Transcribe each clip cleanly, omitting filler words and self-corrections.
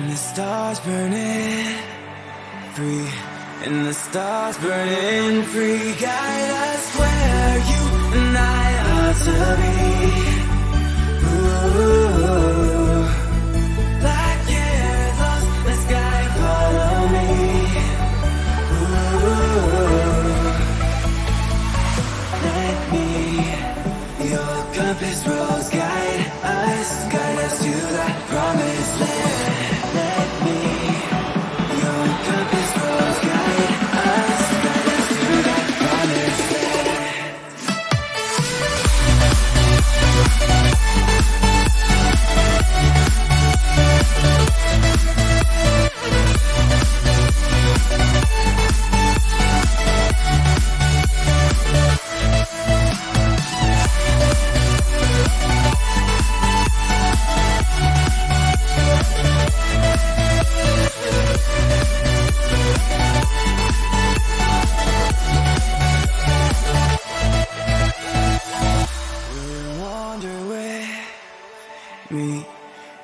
And the stars burning free, and the stars burning free. Guide us where you and I ought to be. Ooh, like arrows, the sky follow me. Ooh, let me, your compass rose, guide us to that promised land. Let me, your compass rose, guide us to that promised land.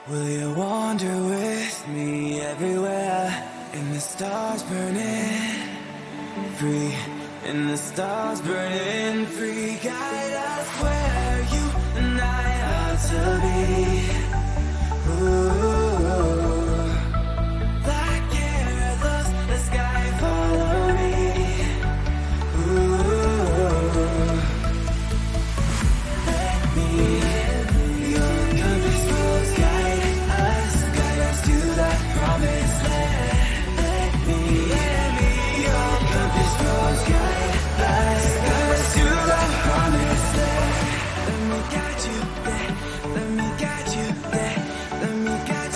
Will you wander with me everywhere? And the stars burning free, and the stars burning free. Guide us where you and I ought to be. Ooh, like arrows, the sky follow me. Ooh, let me, your compass rose, guide us to that promised land. Let me, your compass rose, guide us to that promised land. Let me guide you there, let me guide you there, let me guide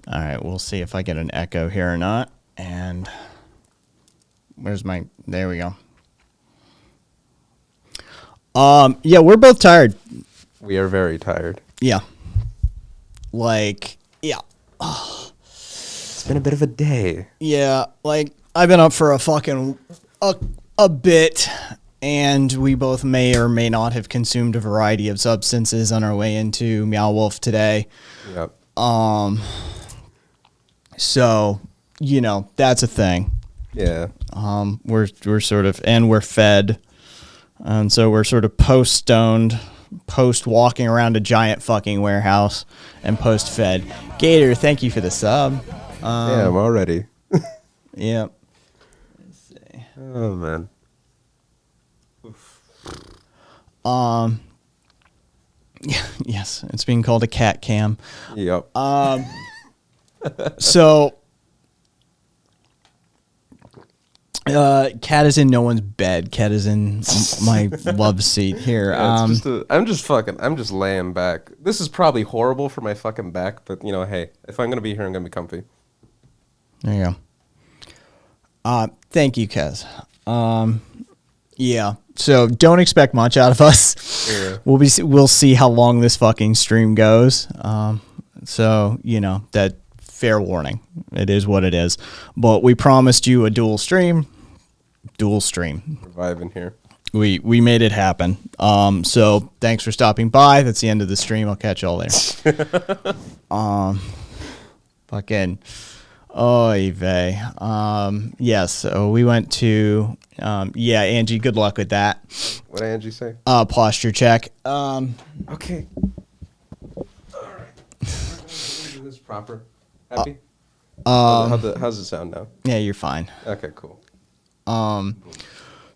All right, we'll see if I get an echo here or not. And where's my? There we go. Yeah, we're both tired. We are very tired. Yeah. Like, yeah. It's been a bit of a day. Yeah, like I've been up for a fucking a bit, and we both may or may not have consumed a variety of substances on our way into Meow Wolf today. Yep. So, you know, that's a thing. Yeah. We're sort of, and we're fed, and so we're sort of post stoned, post walking around a giant fucking warehouse, and post fed. Gator, thank you for the sub. Yeah, I'm already. Yep. Let's see. Oh man. Yes, it's being called a cat cam. Yep. So, Cat is in no one's bed. Cat is in my love seat here. Yeah, I'm just laying back. This is probably horrible for my fucking back, but you know, hey, if I'm gonna be here, I'm gonna be comfy. There you go. Thank you, Kez. Yeah. So don't expect much out of us. Yeah. We'll see how long this fucking stream goes. So you know that. Fair warning. It is what it is. But we promised you a dual stream. Reviving here. We made it happen. So thanks for stopping by. That's the end of the stream. I'll catch y'all there. Fucking oy vey. Yes, so we went to yeah, Angie, good luck with that. What did Angie say? Posture check. Okay. All right. Do this proper. Happy? How's it sound now? Yeah, you're fine. Okay, cool.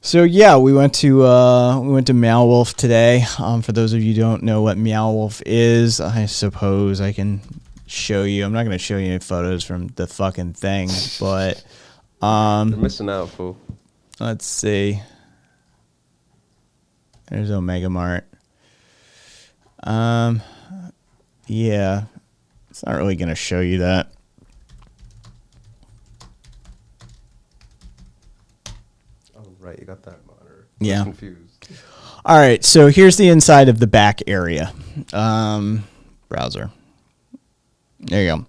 So yeah, we went to Meow Wolf today. For those of you who don't know what Meow Wolf is, I suppose I can show you. I'm not gonna show you any photos from the fucking thing, but You're missing out, fool. let's see. There's Omega Mart. Yeah. It's not really going to show you that. Oh, right. You got that monitor. Yeah. I'm confused. All right. So here's the inside of the back area. Browser. There you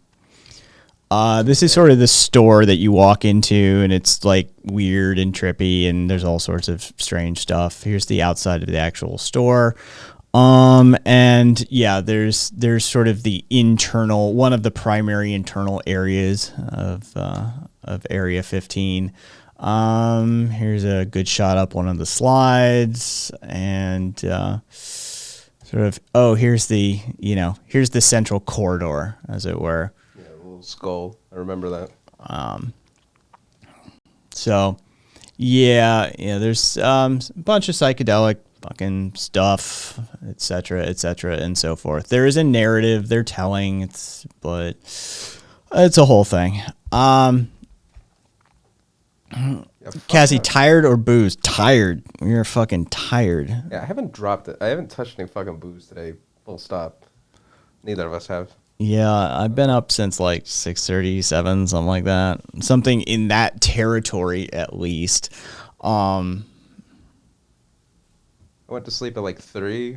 go. This is sort of the store that you walk into, and it's like weird and trippy, and there's all sorts of strange stuff. Here's the outside of the actual store. And yeah, there's sort of the internal, one of the primary internal areas of Area 15. Here's a good shot up one of the slides, and sort of, oh, here's the central corridor, as it were. Yeah, a little skull. I remember that. So yeah, there's a bunch of psychedelic fucking stuff, etc., and so forth. There is a narrative they're telling, but it's a whole thing. Cassie, tired or booze? Tired. You're fucking tired. Yeah, I haven't dropped it. I haven't touched any fucking booze today. Full stop. Neither of us have. Yeah, I've been up since like 6:37, something like that. Something in that territory, at least. I went to sleep at like 3,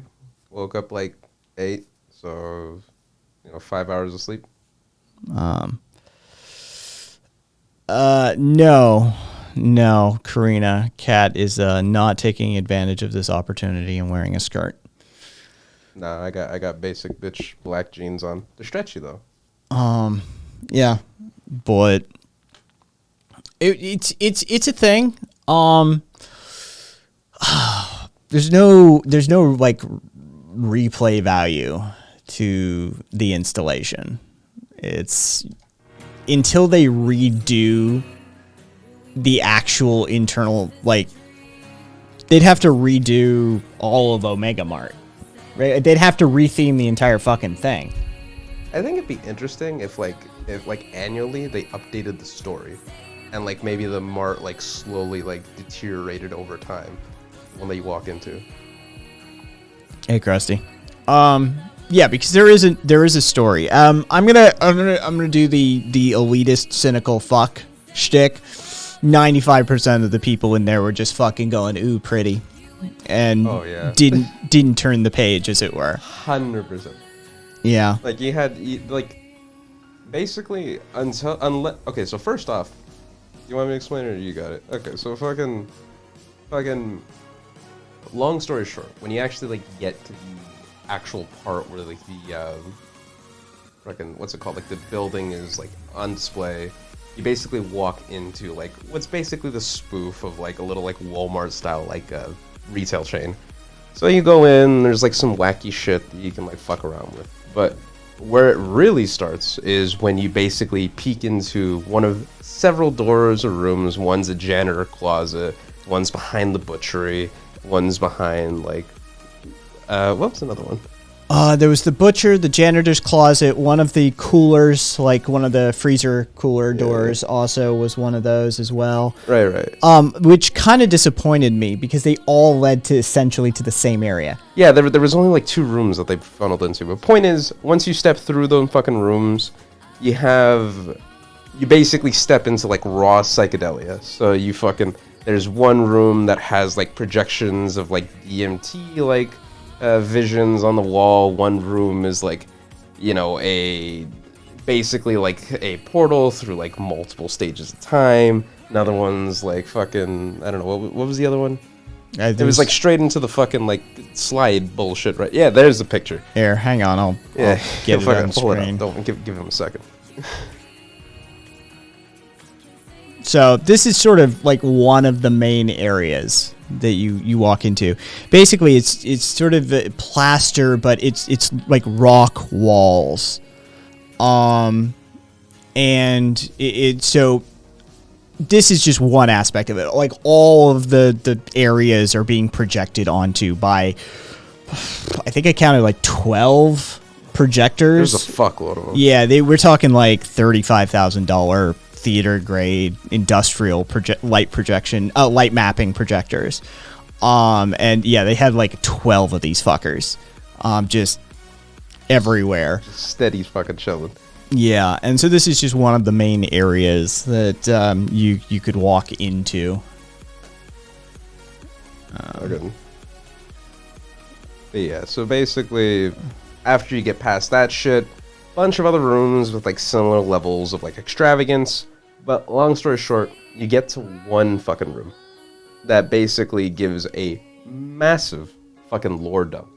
woke up like 8, so 5 hours of sleep. No, Karina, Kat is not taking advantage of this opportunity and wearing a skirt. Nah, I got basic bitch black jeans on. They're stretchy though. Yeah, but it's a thing. There's no like replay value to the installation. It's until they redo the actual internal, like they'd have to redo all of Omega Mart, right? They'd have to retheme the entire fucking thing. I think it'd be interesting if annually they updated the story, and like maybe the mart like slowly like deteriorated over time when they walk into. Hey, Krusty. Yeah, because there is a story. I'm gonna do the elitist cynical fuck shtick. 95% of the people in there were just fucking going ooh pretty, and didn't turn the page, as it were. 100%. Yeah. Like basically unless okay. So first off, you want me to explain it or you got it? Okay. So fucking. Long story short, when you actually like get to the actual part where like the fucking what's it called, like the building is like on display, you basically walk into like what's basically the spoof of like a little like Walmart style like retail chain. So you go in, there's like some wacky shit that you can like fuck around with, but where it really starts is when you basically peek into one of several doors or rooms. One's a janitor closet, one's behind the butchery, one's behind like what was another one? There was the butcher, the janitor's closet, one of the coolers, like one of the freezer cooler doors also was one of those as well. Right. Which kind of disappointed me because they all led to essentially to the same area. Yeah, there was only like 2 rooms that they funneled into. But point is, once you step through those fucking rooms, you basically step into like raw psychedelia. So there's one room that has like projections of like DMT like visions on the wall. One room is like, basically like a portal through like multiple stages of time. Another one's like fucking, I don't know, what was the other one? It was like straight into the fucking like slide bullshit, right? Yeah, there's the picture. Here, hang on, I'll get it on screen. Don't give him a second. So this is sort of like one of the main areas that you walk into. Basically, it's sort of plaster, but it's like rock walls. And so this is just one aspect of it. Like all of the areas are being projected onto by, I think I counted like 12 projectors. There's a fuckload of them. Yeah, we're talking like $35,000 theater grade industrial light mapping projectors. And yeah, they had like 12 of these fuckers. Just everywhere. Just steady fucking chilling. Yeah, and so this is just one of the main areas that you could walk into. Okay. But yeah, so basically, after you get past that shit, bunch of other rooms with like similar levels of like extravagance. But long story short, you get to one fucking room that basically gives a massive fucking lore dump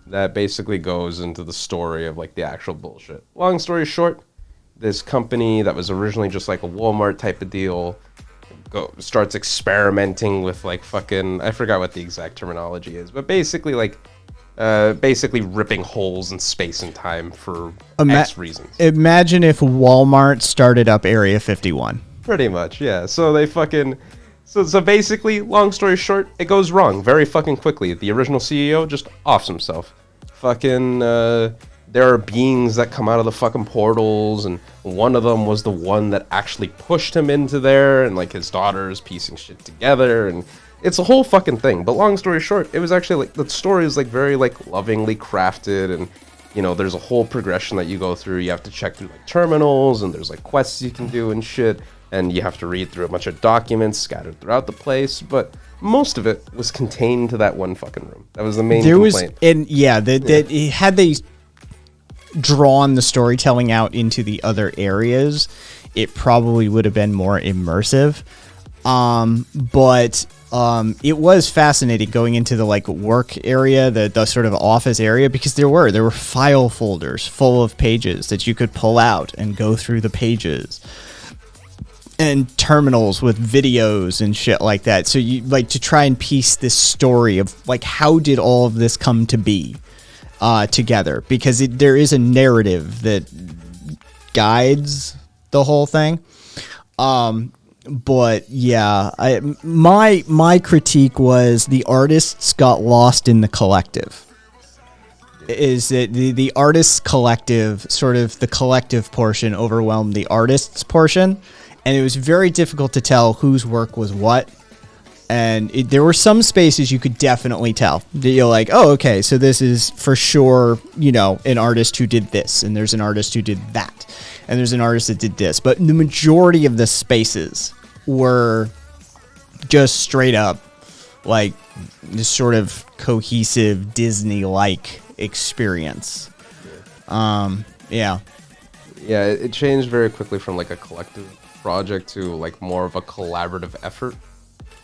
that basically goes into the story of like the actual bullshit. Long story short, this company that was originally just like a Walmart type of deal starts experimenting with like fucking, I forgot what the exact terminology is, but basically like ripping holes in space and time for X reasons. Imagine if Walmart started up Area 51. Pretty much, yeah. So they fucking... So basically, long story short, it goes wrong very fucking quickly. The original CEO just offs himself. Fucking, there are beings that come out of the fucking portals, and one of them was the one that actually pushed him into there, and like his daughter's piecing shit together, and it's a whole fucking thing. But long story short, it was actually like, the story is like very like lovingly crafted, and there's a whole progression that you go through. You have to check through like terminals, and there's like quests you can do and shit. And you have to read through a bunch of documents scattered throughout the place, but most of it was contained to that one fucking room. That was the main complaint. Had they drawn the storytelling out into the other areas, it probably would have been more immersive. But it was fascinating going into the like work area, the sort of office area, because there were file folders full of pages that you could pull out and go through the pages. And terminals with videos and shit like that. So you like to try and piece this story of like, how did all of this come to be together? Because there is a narrative that guides the whole thing. But yeah, my critique was the artists got lost in the collective. Is that the artists collective, sort of the collective portion overwhelmed the artists portion. And it was very difficult to tell whose work was what. And there were some spaces you could definitely tell that you're like, oh, okay, so this is for sure, an artist who did this, and there's an artist who did that, and there's an artist that did this. But the majority of the spaces were just straight up like this sort of cohesive Disney-like experience. Yeah. Yeah, it changed very quickly from like a collective project to like more of a collaborative effort,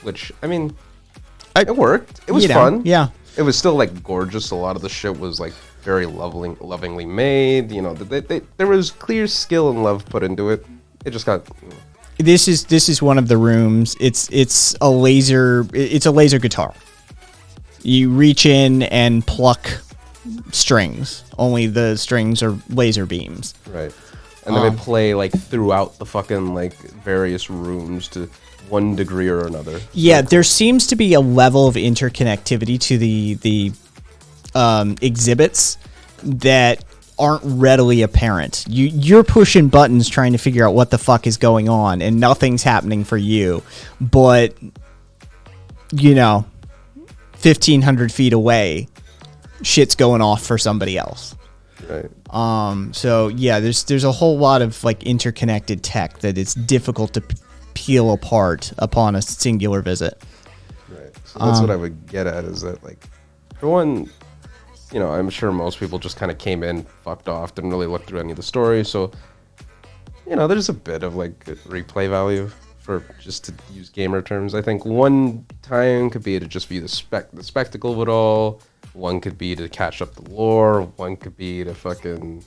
which it worked. It was fun. Yeah. It was still like gorgeous. A lot of the shit was like very lovingly made. There was clear skill and love put into it. It just got. This is one of the rooms. It's a laser guitar. You reach in and pluck strings. Only the strings are laser beams. Right. And then they play like throughout the fucking like various rooms to one degree or another. Yeah, there seems to be a level of interconnectivity to the exhibits that aren't readily apparent. You're pushing buttons trying to figure out what the fuck is going on, and nothing's happening for you. But 1,500 feet away, shit's going off for somebody else. Right. So yeah, there's a whole lot of like interconnected tech that it's difficult to peel apart upon a singular visit. Right. So that's what I would get at, is that like, for one, I'm sure most people just kind of came in, fucked off, didn't really look through any of the stories. So, there's a bit of like replay value, for just to use gamer terms. I think one time could be to just view the spectacle of it all. One could be to catch up the lore. One could be to fucking,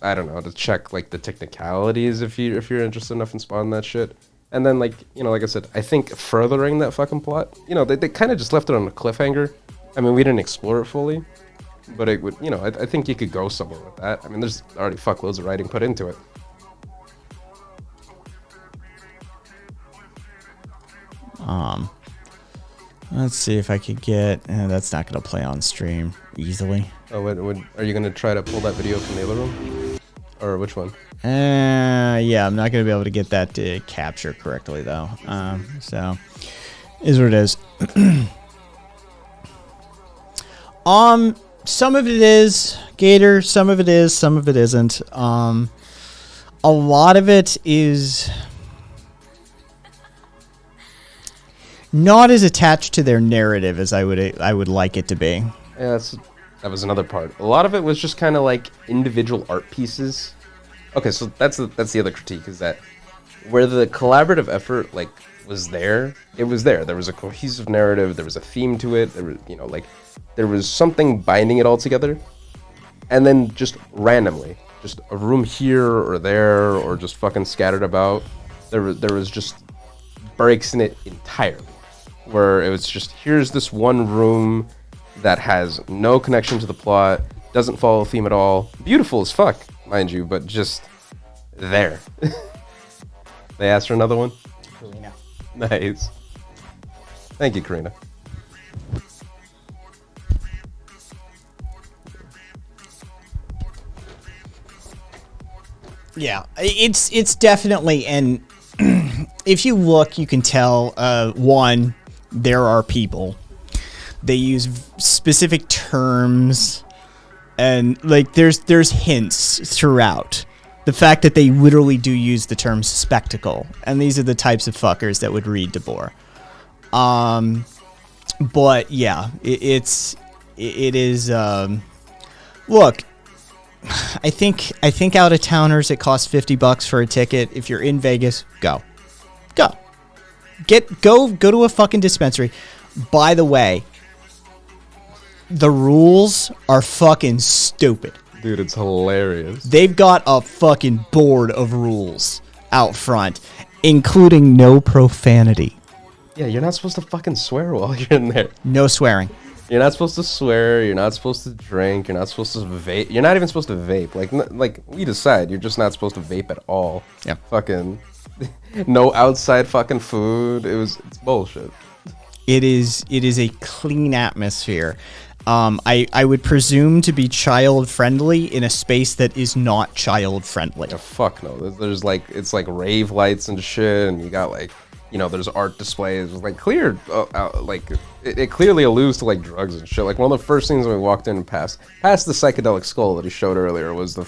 I don't know, to check like the technicalities if you're interested enough in spawning that shit. And then like I said, I think furthering that fucking plot, they kind of just left it on a cliffhanger. I mean, we didn't explore it fully, but it would, I think you could go somewhere with that. I mean, there's already fuckloads of writing put into it. Let's see if I could get. That's not going to play on stream easily. Oh, are you going to try to pull that video from the other room? Or which one? Yeah, I'm not going to be able to get that to capture correctly, though. So, is what it is. Some of it is Gator, some of it is, some of it isn't. A lot of it is not as attached to their narrative as I would like it to be. Yeah, that was another part. A lot of it was just kind of like individual art pieces. Okay, so that's the other critique, is that where the collaborative effort like was there, it was there. There was a cohesive narrative. There was a theme to it. There was, there was something binding it all together. And then just randomly, just a room here or there, or just fucking scattered about, there was just breaks in it entirely. Where it was just, here's this one room that has no connection to the plot, doesn't follow a theme at all. Beautiful as fuck, mind you, but just there. They asked for another one? Karina. Nice. Thank you, Karina. Yeah, it's definitely, and if you look, you can tell, one, there are people. They use specific terms, and like there's hints throughout. The fact that they literally do use the term spectacle, and these are the types of fuckers that would read DeBoer. But yeah, it is. Look, I think out of towners it costs $50 for a ticket. If you're in Vegas, go to a fucking dispensary. By the way, the rules are fucking stupid. Dude, it's hilarious. They've got a fucking board of rules out front, including no profanity. Yeah, you're not supposed to fucking swear while you're in there. No swearing. You're not supposed to swear. You're not supposed to drink. You're not supposed to vape. You're not even supposed to vape. Like we decide, you're just not supposed to vape at all. Yeah. Fucking no outside fucking food. It's bullshit. It is a clean atmosphere. I would presume to be child friendly in a space that is not child friendly. Yeah, fuck no. There's like, it's like rave lights and shit, and you got like, you know, there's art displays, like clear, like it clearly alludes to like drugs and shit. Like one of the first things when we walked in and past the psychedelic skull that he showed earlier was there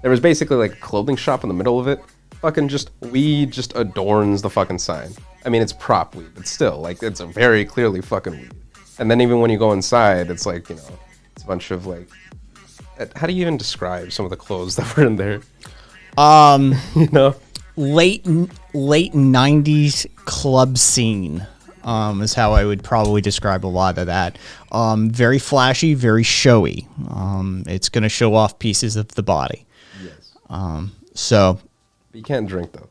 was basically like a clothing shop in the middle of it. Fucking just weed just adorns the fucking sign. I mean, it's prop weed, but still, like it's a very clearly fucking weed. And then even when you go inside, it's like, you know, it's a bunch of like, how do you even describe some of the clothes that were in there? You know. Late 90s club scene is how I would probably describe a lot of that. Very flashy, very showy. It's going to show off pieces of the body. Yes. So. But you can't drink, though.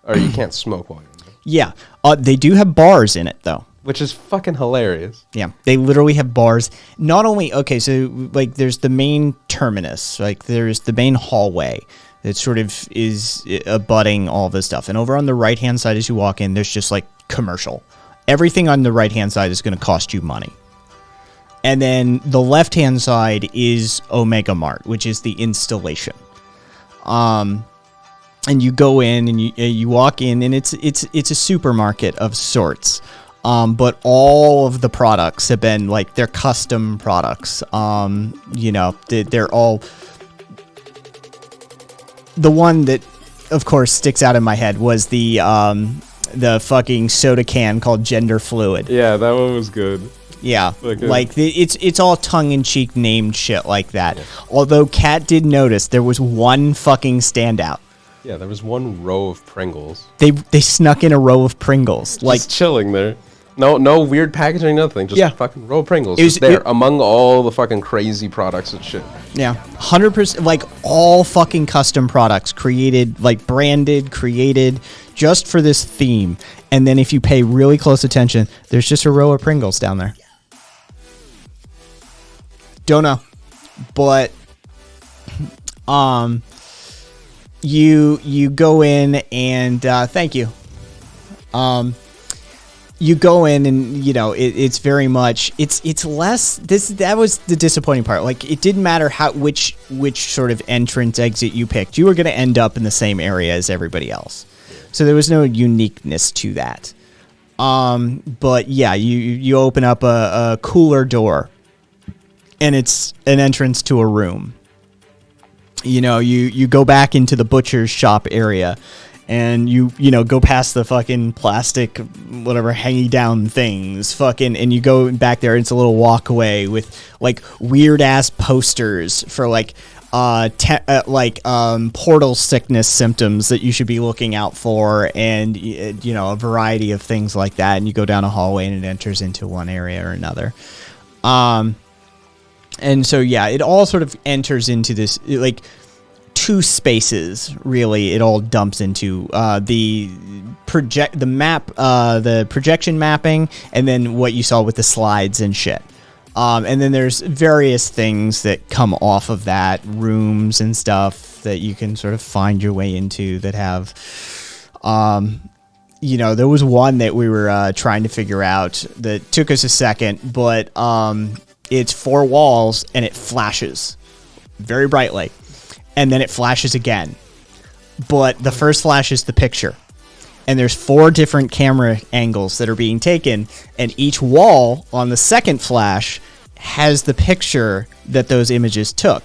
Or you can't smoke while you're in there. Yeah. They do have bars in it, though. Which is fucking hilarious. Yeah, they literally have bars. Not only, okay, so like there's the main terminus, like there's the main hallway. It sort of is abutting all this stuff. And over on the right-hand side as you walk in, there's just like commercial. Everything on the right-hand side is going to cost you money. And then the left-hand side is Omega Mart, which is the installation. And you go in and you walk in, and it's a supermarket of sorts. But all of the products have been like they're custom products. You know, they're all. The one that, of course, sticks out in my head was the fucking soda can called Gender Fluid. Yeah, that one was good. Yeah, it's all tongue-in-cheek named shit like that. Yeah. Although Kat did notice there was one fucking standout. Yeah, there was one row of Pringles. They snuck in a row of Pringles, like just chilling there. No weird packaging, nothing. Just fucking row of Pringles. Just there among all the fucking crazy products and shit. Yeah, 100%. Like all fucking custom products created, like branded, created just for this theme. And then if you pay really close attention, there's just a row of Pringles down there. Don't know, but you go in and thank you. You go in and, you know, it's very much, it's less, that was the disappointing part. Like, it didn't matter which sort of entrance exit you picked. You were going to end up in the same area as everybody else. So there was no uniqueness to that. But yeah, you open up a cooler door, and it's an entrance to a room. You know, you go back into the butcher's shop area, and you know, go past the fucking plastic, whatever, hanging down things, fucking, and you go back there. It's a little walkway with like weird ass posters for like portal sickness symptoms that you should be looking out for, and you know, a variety of things like that. And you go down a hallway, and it enters into one area or another. And so yeah, it all sort of enters into this like two spaces, really. It all dumps into the projection mapping, and then what you saw with the slides and shit. And then there's various things that come off of that, rooms and stuff that you can sort of find your way into that have, you know, there was one that we were trying to figure out that took us a second, but it's 4 walls and it flashes very brightly. And then it flashes again. But the first flash is the picture. And there's 4 different camera angles that are being taken. And each wall on the second flash has the picture that those images took.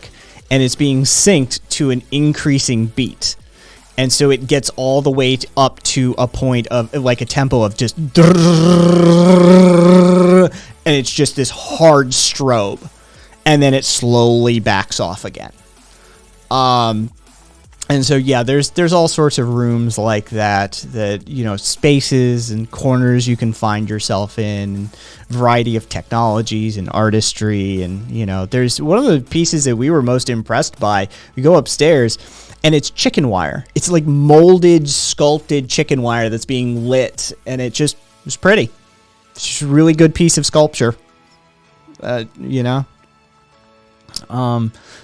And it's being synced to an increasing beat. And so it gets all the way up to a point of like a tempo of just... And it's just this hard strobe. And then it slowly backs off again. And so, yeah, there's all sorts of rooms like that, you know, spaces and corners you can find yourself in, variety of technologies and artistry. And, you know, there's one of the pieces that we were most impressed by. We go upstairs and it's chicken wire. It's like molded, sculpted chicken wire that's being lit. And it's pretty. It's just a really good piece of sculpture, you know.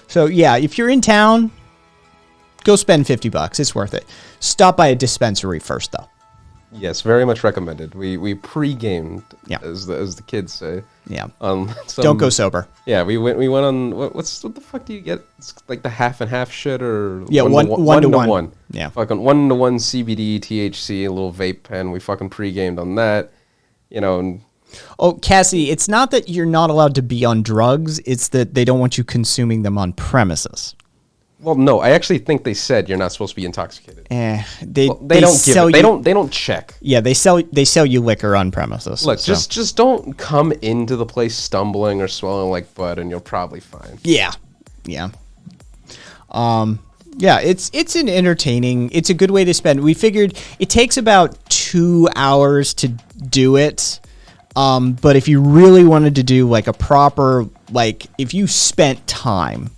So yeah, if you're in town, go spend $50. It's worth it. Stop by a dispensary first, though. Yes, very much recommended. We pre-gamed, as the kids say. Yeah. Don't go sober. Yeah, we went on what the fuck do you get? It's like the half and half shit, or one to one. Yeah. Fucking 1-to-1 CBD, THC, a little vape pen. We fucking pre-gamed on that. You know, and Oh, Cassie, it's not that you're not allowed to be on drugs. It's that they don't want you consuming them on premises. well, no, I actually think they said you're not supposed to be intoxicated. They Well, they don't give sell it. They you, don't check. Yeah, they sell you liquor on premises. Look, so. just don't come into the place stumbling or swelling like bud, and you'll probably fine. Yeah. Yeah, it's an entertaining. It's a good way to spend. We figured it takes about 2 hours to do it. But if you really wanted to do like a proper, like if you spent time,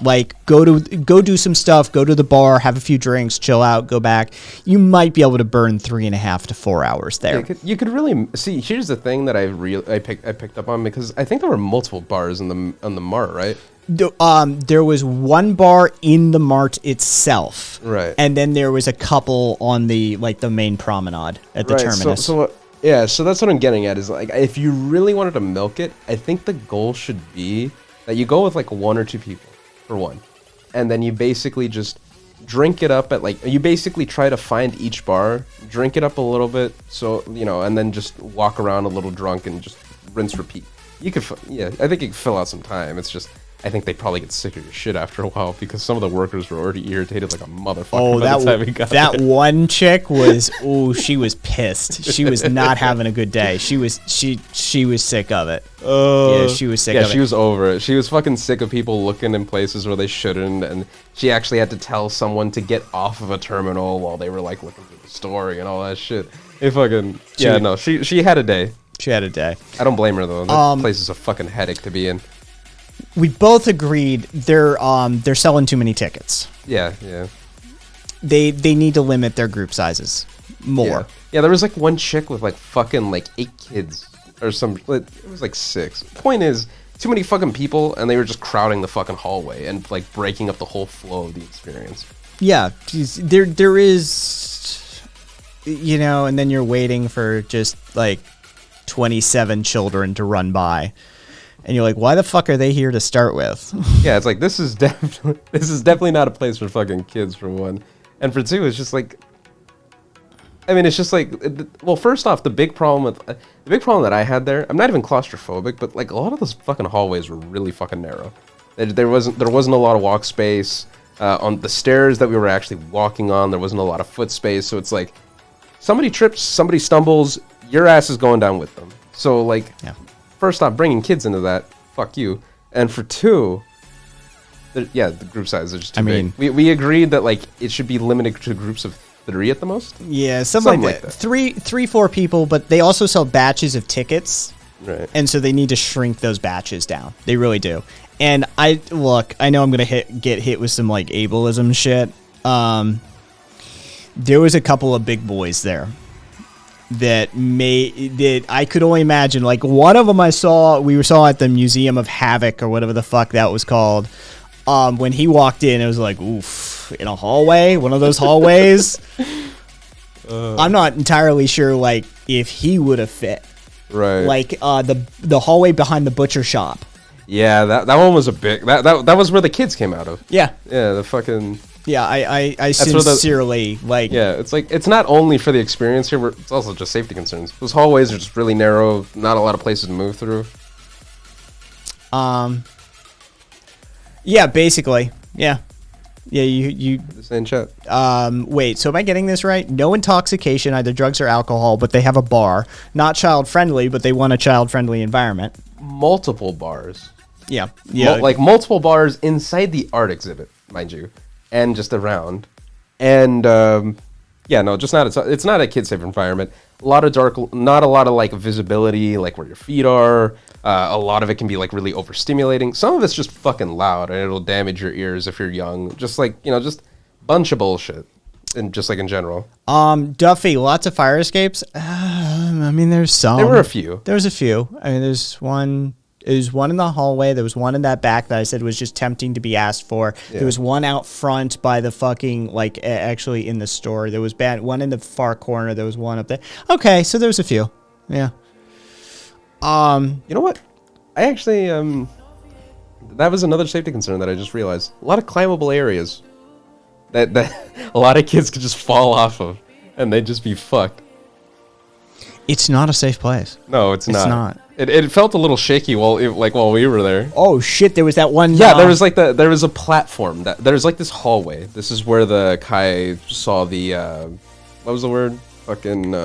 like go do some stuff, go to the bar, have a few drinks, chill out, go back, you might be able to burn 3.5 to 4 hours there. You could really see. Here's the thing that I picked up on, because I think there were multiple bars on the Mart, right? There was one bar in the Mart itself, Right. and then there was a couple on the main promenade at the terminus. So that's what I'm getting at, is like, if you really wanted to milk it, I think the goal should be that you go with like 1 or 2 people for one, and then you basically just drink it up at you basically try to find each bar, drink it up a little bit, so you know, and then just walk around a little drunk and just rinse, repeat. You could, I think you could fill out some time. It's just, I think they probably get sick of your shit after a while, because some of the workers were already irritated like a motherfucker by the time we got that there. one chick was, she was pissed. She was not having a good day. She was sick of it. Yeah, she was sick of it. Yeah, she was over it. She was fucking sick of people looking in places where they shouldn't, and she actually had to tell someone to get off of a terminal while they were like looking through the story and all that shit. She had a day. She had a day. I don't blame her though. That place is a fucking headache to be in. We both agreed they're selling too many tickets. Yeah. They need to limit their group sizes more. Yeah, there was like one chick with like fucking like 8 kids or some. It was like 6. Point is, too many fucking people, and they were just crowding the fucking hallway and like breaking up the whole flow of the experience. Yeah, there is, you know, and then you're waiting for just like 27 children to run by. And you're like, why the fuck are they here to start with? Yeah, it's like, this is definitely not a place for fucking kids, for one. And for two, it's just like, I mean, it's just like, well, first off, the big problem that I had there, I'm not even claustrophobic, but like a lot of those fucking hallways were really fucking narrow. There wasn't a lot of walk space. On the stairs that we were actually walking on, there wasn't a lot of foot space. So it's like, somebody trips, somebody stumbles, your ass is going down with them. So like, Yeah. First off, bringing kids into that, fuck you. And for two, the group size is just too big. We agreed that like it should be limited to groups of 3 at the most. Yeah, something like that. 4 people, but they also sell batches of tickets. Right. And so they need to shrink those batches down. They really do. And I know I'm gonna get hit with some like ableism shit. There was a couple of big boys there that I could only imagine. Like one of them we saw at the Museum of Havoc or whatever the fuck that was called. When he walked in, it was like, oof, in a hallway, one of those hallways. I'm not entirely sure like if he would have fit. Right. Like the hallway behind the butcher shop. Yeah, that one was a big. That was where the kids came out of. Yeah. Yeah, the fucking. Yeah, I where the- sincerely like. Yeah, it's like, it's not only for the experience here, it's also just safety concerns. Those hallways are just really narrow, not a lot of places to move through. Yeah, basically. Yeah. Yeah, you Just in chat. wait, so am I getting this right? No intoxication, either drugs or alcohol, but they have a bar. Not child friendly, but they want a child friendly environment. Multiple bars. Yeah. Yeah. Like multiple bars inside the art exhibit, mind you, and just around. And just not. It's not a kid safe environment. A lot of dark, not a lot of like visibility, like where your feet are. A lot of it can be like really overstimulating. Some of it's just fucking loud, and it'll damage your ears if you're young. Just like, you know, just bunch of bullshit, and just like in general. Duffy, lots of fire escapes. I mean, there's some. There were a few. There's a few. I mean, there's one in the hallway. There was one in that back that I said was just tempting to be asked for. Yeah. There was one out front by the fucking, like, actually in the store. There was one in the far corner. There was one up there. Okay, so there's a few. Yeah. You know what? I actually, that was another safety concern that I just realized. A lot of climbable areas. that a lot of kids could just fall off of, and they'd just be fucked. It's not a safe place. No, it's not. not. It felt a little shaky while we were there. Oh shit! There was that one. Yeah, there was a platform there's like this hallway. This is where the Kai saw the what was the word? Fucking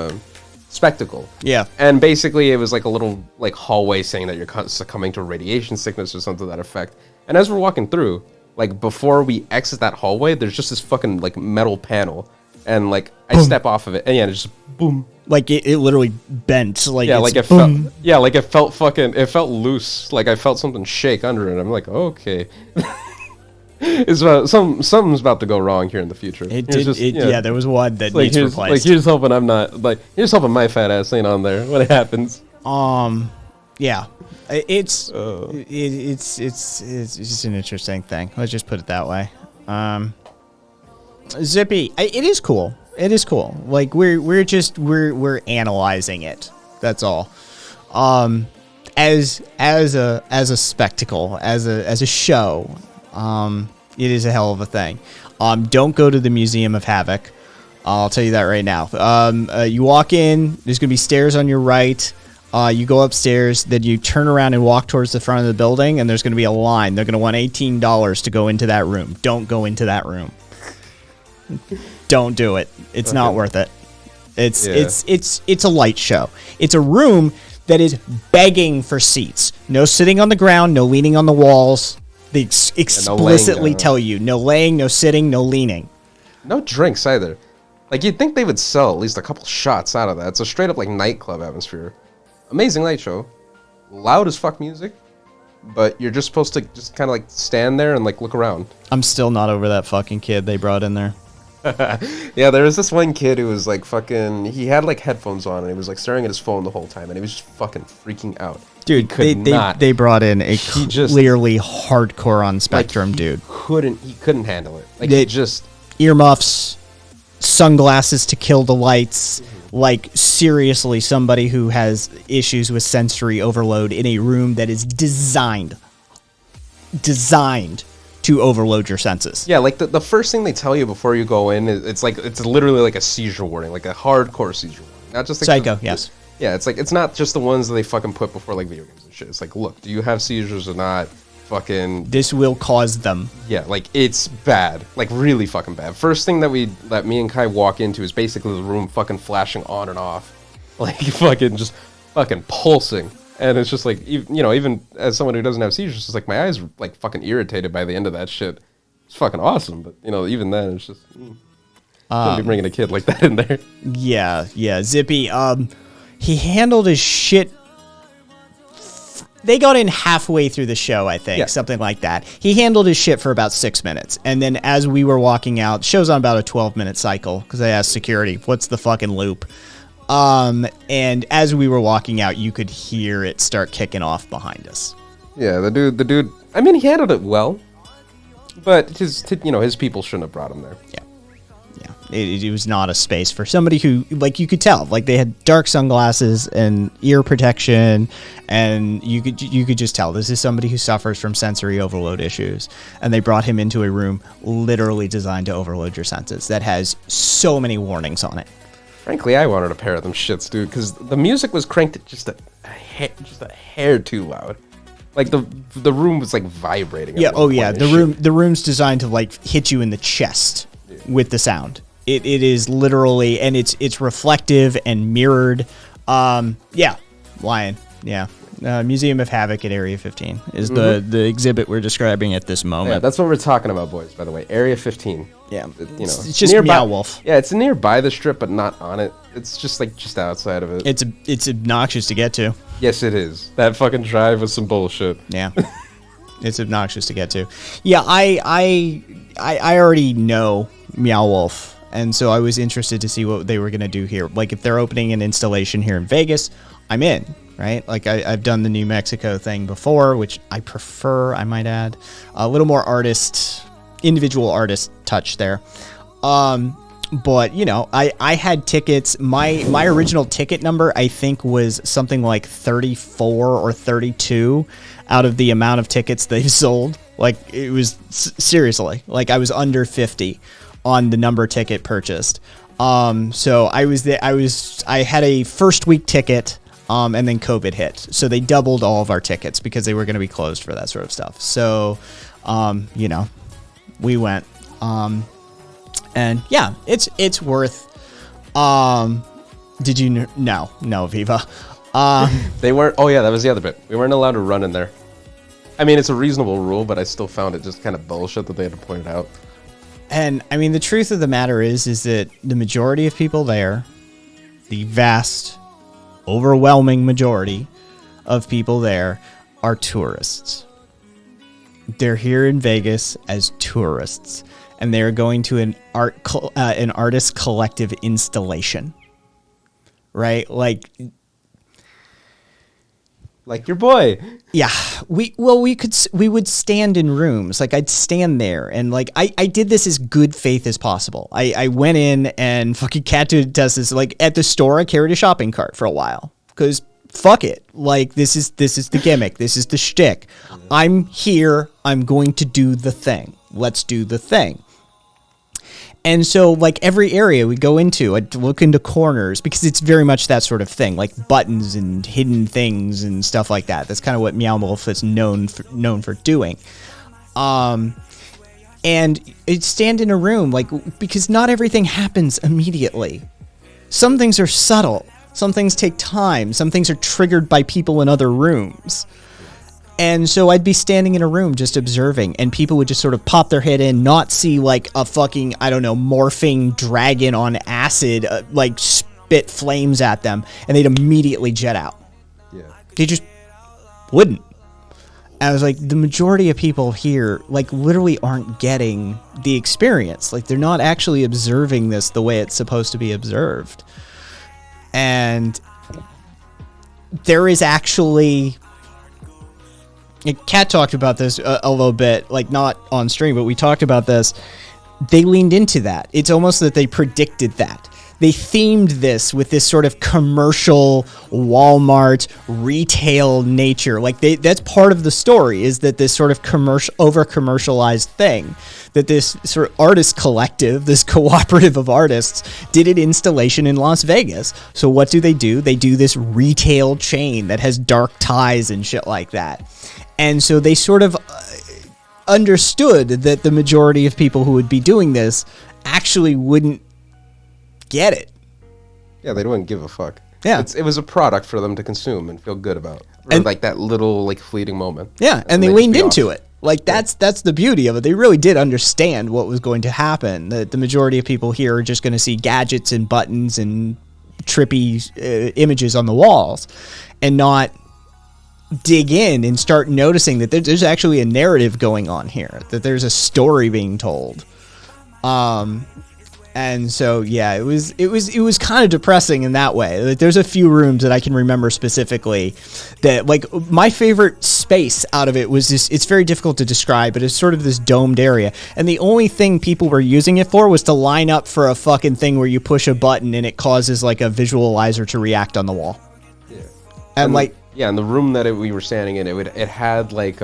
spectacle. Yeah. And basically it was like a little like hallway saying that you're succumbing to radiation sickness or something to that effect. And as we're walking through, like before we exit that hallway, there's just this fucking like metal panel, and like I step off of it, and yeah, it's just boom. Like it literally bent. Like Yeah, it's like it boom. felt. Yeah, like it felt loose. Like I felt something shake under it. I'm like, okay, it's about something's about to go wrong here in the future. It Here's did. just- Yeah, there was one that Like needs here's, replaced. like here's hoping I'm not like here's hoping my fat ass ain't on there when it happens. Yeah, it's just an interesting thing. Let's just put it that way. Zippy, it is cool. It is cool. Like we're analyzing it. That's all. As a spectacle, as a show, it is a hell of a thing. Don't go to the Museum of Havoc. I'll tell you that right now. You walk in. There's gonna be stairs on your right. You go upstairs, then you turn around and walk towards the front of the building, and there's going to be a line. They're going to want $18 to go into that room. Don't go into that room. Don't do it. It's not worth it. It's a light show. It's a room that is begging for seats. No sitting on the ground, no leaning on the walls. They explicitly tell you no laying, no sitting, no leaning. No drinks either. Like you'd think they would sell at least a couple shots out of that. It's a straight up like nightclub atmosphere. Amazing light show, loud as fuck music, but you're just supposed to just kind of like stand there and like look around. I'm still not over that fucking kid they brought in there. Yeah, there was this one kid who was like fucking, he had like headphones on and he was like staring at his phone the whole time and he was just fucking freaking out. Dude, they brought in a clearly hardcore on spectrum dude. He couldn't handle it. Like he just earmuffs, sunglasses to kill the lights. Like, seriously, somebody who has issues with sensory overload in a room that is designed to overload your senses. Yeah, like the first thing they tell you before you go in, it's literally like a seizure warning, like a hardcore seizure warning. Not just like Psycho, yes. Yeah, it's not just the ones that they fucking put before like video games and shit. It's like, look, do you have seizures or not? Fucking this will cause them. Yeah, like it's bad, like really fucking bad. First thing that me and Kai walk into is basically the room fucking flashing on and off, like fucking just fucking pulsing, and it's just like even as someone who doesn't have seizures, it's like my eyes are like fucking irritated by the end of that shit. It's fucking awesome, but even then it's just shouldn't be bringing a kid like that in there. Yeah, Zippy. He handled his shit. They got in halfway through the show, I think, something like that. He handled his shit for about 6 minutes. And then as we were walking out, show's on about a 12-minute cycle, because I asked security, what's the fucking loop? And as we were walking out, you could hear it start kicking off behind us. Yeah, the dude, I mean, he handled it well, but his people shouldn't have brought him there. Yeah. It was not a space for somebody who, like, you could tell, like, they had dark sunglasses and ear protection, and you could just tell this is somebody who suffers from sensory overload issues, and they brought him into a room literally designed to overload your senses that has so many warnings on it. Frankly, I wanted a pair of them shits, dude, because the music was cranked just a hair too loud. Like the room was like vibrating. Yeah. Oh yeah. The room's designed to like hit you in the chest with the sound. It is literally, and it's reflective and mirrored. Yeah, Lion. Yeah. Museum of Havoc at Area 15 is the exhibit we're describing at this moment. Yeah, that's what we're talking about, boys. By the way, Area 15. Yeah, it's just nearby, Meow Wolf. Yeah, it's nearby the strip, but not on it. It's just outside of it. It's obnoxious to get to. Yes, it is. That fucking drive was some bullshit. Yeah, it's obnoxious to get to. Yeah, I already know Meow Wolf. And so I was interested to see what they were going to do here. Like, if they're opening an installation here in Vegas, I'm in, right? Like, I've done the New Mexico thing before, which I prefer, I might add. A little more individual artist touch there. But, I had tickets. My original ticket number, I think, was something like 34 or 32 out of the amount of tickets they've sold. Like, it was, seriously, like, I was under 50. on the number ticket purchased. So I had a first week ticket, and then COVID hit. So they doubled all of our tickets because they were going to be closed for that sort of stuff. So, we went, and yeah, it's worth, did you no, Viva. They weren't. Oh yeah, that was the other bit. We weren't allowed to run in there. I mean, it's a reasonable rule, but I still found it just kind of bullshit that they had to point it out. And I mean, the truth of the matter is that the majority of people there, the vast, overwhelming majority of people there, are tourists. They're here in Vegas as tourists, and they're going to an artist collective installation, right? Like your boy. Yeah, we would stand in rooms. Like, I'd stand there, and like I did this as good faith as possible. I went in, and fucking Cat does this. Like, at the store, I carried a shopping cart for a while because fuck it. Like, this is the gimmick. This is the shtick. I'm here. I'm going to do the thing. Let's do the thing. And so, like, every area we go into, I'd look into corners because it's very much that sort of thing, like buttons and hidden things and stuff like that. That's kind of what Meow Wolf is known for doing. And it'd stand in a room, like, because not everything happens immediately. Some things are subtle. Some things take time. Some things are triggered by people in other rooms. And so I'd be standing in a room just observing, and people would just sort of pop their head in, not see like a fucking, I don't know, morphing dragon on acid, like spit flames at them, and they'd immediately jet out. Yeah. They just wouldn't. And I was like, the majority of people here, like, literally aren't getting the experience. Like, they're not actually observing this the way it's supposed to be observed. And there is actually... Kat talked about this a little bit, like, not on stream, but we talked about this. They leaned into that. It's almost that they predicted that. They themed this with this sort of commercial Walmart retail nature. Like, that's part of the story, is that this sort of over-commercialized thing, that this sort of artist collective, this cooperative of artists, did an installation in Las Vegas. So what do? They do this retail chain that has dark ties and shit like that. And so they sort of understood that the majority of people who would be doing this actually wouldn't get it. Yeah, they wouldn't give a fuck. Yeah. It was a product for them to consume and feel good about. And like that little, like, fleeting moment. Yeah, and they leaned into it. Like, that's the beauty of it. They really did understand what was going to happen. That the majority of people here are just going to see gadgets and buttons and trippy images on the walls, and not dig in and start noticing that there's actually a narrative going on here, that there's a story being told. And so, yeah, it was kind of depressing in that way. Like, there's a few rooms that I can remember specifically that, like, my favorite space out of it was this. It's very difficult to describe, but it's sort of this domed area. And the only thing people were using it for was to line up for a fucking thing where you push a button and it causes, like, a visualizer to react on the wall. Yeah. And like, yeah, in the room that we were standing in, it had, like,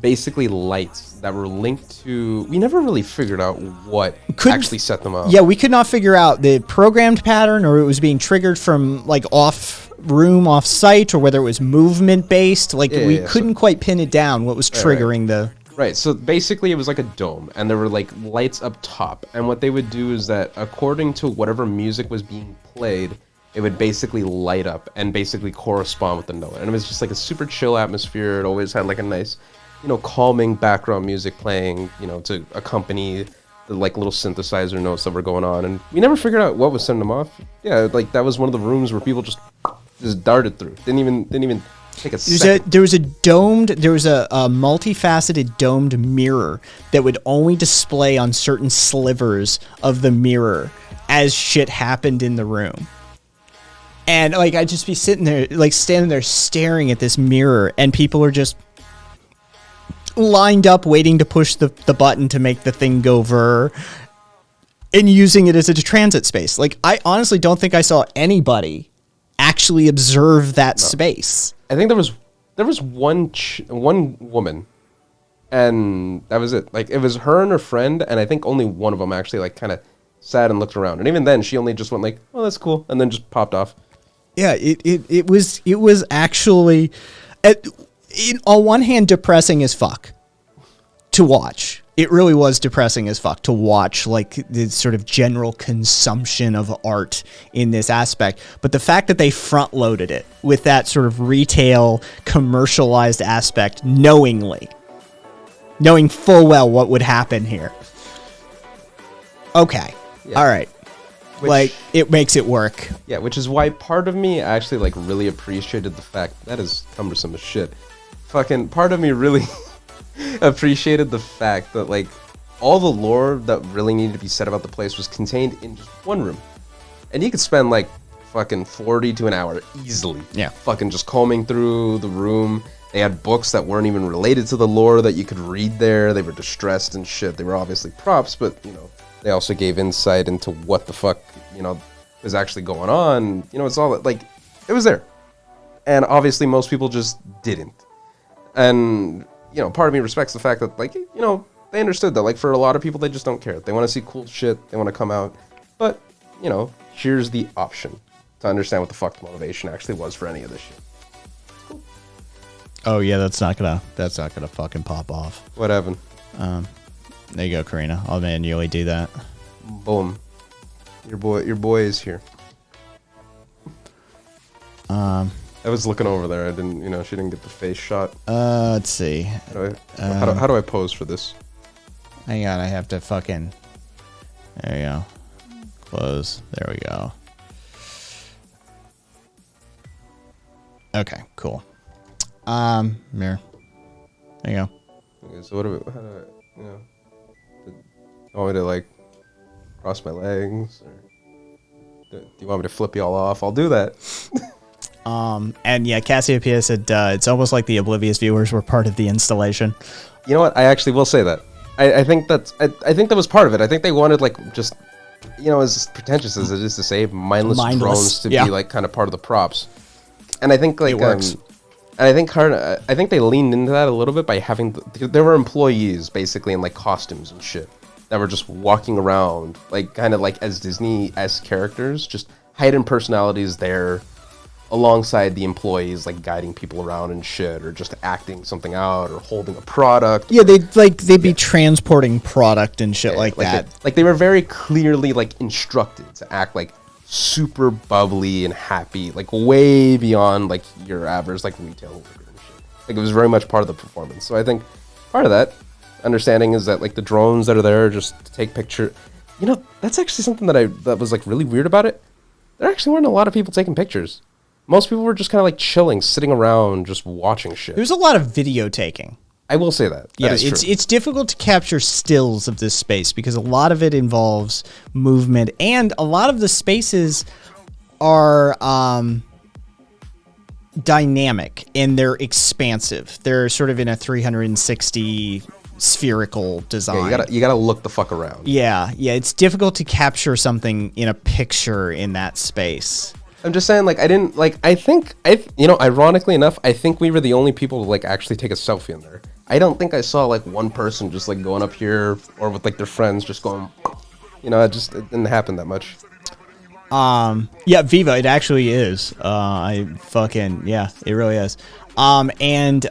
basically lights that were linked to... We never really figured out what actually set them up. Yeah, we could not figure out the programmed pattern, or it was being triggered from, like, off-site, or whether it was movement-based. Like, we couldn't quite pin it down what was triggering the... Right, so basically it was like a dome, and there were, like, lights up top. And what they would do is that, according to whatever music was being played, it would basically light up and basically correspond with the note. And it was just, like, a super chill atmosphere. It always had, like, a nice... calming background music playing, to accompany the, like, little synthesizer notes that were going on. And we never figured out what was sending them off. Yeah, like, that was one of the rooms where people just darted through. Didn't even take a second. There was a multifaceted domed mirror that would only display on certain slivers of the mirror as shit happened in the room. And, like, I'd just be sitting there, like, standing there staring at this mirror, and people are just lined up waiting to push the button to make the thing go ver, and using it as a transit space. Like, I honestly don't think I saw anybody actually observe that space. I think there was one woman And that was it. Like, it was her and her friend, and I think only one of them actually, like, kind of sat and looked around. And even then, she only just went like, oh, that's cool, and then just popped off. Yeah, it was actually, on one hand, depressing as fuck to watch. It really was depressing as fuck to watch, like, the sort of general consumption of art in this aspect. But the fact that they front loaded it with that sort of retail commercialized aspect, knowing full well what would happen here. Okay. Yeah. All right. Like, it makes it work. Yeah, which is why part of me actually, like, really appreciated the fact that is cumbersome as shit. Fucking part of me really appreciated the fact that, like, all the lore that really needed to be said about the place was contained in just one room. And you could spend, like, fucking 40 to an hour easily. Yeah. Fucking just combing through the room. They had books that weren't even related to the lore that you could read there. They were distressed and shit. They were obviously props, but, you know, they also gave insight into what the fuck, you know, was actually going on. You know, it's all, like, it was there. And obviously most people just didn't. And, you know, part of me respects the fact that, like, you know, they understood that, like, for a lot of people, they just don't care. They want to see cool shit. They want to come out. But, you know, here's the option to understand what the fuck the motivation actually was for any of this shit. Cool. Oh yeah, that's not gonna fucking pop off. What happened? There you go, Karina. I'll manually do that. Boom. Your boy is here. I was looking over there. I didn't, you know, she didn't get the face shot. Let's see. How do I pose for this? Hang on, I have to fucking. There you go. Close. There we go. Okay, cool. Mirror. There you go. Okay, so how do I, you know, you want me to, like, cross my legs, or do you want me to flip y'all off? I'll do that. And yeah, Cassiopeia said it's almost like the Oblivious viewers were part of the installation. You know what? I actually will say that. I think that was part of it. I think they wanted, like, just, you know, as pretentious as it is to say, mindless drones to be, like, kind of part of the props. And I think, like, it works. And I think they leaned into that a little bit by having there were employees basically in, like, costumes and shit that were just walking around, like, kind of like as Disney-esque characters, just hidden personalities there alongside the employees, like, guiding people around and shit, or just acting something out, or holding a product. Yeah, they'd be transporting product and shit like that. They were very clearly, like, instructed to act like super bubbly and happy, like, way beyond, like, your average, like, retail worker and shit. Like, it was very much part of the performance. So I think part of that understanding is that, like, the drones that are there just to take picture, you know, that's actually something that was, like, really weird about it. There actually weren't a lot of people taking pictures. Most people were just kind of, like, chilling, sitting around, just watching shit. There's a lot of video taking. I will say that. Yeah, it's difficult to capture stills of this space because a lot of it involves movement, and a lot of the spaces are dynamic and they're expansive. They're sort of in a 360 spherical design. Yeah, you gotta look the fuck around. Yeah, it's difficult to capture something in a picture in that space. I'm just saying, like, you know, ironically enough, I think we were the only people to, like, actually take a selfie in there. I don't think I saw, like, one person just, like, going up here, or with, like, their friends just going, you know, it didn't happen that much. Yeah, Viva, it actually is. It really is. And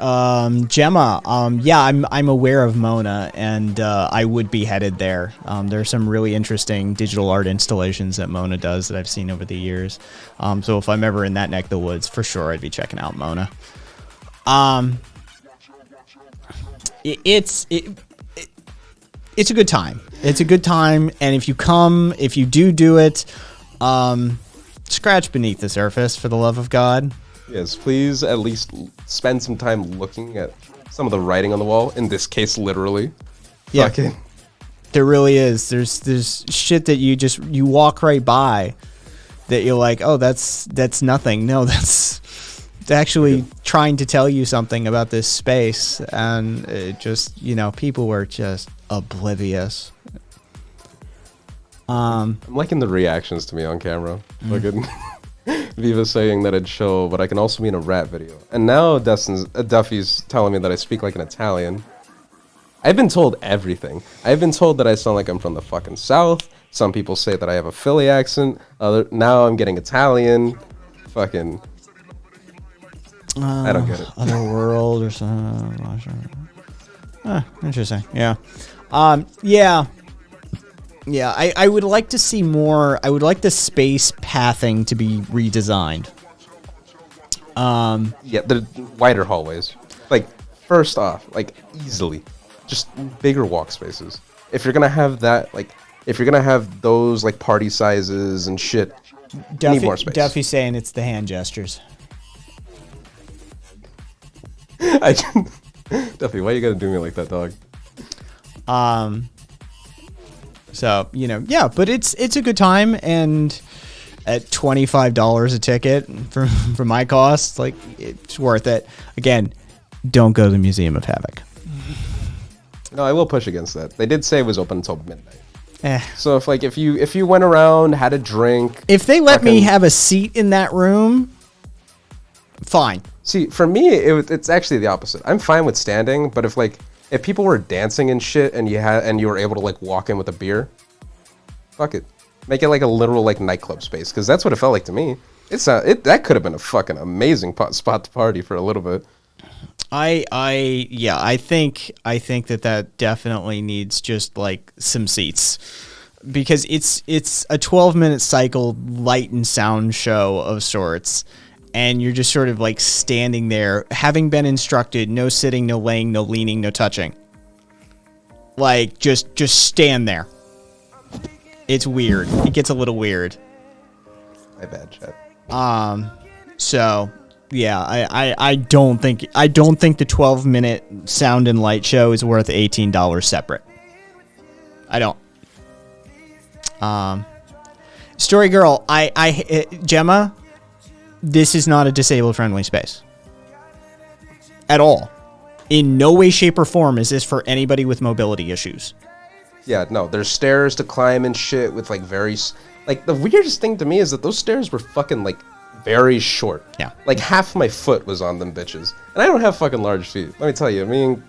Gemma, yeah, I'm aware of Mona, and I would be headed there. There are some really interesting digital art installations that Mona does that I've seen over the years. So if I'm ever in that neck of the woods, for sure I'd be checking out Mona. It's a good time. It's a good time, and if you do it, scratch beneath the surface for the love of God. Yes, please at least spend some time looking at some of the writing on the wall. In this case, literally. Yeah, Fucking. there really is. There's shit that you walk right by that you're like, oh, that's nothing. No, that's actually trying to tell you something about this space, and it just, you know, people were just oblivious. I'm liking the reactions to me on camera. Look at Viva saying that I'd show, but I can also be in a rap video. And now Duffy's telling me that I speak like an Italian. I've been told everything. I've been told that I sound like I'm from the fucking South. Some people say that I have a Philly accent. Now I'm getting Italian. Fucking. I don't get it. Other world or something. Interesting. Yeah. Yeah. I would like to see more. I would like the space pathing to be redesigned. Yeah, the wider hallways. Like, first off, like, easily. Just bigger walk spaces. If you're gonna have that, like, if you're gonna have those, like, party sizes and shit, need more space. Duffy's saying it's the hand gestures. Duffy, why you gotta do me like that, dog? So, yeah, but it's a good time, and at $25 a ticket for my cost, like, it's worth it. Again, don't go to the Museum of Havoc. No, I will push against that. They did say it was open until midnight. Eh. So if you went around, had a drink, If they let me have a seat in that room, fine. see, for me, it's actually the opposite. I'm fine with standing, but if people were dancing and shit, and you were able to like walk in with a beer, fuck it, make it like a literal like nightclub space, because that's what it felt like to me. That could have been a fucking amazing spot to party for a little bit. I think that definitely needs just like some seats, because it's a 12-minute cycle light and sound show of sorts, and you're just sort of like standing there having been instructed, no sitting, no laying, no leaning, no touching. Like just stand there. It's weird. It gets a little weird. My bad, chat. So yeah, I don't think the 12-minute sound and light show is worth $18 separate. I don't. Story Girl, Gemma, this is not a disabled friendly space. At all. In no way, shape, or form is this for anybody with mobility issues. Yeah, no, there's stairs to climb and shit with like like the weirdest thing to me is that those stairs were fucking like very short. Yeah. Like half my foot was on them bitches. And I don't have fucking large feet. Let me tell you, me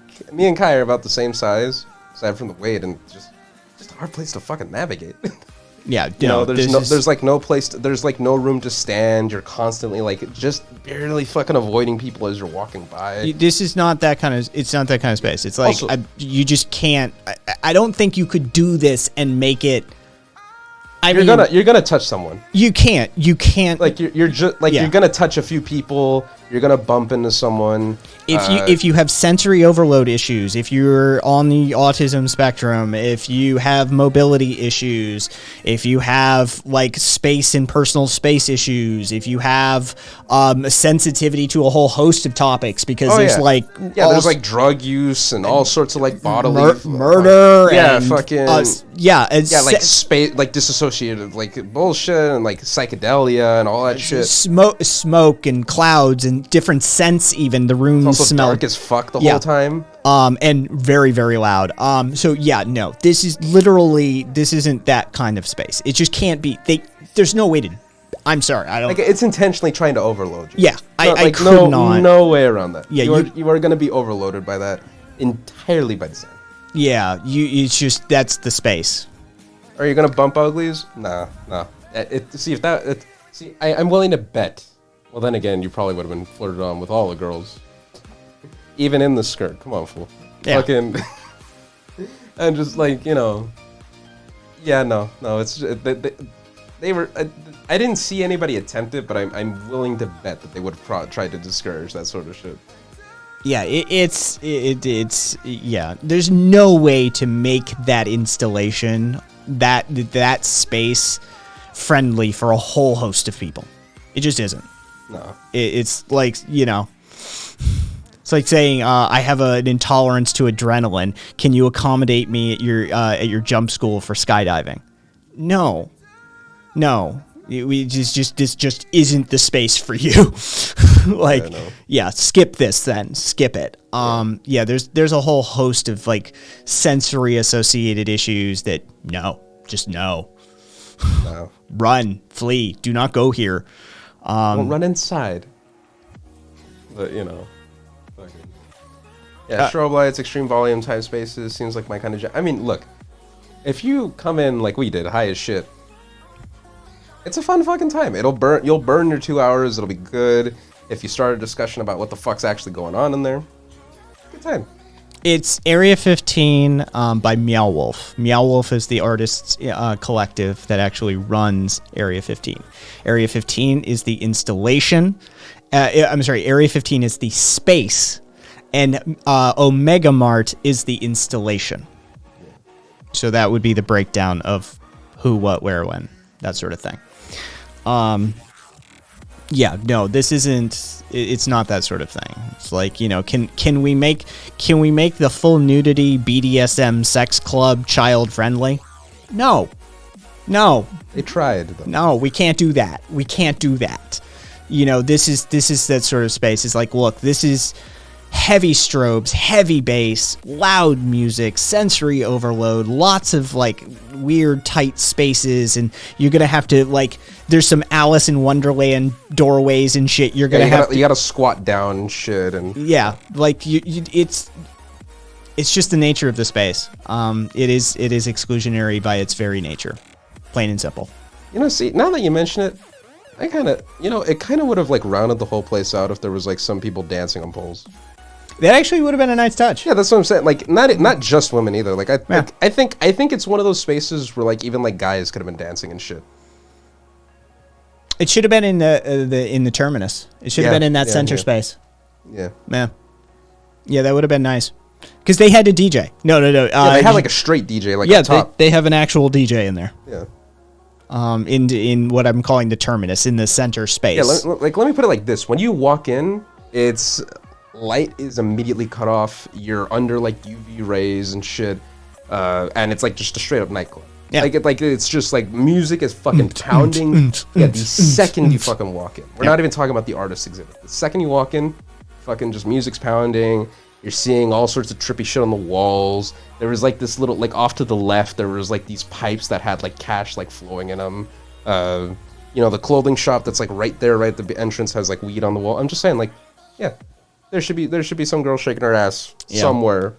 and Kai are about the same size, aside from the weight, and just a hard place to fucking navigate. Yeah, there's like no room to stand. You're constantly like just barely fucking avoiding people as you're walking by. This is not that kind of. It's not that kind of space. It's like Also, you just can't. I don't think you could do this and make it. You're gonna touch someone. You can't. Like you're just like Yeah. you're gonna touch a few people. You're gonna bump into someone. If you have sensory overload issues, if you're on the autism spectrum, if you have mobility issues, if you have like space and personal space issues, if you have a sensitivity to a whole host of topics, because there's like there's like drug use and all sorts of like bodily murder, yeah, and, fucking like space, like dissociative like bullshit and like psychedelia and all that shit. Smoke and clouds and different scents. Even the rooms Also smell dark as fuck the whole time. And very, very loud. So yeah, no, this isn't that kind of space. It just can't be. There's no way to. I'm sorry, I don't. Like it's intentionally trying to overload you. Yeah, I could not. No way around that. Yeah, you are going to be overloaded by that entirely by design. Yeah, it's just that's the space. Are you going to bump uglies? No. I'm willing to bet. Well, then again, you probably would have been flirted on with all the girls. Even in the skirt. Come on, fool. Yeah. Fucking... and just like, Yeah, no. It's... They were... I didn't see anybody attempt it, but I'm willing to bet that they would have tried to discourage that sort of shit. Yeah, it's there's no way to make that installation, that space friendly for a whole host of people. It just isn't. No. It's like, it's like saying, I have an intolerance to adrenaline. Can you accommodate me at your jump school for skydiving? No. This just isn't the space for you. Skip this then. Skip it. There's a whole host of like sensory associated issues that no. Run, flee, do not go here. Well, run inside. But, fucking... Yeah, strobe lights, extreme volume, time spaces, seems like my kind of I mean, look, if you come in like we did, high as shit, it's a fun fucking time. You'll burn your 2 hours, it'll be good. If you start a discussion about what the fuck's actually going on in there, good time. It's Area 15 by Meow Wolf. Meow Wolf is the artists collective that actually runs Area 15. Area 15 is the installation. I'm sorry, Area 15 is the space, and Omega Mart is the installation. So that would be the breakdown of who, what, where, when, that sort of thing. Yeah, no, this isn't. It's not that sort of thing. It's like, you know, can we make the full nudity BDSM sex club child friendly? No. They tried, though. No, we can't do that. We can't do that. You know, this is that sort of space. It's like, look, this is heavy strobes, heavy bass, loud music, sensory overload, lots of like weird tight spaces, and you're gonna have to like, there's some Alice in Wonderland doorways and shit. You're gonna you gotta squat down and shit, and yeah, like it's just the nature of the space. It is exclusionary by its very nature, plain and simple. You know, see, now that you mention it, I kind of, you know, it kind of would have like rounded the whole place out if there was like some people dancing on poles. That actually would have been a nice touch. Yeah, that's what I'm saying. Like, not just women either. Like, I think it's one of those spaces where like even like guys could have been dancing and shit. It should have been in the terminus. It should have been in that center space. Yeah. Yeah, that would have been nice. Because they had a DJ. No. Yeah, they had like a straight DJ. Like, yeah, up top. they have an actual DJ in there. Yeah. In what I'm calling the terminus, in the center space. Yeah, let me put it like this: when you walk in, it's light is immediately cut off. You're under like UV rays and shit, and it's like just a straight up nightclub. Yeah. It's just like music is fucking pounding. Yeah, the second you fucking walk in, we're not even talking about the artist exhibit. The second you walk in, fucking just music's pounding. You're seeing all sorts of trippy shit on the walls. There was like this little, like off to the left, there was like these pipes that had like cash like flowing in them. You know, the clothing shop that's like right there, right at the entrance has like weed on the wall. I'm just saying, like, yeah, there should be some girl shaking her ass somewhere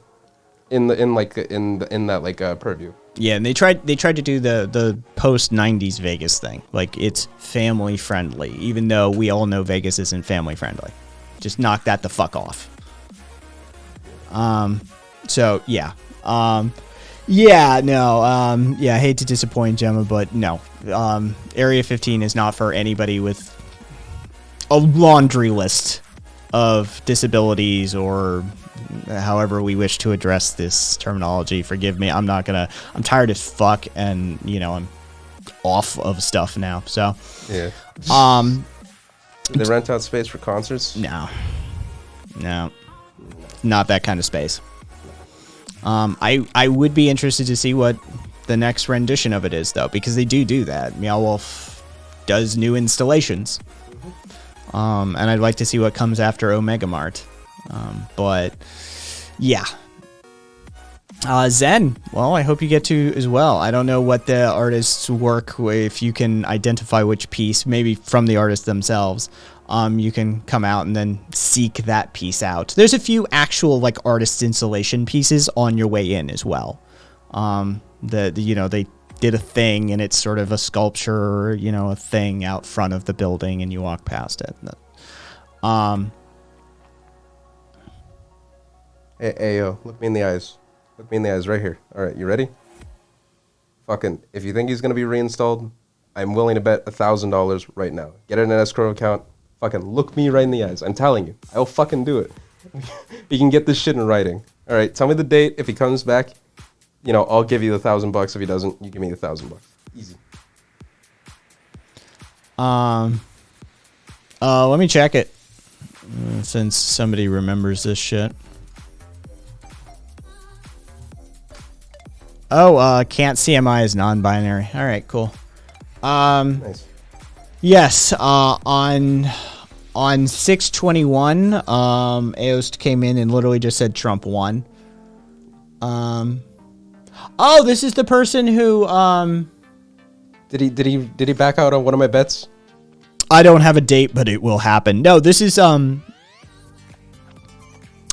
in that like purview. Yeah, and they tried to do the post 90s Vegas thing. Like, it's family friendly, even though we all know Vegas isn't family friendly. Just knock that the fuck off. So yeah. I hate to disappoint Gemma, but no. Area 15 is not for anybody with a laundry list of disabilities, or however we wish to address this terminology. Forgive me. I'm tired as fuck, and you know, I'm off of stuff now. So yeah. Do they rent out space for concerts? No. Not that kind of space. I would be interested to see what the next rendition of it is, though, because they do that. Meow Wolf does new installations. And I'd like to see what comes after Omega Mart. But yeah. Zen, well, I hope you get to as well. I don't know what the artists work, if you can identify which piece, maybe from the artists themselves. You can come out and then seek that piece out. There's a few actual like artist installation pieces on your way in as well. They did a thing, and it's sort of a sculpture, you know, a thing out front of the building, and you walk past it. Hey, yo, look me in the eyes. Look me in the eyes right here. All right, you ready? Fucking, if you think he's gonna be reinstalled, I'm willing to bet $1,000 right now. Get it in an escrow account. Fucking look me right in the eyes. I'm telling you, I'll fucking do it. You can get this shit in writing. All right, tell me the date. If he comes back, you know, I'll give you the $1,000. If he doesn't, you give me the $1,000. Easy. Let me check it, since somebody remembers this shit. Oh, can't CMI is non-binary. All right, cool. Nice. Yes, on 6/21, Aost came in and literally just said Trump won. Oh, this is the person who Did he back out on one of my bets? I don't have a date, but it will happen. No, this is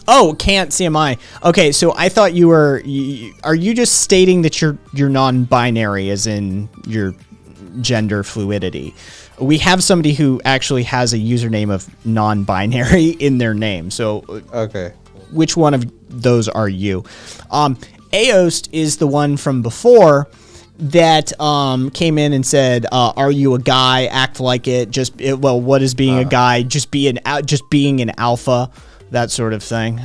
Oh, can't CMI. Okay, so I thought you were. Are you just stating that you're non-binary, as in your gender fluidity? We have somebody who actually has a username of non-binary in their name. So, Okay. which one of those are you? Aost is the one from before that came in and said, "Are you a guy? Act like it. What is being a guy? Just being an alpha, that sort of thing."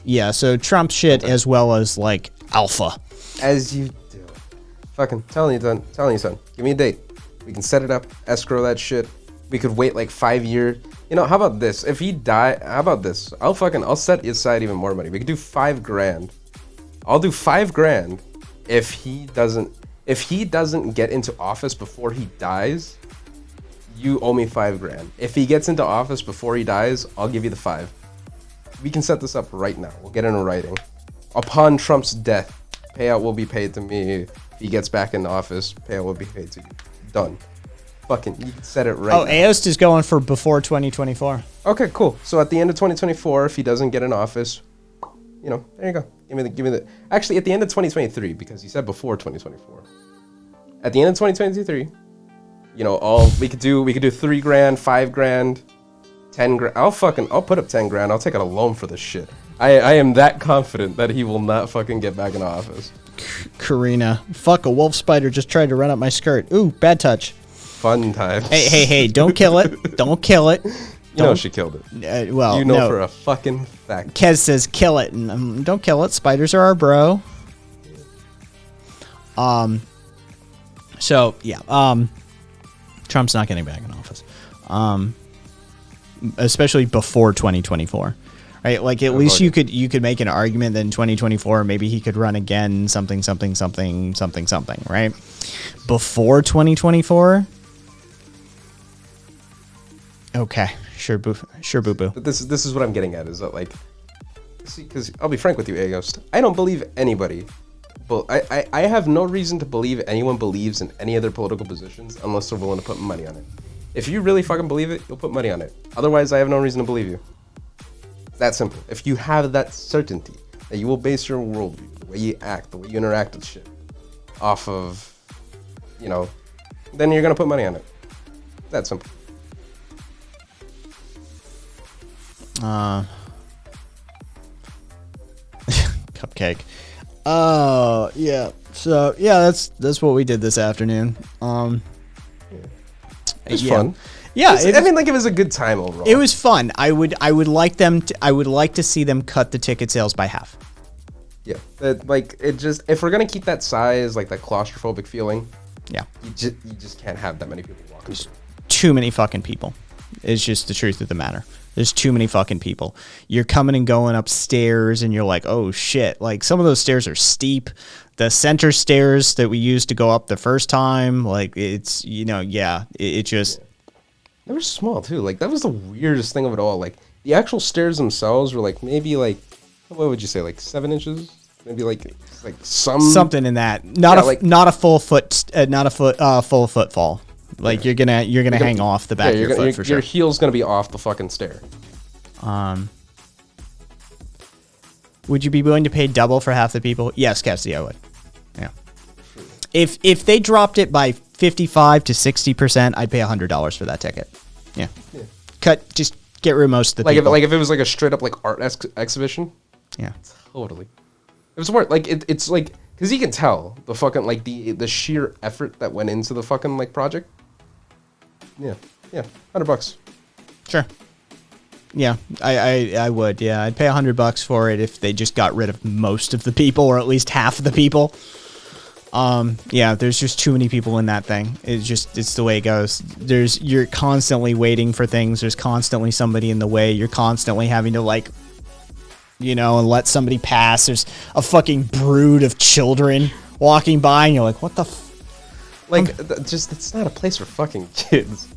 Yeah. So Trump shit as well as like alpha. As you do. Fucking telling you, son. Give me a date. We can set it up, escrow that shit. We could wait like 5 years. You know, how about this? If he die, how about this? I'll set aside even more money. We could do $5,000. I'll do $5,000 if he doesn't get into office before he dies. You owe me $5,000. If he gets into office before he dies, I'll give you the 5. We can set this up right now. We'll get it in writing. Upon Trump's death, payout will be paid to me. If he gets back in office, payout will be paid to you. Done. Fucking, you can set it right now. Aost is going for before 2024. Okay, cool. So at the end of 2024, if he doesn't get in office, you know, there you go. Give me the. Actually, at the end of 2023, because he said before 2024. At the end of 2023, you know, we could do $3,000, $5,000, $10,000. I'll put up $10,000. I'll take out a loan for this shit. I am that confident that he will not fucking get back in office. Karina, fuck, a wolf spider just tried to run up my skirt. Ooh, bad touch. Fun times. Hey, don't kill it. Don't kill it. You know she killed it. Well, you know no. for a fucking fact. Kez says kill it, and don't kill it. Spiders are our bro. So yeah. Trump's not getting back in office. Especially before 2024. Right? Like at least you could make an argument that in 2024 maybe he could run again, something, right? Before 2024? Okay. Sure boo boo. But this is what I'm getting at, is that, like, see, because I'll be frank with you, Agost. I don't believe anybody. But I have no reason to believe anyone believes in any of their political positions unless they're willing to put money on it. If you really fucking believe it, you'll put money on it. Otherwise, I have no reason to believe you. It's that simple. If you have that certainty that you will base your worldview, the way you act, the way you interact with shit, off of, you know, then you're gonna put money on it. That simple. Cupcake. Oh yeah. So yeah, that's what we did this afternoon. It was fun. Yeah, it was a good time overall. It was fun. I would like to see them cut the ticket sales by half. Yeah, if we're gonna keep that size, like that claustrophobic feeling, yeah, you just can't have that many people walking through. Too many fucking people. It's just the truth of the matter. There's too many fucking people. You're coming and going upstairs and you're like, oh shit. Like some of those stairs are steep. The center stairs that we used to go up the first time, like it's, you know, yeah, it just. Yeah. They were small too. Like that was the weirdest thing of it all. Like the actual stairs themselves were like maybe like, what would you say, like 7 inches? Maybe like something in that. Not a full foot fall. Like you're gonna hang off the back of your foot for sure. Your heel's gonna be off the fucking stair. Would you be willing to pay double for half the people? Yes, Cassidy, I would. Yeah. If they dropped it by 55 to 60%, I'd pay $100 for that ticket. Yeah. Just get rid of most of the people. If it was like a straight up like art exhibition. Yeah. Totally. It was worth it's like because you can tell the fucking like the sheer effort that went into the fucking like project. Yeah, $100. Sure. Yeah, I would. Yeah, I'd pay $100 for it if they just got rid of most of the people, or at least half of the people. Yeah, there's just too many people in that thing. It's the way it goes. You're constantly waiting for things. There's constantly somebody in the way. You're constantly having to like, you know, and let somebody pass. There's a fucking brood of children walking by, and you're like, what the. It's not a place for fucking kids.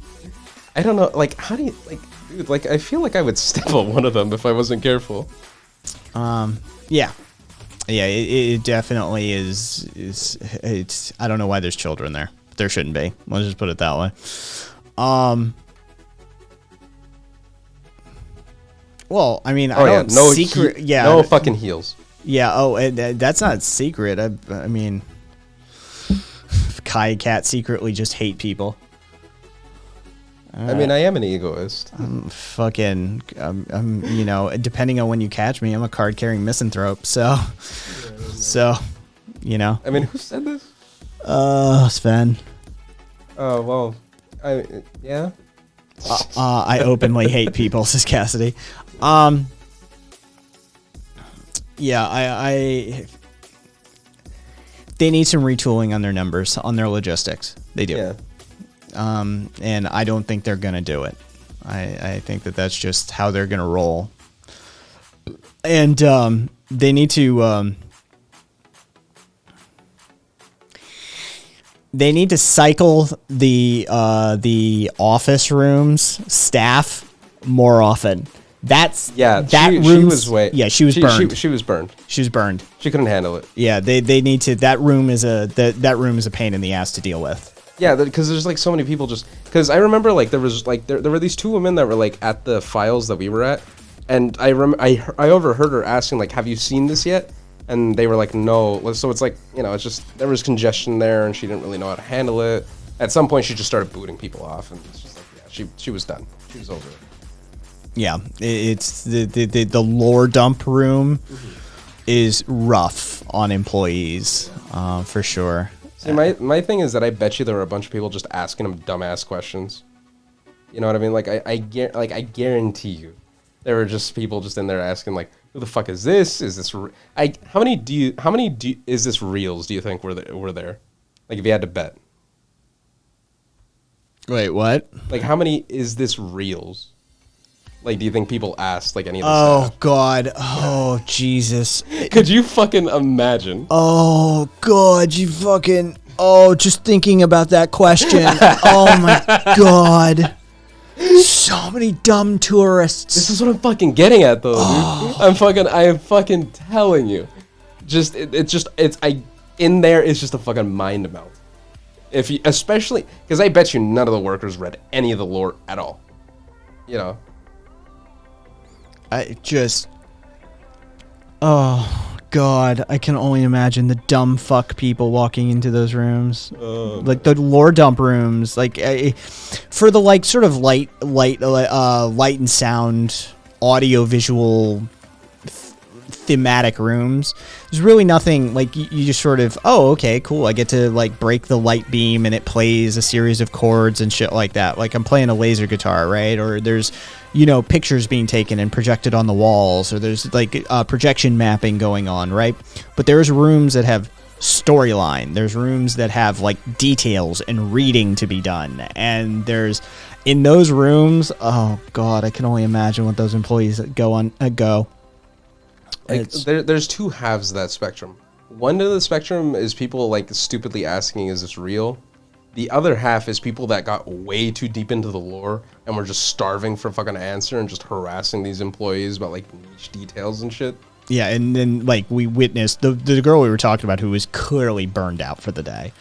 I don't know, like, how do you, like, dude, like, I feel like I would step on one of them if I wasn't careful. Yeah, it definitely is. It's. I don't know why there's children there. But there shouldn't be. Let's just put it that way. Well, I mean, I Oh yeah, don't no secret. Yeah, no fucking heels. yeah. Oh, and, that's not secret. I mean, Kai Cat secretly just hate people. I mean, I am an egoist. Fucking, you know, depending on when you catch me, I'm a card carrying misanthrope. So, you know. I mean, who said this? Sven. Oh well, yeah. I openly hate people, says Cassidy. Yeah, I they need some retooling on their numbers, on their logistics. They do. Yeah. And I don't think they're going to do it. I think that that's just how they're going to roll. And they need to cycle the office rooms staff more often. That's she was she was burned. She was burned. She was burned. She couldn't handle it. Yeah, they need to. That room is a pain in the ass to deal with. Yeah, because there's like so many people just because I remember like there was like there were these two women that were like at the files that we were at, and I overheard her asking like, have you seen this yet? And they were like, no. So it's like, you know, it's just there was congestion there, and she didn't really know how to handle it. At some point, she just started booting people off, and it's just like, yeah, she was done. She was over it. Yeah, it's the lore dump room is rough on employees, for sure. See, my thing is that I bet you there were a bunch of people just asking him dumbass questions. You know what I mean? Like I guarantee you, there were just people just in there asking like, who the fuck is this? Is this how many is this reals? Do you think were there? Like if you had to bet. Wait, what? Like how many is this reals? Like, do you think people asked like any of the Oh God! Oh Jesus! Could you fucking imagine? Oh God! You fucking just thinking about that question. Oh my God! So many dumb tourists. This is what I'm fucking getting at, though. Dude. I am fucking telling you. Just in there. It's just a fucking mind melt. If you, especially because I bet you none of the workers read any of the lore at all. You know. Oh God, I can only imagine the dumb fuck people walking into those rooms, like the lore dump rooms, like for the like sort of light and sound, audio visual thematic rooms. There's really nothing like you just sort of okay, cool. I get to like break the light beam and it plays a series of chords and shit like that. Like I'm playing a laser guitar, right? Or there's pictures being taken and projected on the walls, or there's like projection mapping going on, right? But there's rooms that have storyline. There's rooms that have like details and reading to be done. And there's in those rooms, oh God, I can only imagine what those employees go. Like, there's two halves of that spectrum. One end of the spectrum is people like stupidly asking, is this real? The other half is people that got way too deep into the lore and were just starving for a fucking answer and just harassing these employees about like niche details and shit. Yeah, and then like we witnessed the girl we were talking about who was clearly burned out for the day.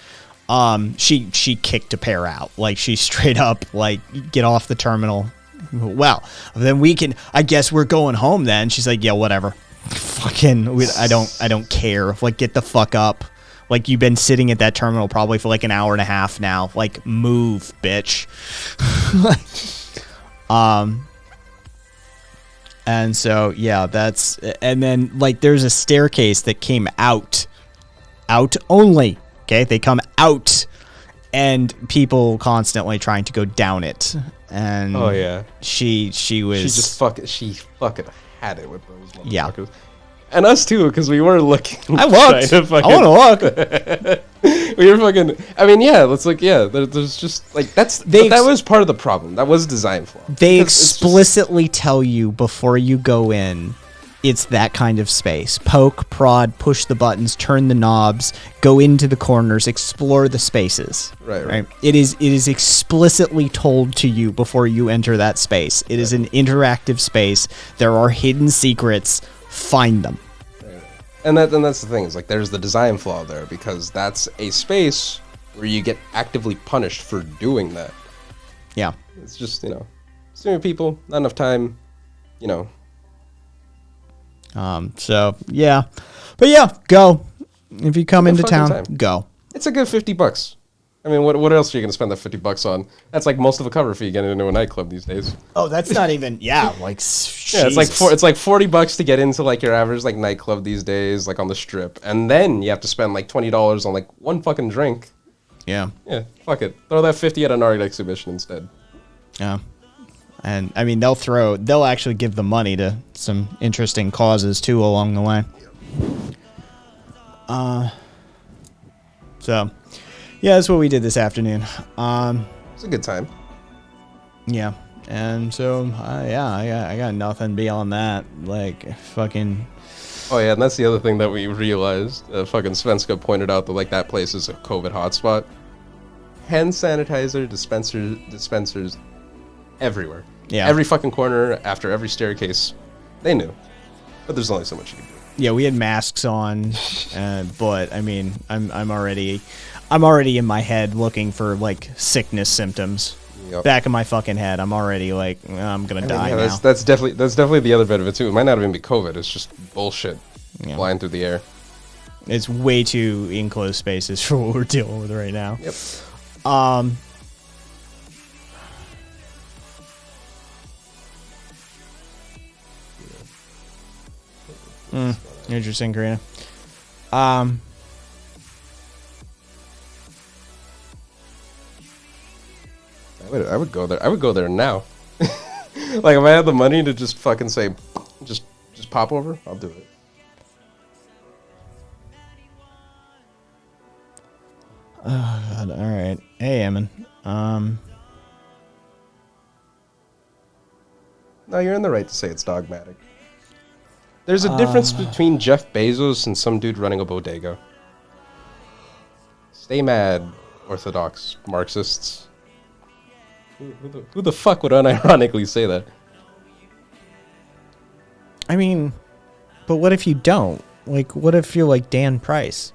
She kicked a pair out. Like she straight up like, get off the terminal. Well, then I guess we're going home then. She's like, yeah, whatever. Fucking I don't care. Like get the fuck up. Like you've been sitting at that terminal probably for like an hour and a half now. Like move, bitch. And so yeah, and then like there's a staircase that came out only. Okay, they come out, and people constantly trying to go down it. And oh yeah, she fucking had it with those motherfuckers. Yeah. And us too, because we were looking. I looked. I want to look. We were fucking. I mean, yeah. Let's look. Yeah. There's just like that was part of the problem. That was design flaw. They explicitly tell you before you go in, it's that kind of space. Poke, prod, push the buttons, turn the knobs, go into the corners, explore the spaces. Right. It is explicitly told to you before you enter that space. It is an interactive space. There are hidden secrets. Find them. And that's the thing, is like there's the design flaw there, because that's a space where you get actively punished for doing that. Yeah. It's just, too many people, not enough time, So yeah, but yeah, go if you come into town. Time. Go. It's a good $50. I mean, what else are you gonna spend that $50 on? That's like most of a cover fee getting into a nightclub these days. Oh, that's not even. Yeah, like Yeah, it's like $40 to get into like your average like nightclub these days, like on the strip, and then you have to spend like $20 on like one fucking drink. Yeah. Yeah, fuck it. Throw that 50 at an art exhibition instead. Yeah. And I mean, they'll actually give the money to some interesting causes too along the way. So, yeah, that's what we did this afternoon. It's a good time. Yeah, and so I got nothing beyond that. Like fucking. Oh yeah, and that's the other thing that we realized. Fucking Svenska pointed out that like that place is a COVID hotspot. Hand sanitizer dispensers everywhere. Yeah. Every fucking corner, after every staircase. They knew, but there's only so much you can do. Yeah, we had masks on, but I mean, I'm already in my head looking for like sickness symptoms. Yep. Back of my fucking head, I'm already like, I'm gonna die yeah, now. that's definitely the other bit of it too. It might not even be COVID. It's just bullshit Yeah. flying through the air. It's way too enclosed spaces for what we're dealing with right now. Yep. Interesting, Karina. I would go there. I would go there now. Like if I had the money to just fucking say, just pop over, I'll do it. God, all right. Hey, Eamon. No, you're in the right to say it's dogmatic. There's a difference between Jeff Bezos and some dude running a bodega. Stay mad, Orthodox Marxists. Who the fuck would unironically say that? I mean, but what if you don't? Like, what if you're like Dan Price,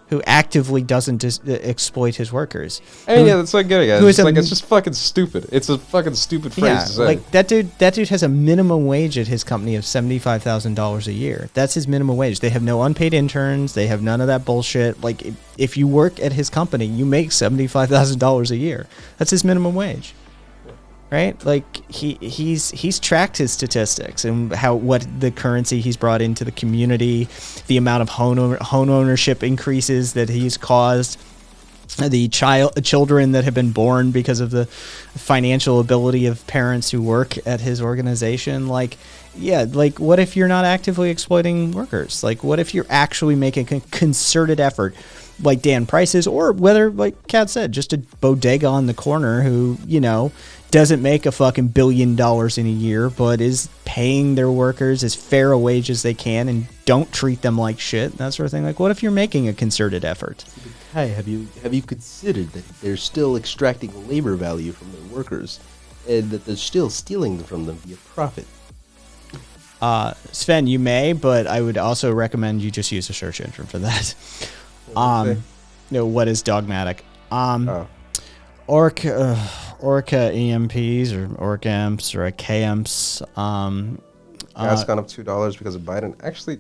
who actively doesn't exploit his workers? I mean, yeah, that's what I'm getting at. Who It's is like a- it's just fucking stupid. It's a fucking stupid phrase Yeah, to say. like that dude has a minimum wage at his company of $75,000 a year. That's his minimum wage. They have no unpaid interns. They have none of that bullshit. Like, if you work at his company, you make $75,000 a year. That's his minimum wage. Right? Like he's tracked his statistics and what the currency he's brought into the community, the amount of home ownership increases that he's caused, the children that have been born because of the financial ability of parents who work at his organization. Like, yeah, like what if you're not actively exploiting workers? Like, what if you're actually making a concerted effort, like Dan Price is, or whether, like Kat said, just a bodega on the corner who, you know, doesn't make a fucking $1 billion in a year, but is paying their workers as fair a wage as they can and don't treat them like shit, that sort of thing. Like, what if you're making a concerted effort? Hi, have you considered that they're still extracting labor value from their workers, and that they're still stealing from them via profit? Sven, you may, but I would also recommend you just use a search engine for that. What is dogmatic? Orca EMPs or Orca amps or KMs. Gas gone up $2 because of Biden. Actually,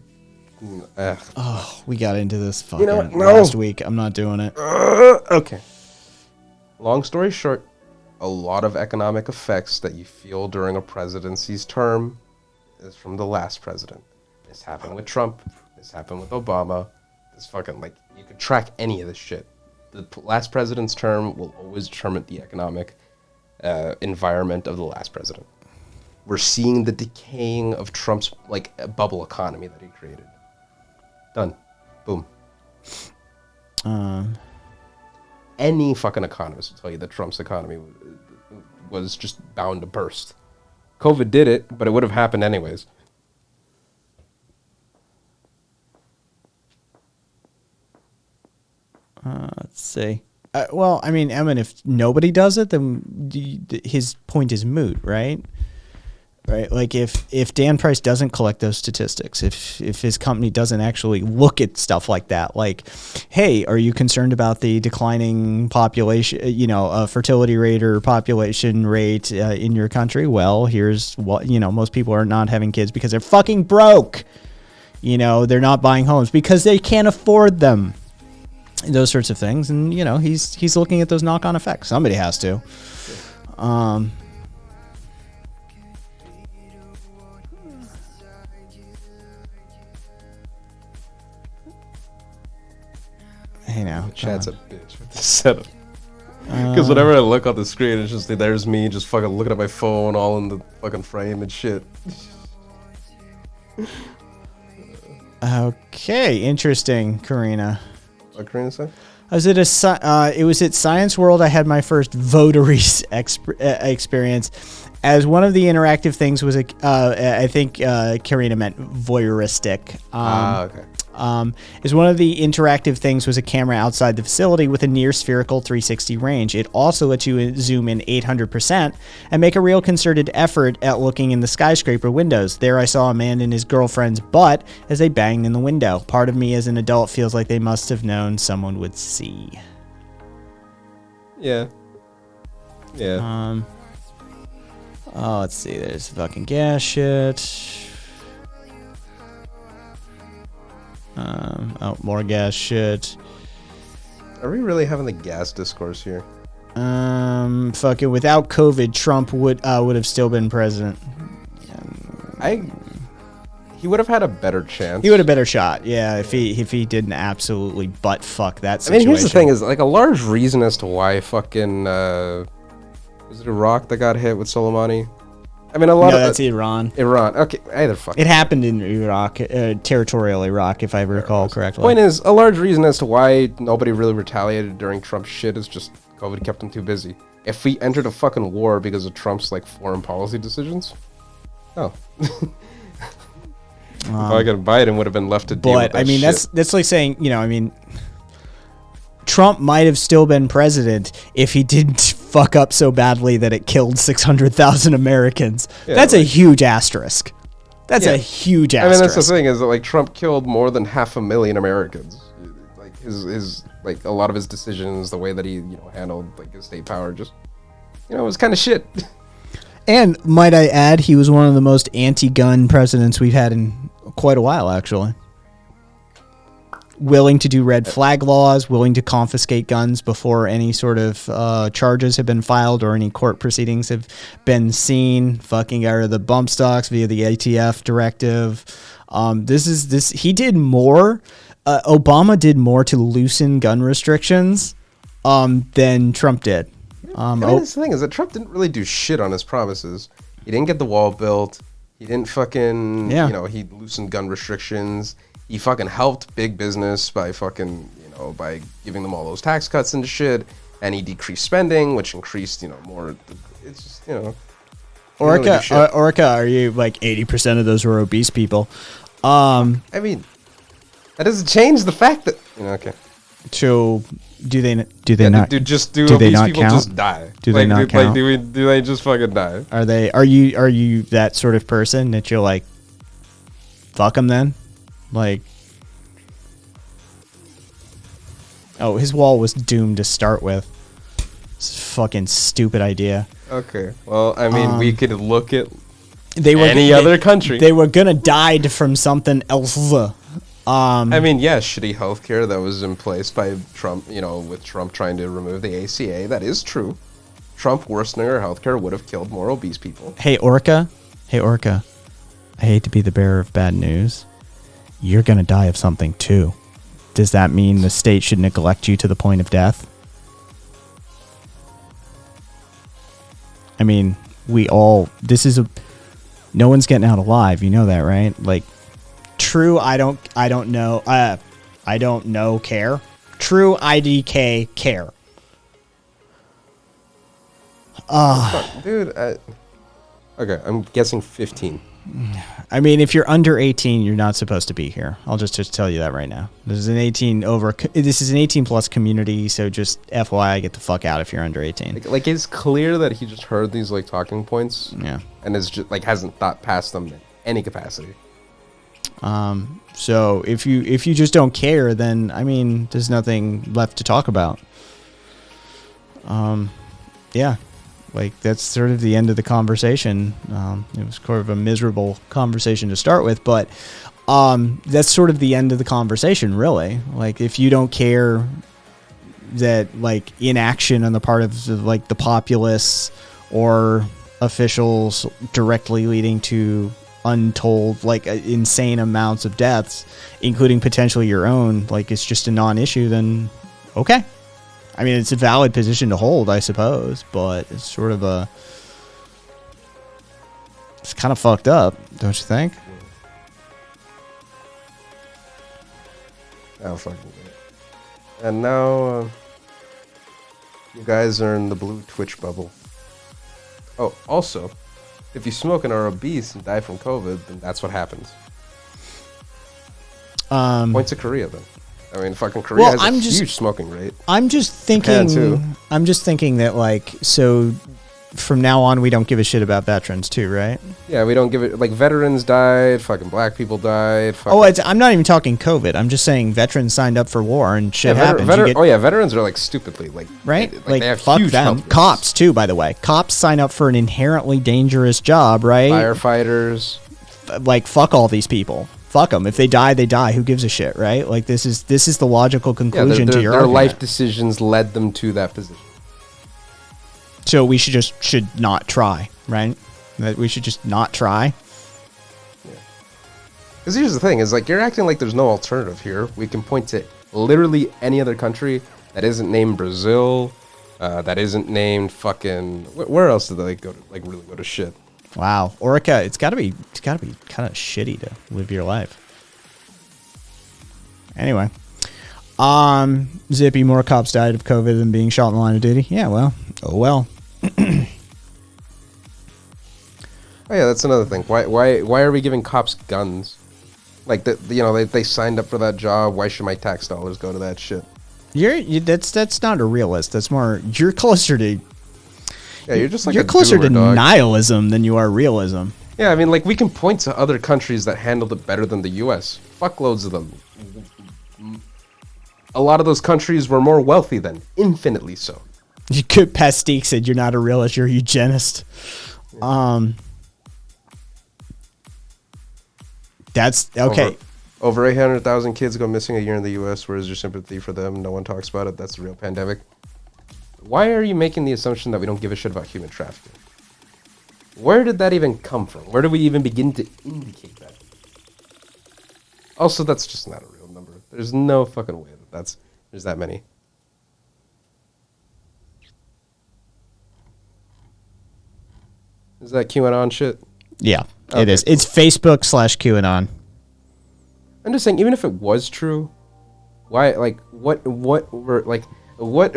We got into this fucking know what? No. last week. I'm not doing it. okay. Long story short, a lot of economic effects that you feel during a presidency's term is from the last president. This happened with Trump. This happened with Obama. This fucking, like, you could track any of this shit. The last president's term will always determine the economic environment of the last president. We're seeing the decaying of Trump's, like, bubble economy that he created. Done. Boom. Any fucking economist will tell you that Trump's economy was just bound to burst. COVID did it, but it would have happened anyways. Let's see. Well, I mean, Emin, if nobody does it, then his point is moot, right? right? Like if Dan Price doesn't collect those statistics, if his company doesn't actually look at stuff like that, like, hey, are you concerned about the declining population, fertility rate or population rate in your country? Well, here's what, most people are not having kids because they're fucking broke. They're not buying homes because they can't afford them. Those sorts of things. And, he's looking at those knock-on effects. Somebody has to. Hey now. Chat's a bitch with this setup. Because whenever I look on the screen, it's just there's me just fucking looking at my phone all in the fucking frame and shit. Okay, interesting, Karina. What Karina said? It was at Science World I had my first votaries experience. As one of the interactive things was, I think Karina meant voyeuristic. Okay. Is one of the interactive things was a camera outside the facility with a near spherical 360 range. It also lets you zoom in 800% and make a real concerted effort at looking in the skyscraper windows. There I saw a man and his girlfriend's butt as they banged in the window. Part of me as an adult feels like they must have known someone would see. Yeah. Yeah. Let's see. There's fucking gas shit. More gas shit. Are we really having the gas discourse here? Fucking without COVID, Trump would have still been president. He would have had a better chance. He would have better shot, yeah, if he didn't absolutely butt fuck that I situation. mean, here's the thing: is like a large reason as to why fucking was it Iraq that got hit with Soleimani? I mean, that's Iran. Iran. Okay, either fuck. It happened in Iraq, territorial Iraq, if I recall correctly. Point is, a large reason as to why nobody really retaliated during Trump's shit is just COVID kept him too busy. If we entered a fucking war because of Trump's like foreign policy decisions, no. Fucking Biden would have been left to deal with that shit. That's like saying, Trump might have still been president if he didn't fuck up so badly that it killed 600,000 Americans. Yeah, that's a huge asterisk. That's a huge asterisk. I mean, that's the thing is that like Trump killed more than 500,000 Americans. Like his like a lot of his decisions, the way that he handled like his state power, just it was kind of shit. And might I add, he was one of the most anti-gun presidents we've had in quite a while, actually. Willing to do red flag laws, willing to confiscate guns before any sort of charges have been filed or any court proceedings have been seen. Fucking got rid of the bump stocks via the ATF directive. He did more. Obama did more to loosen gun restrictions than Trump did. That's the thing is that Trump didn't really do shit on his promises. He didn't get the wall built. He didn't fucking, he loosened gun restrictions. He fucking helped big business by fucking, by giving them all those tax cuts and shit. And he decreased spending, which increased, more. It's just, Orca, are you like 80% of those were obese people? I mean, that doesn't change the fact that, okay. So do they not? Do obese people count? just die? Do they not count? Do they just fucking die? Are you that sort of person that you're like, fuck them then? Like, oh, his wall was doomed to start with. It's a fucking stupid idea. Okay, well, I mean, we could look at any other country. They were gonna die from something else. I mean, yeah, shitty healthcare that was in place by Trump, with Trump trying to remove the ACA. That is true. Trump worsening our healthcare would have killed more obese people. Hey, Orca. I hate to be the bearer of bad news. You're going to die of something, too. Does that mean the state should neglect you to the point of death? I mean, no one's getting out alive. You know that, right? Like, true, I don't know, care. True IDK care. Dude, okay, I'm guessing 15. I mean, if you're under 18, you're not supposed to be here. I'll just tell you that right now. This is an 18 plus community, so just FYI, get the fuck out if you're under 18. Like it's clear that he just heard these like talking points, Yeah. and is just like hasn't thought past them in any capacity. So if you just don't care, then I mean, there's nothing left to talk about. Yeah. Like, that's sort of the end of the conversation. It was sort of a miserable conversation to start with, but that's sort of the end of the conversation, really. Like, if you don't care that, like, inaction on the part of, like, the populace or officials directly leading to untold, like, insane amounts of deaths, including potentially your own, like, it's just a non-issue, then okay. I mean, it's a valid position to hold, I suppose, but it's sort of it's kind of fucked up, don't you think? Oh, fucking good. And now, you guys are in the blue Twitch bubble. Oh, also, if you smoke and are obese and die from COVID, then that's what happens. Point to Korea, then. I mean, fucking Korea Well, has a huge smoking rate. I'm just Japan, too. thinking. I'm just thinking that, like, so from now on, we don't give a shit about veterans, too, right? Yeah, we don't give it, like, veterans died, fucking black people died. Fucking, Oh, I'm not even talking COVID. I'm just saying veterans signed up for war and shit happens. You get- oh, yeah, veterans are, like, stupidly, like, right? Like, they have fuck huge them. health risks. Cops, too, by the way. Cops sign up for an inherently dangerous job, right? Firefighters. Like, fuck all these people. Fuck them. If they die, they die. Who gives a shit, right? Like, this is the logical Yeah, conclusion to your their argument. life decisions led them to that position. So we should not try, right? That we should just not try. Because here's the thing, is like, you're acting like there's no alternative here. We can point to literally any other country that isn't named Brazil, that isn't named fucking... Where else do they go to, like, really go to shit? Wow, Orica, it's got to be kind of shitty to live your life. Anyway, Zippy, more cops died of COVID than being shot in the line of duty. Yeah, well, oh well. Oh yeah, that's another thing. Why are we giving cops guns? Like, they signed up for that job. Why should my tax dollars go to that shit? That's not a realist. That's more, you're closer to... Yeah, you're just like you're a closer doer, to dog. nihilism than you are realism. Yeah, I mean, like, we can point to other countries that handled it better than the U.S. Fuckloads of them. A lot of those countries were more wealthy than, infinitely so. You could, Pastique said, you're not a realist, you're a eugenist. That's okay. Over 800,000 kids go missing a year in the U.S. Where is your sympathy for them? No one talks about it. That's a real pandemic. Why are you making the assumption that we don't give a shit about human trafficking? Where did that even come from? Where do we even begin to indicate that? Also, that's just not a real number. There's no fucking way that there's that many. Is that QAnon shit? Yeah, it Okay, is. It's Facebook/QAnon. I'm just saying, even if it was true, why, like, what were, like, what,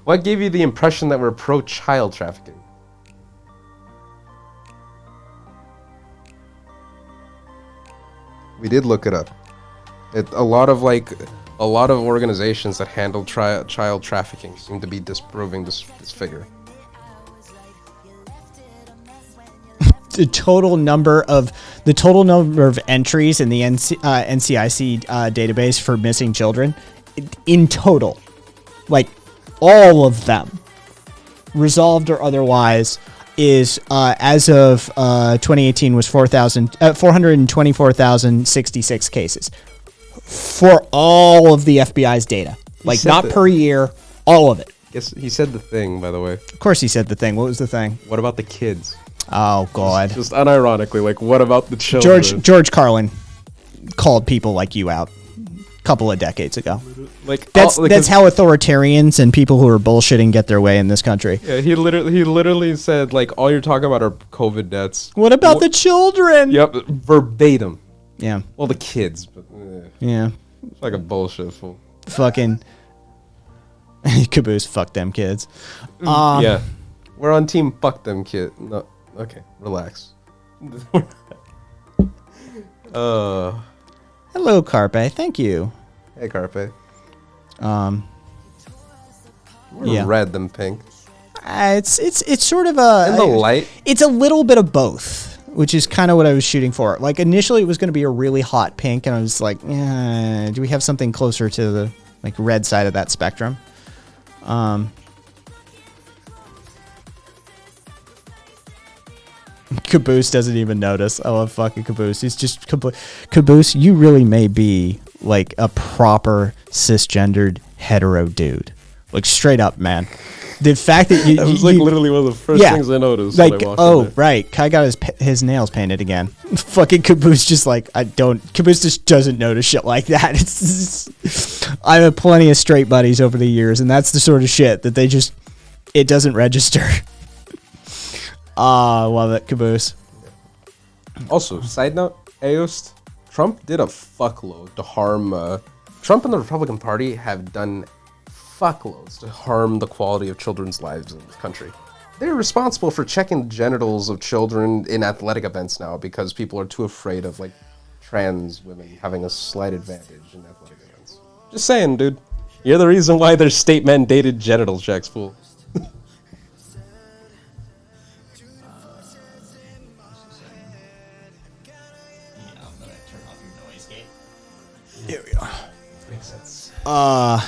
what gave you the impression that we're pro-child trafficking? We did look it up. A lot of organizations that handle child trafficking seem to be disproving this figure. The total number of entries in the NCIC database for missing children, in total, like all of them, resolved or otherwise, is as of 2018 was 424,066 cases for all of the FBI's data, like not per year, all of it. Yes, he said the thing, by the way. Of course, he said the thing. What was the thing? What about the kids? Oh God! Just unironically, like, what about the children? George Carlin called people like you out a couple of decades ago. Like, That's how authoritarians and people who are bullshitting get their way in this country. Yeah, he literally said, like, all you're talking about are COVID deaths. What about the children? Yep, verbatim. Yeah. Well, the kids, but Yeah. it's like a bullshit fool. Fucking Caboose. Fuck them kids. Yeah, we're on team. Fuck them, kid. No, okay, relax. Hello, Carpe. Thank you. Hey, Carpe. Um, More Yeah. red than pink. it's sort of a In the light. It's a little bit of both, which is kind of what I was shooting for. Like initially, it was going to be a really hot pink, and I was like, do we have something closer to the like red side of that spectrum? Caboose doesn't even notice. I love fucking Caboose. He's just Caboose. You really may be like a proper cisgendered hetero dude, like straight up, man. The fact that That was like literally one of the first things I noticed. Like, when I walked oh in there. right, Kai got his nails painted again. Fucking Caboose just like Caboose just doesn't notice shit like that. I've had plenty of straight buddies over the years, and that's the sort of shit that it doesn't register. Ah, love it, Caboose. Also, side note, Aost, Trump did a fuckload to harm. Trump and the Republican Party have done fuckloads to harm the quality of children's lives in this country. They're responsible for checking the genitals of children in athletic events now because people are too afraid of like trans women having a slight advantage in athletic events. Just saying, dude. You're the reason why there's state mandated genital checks, fool. Here we are.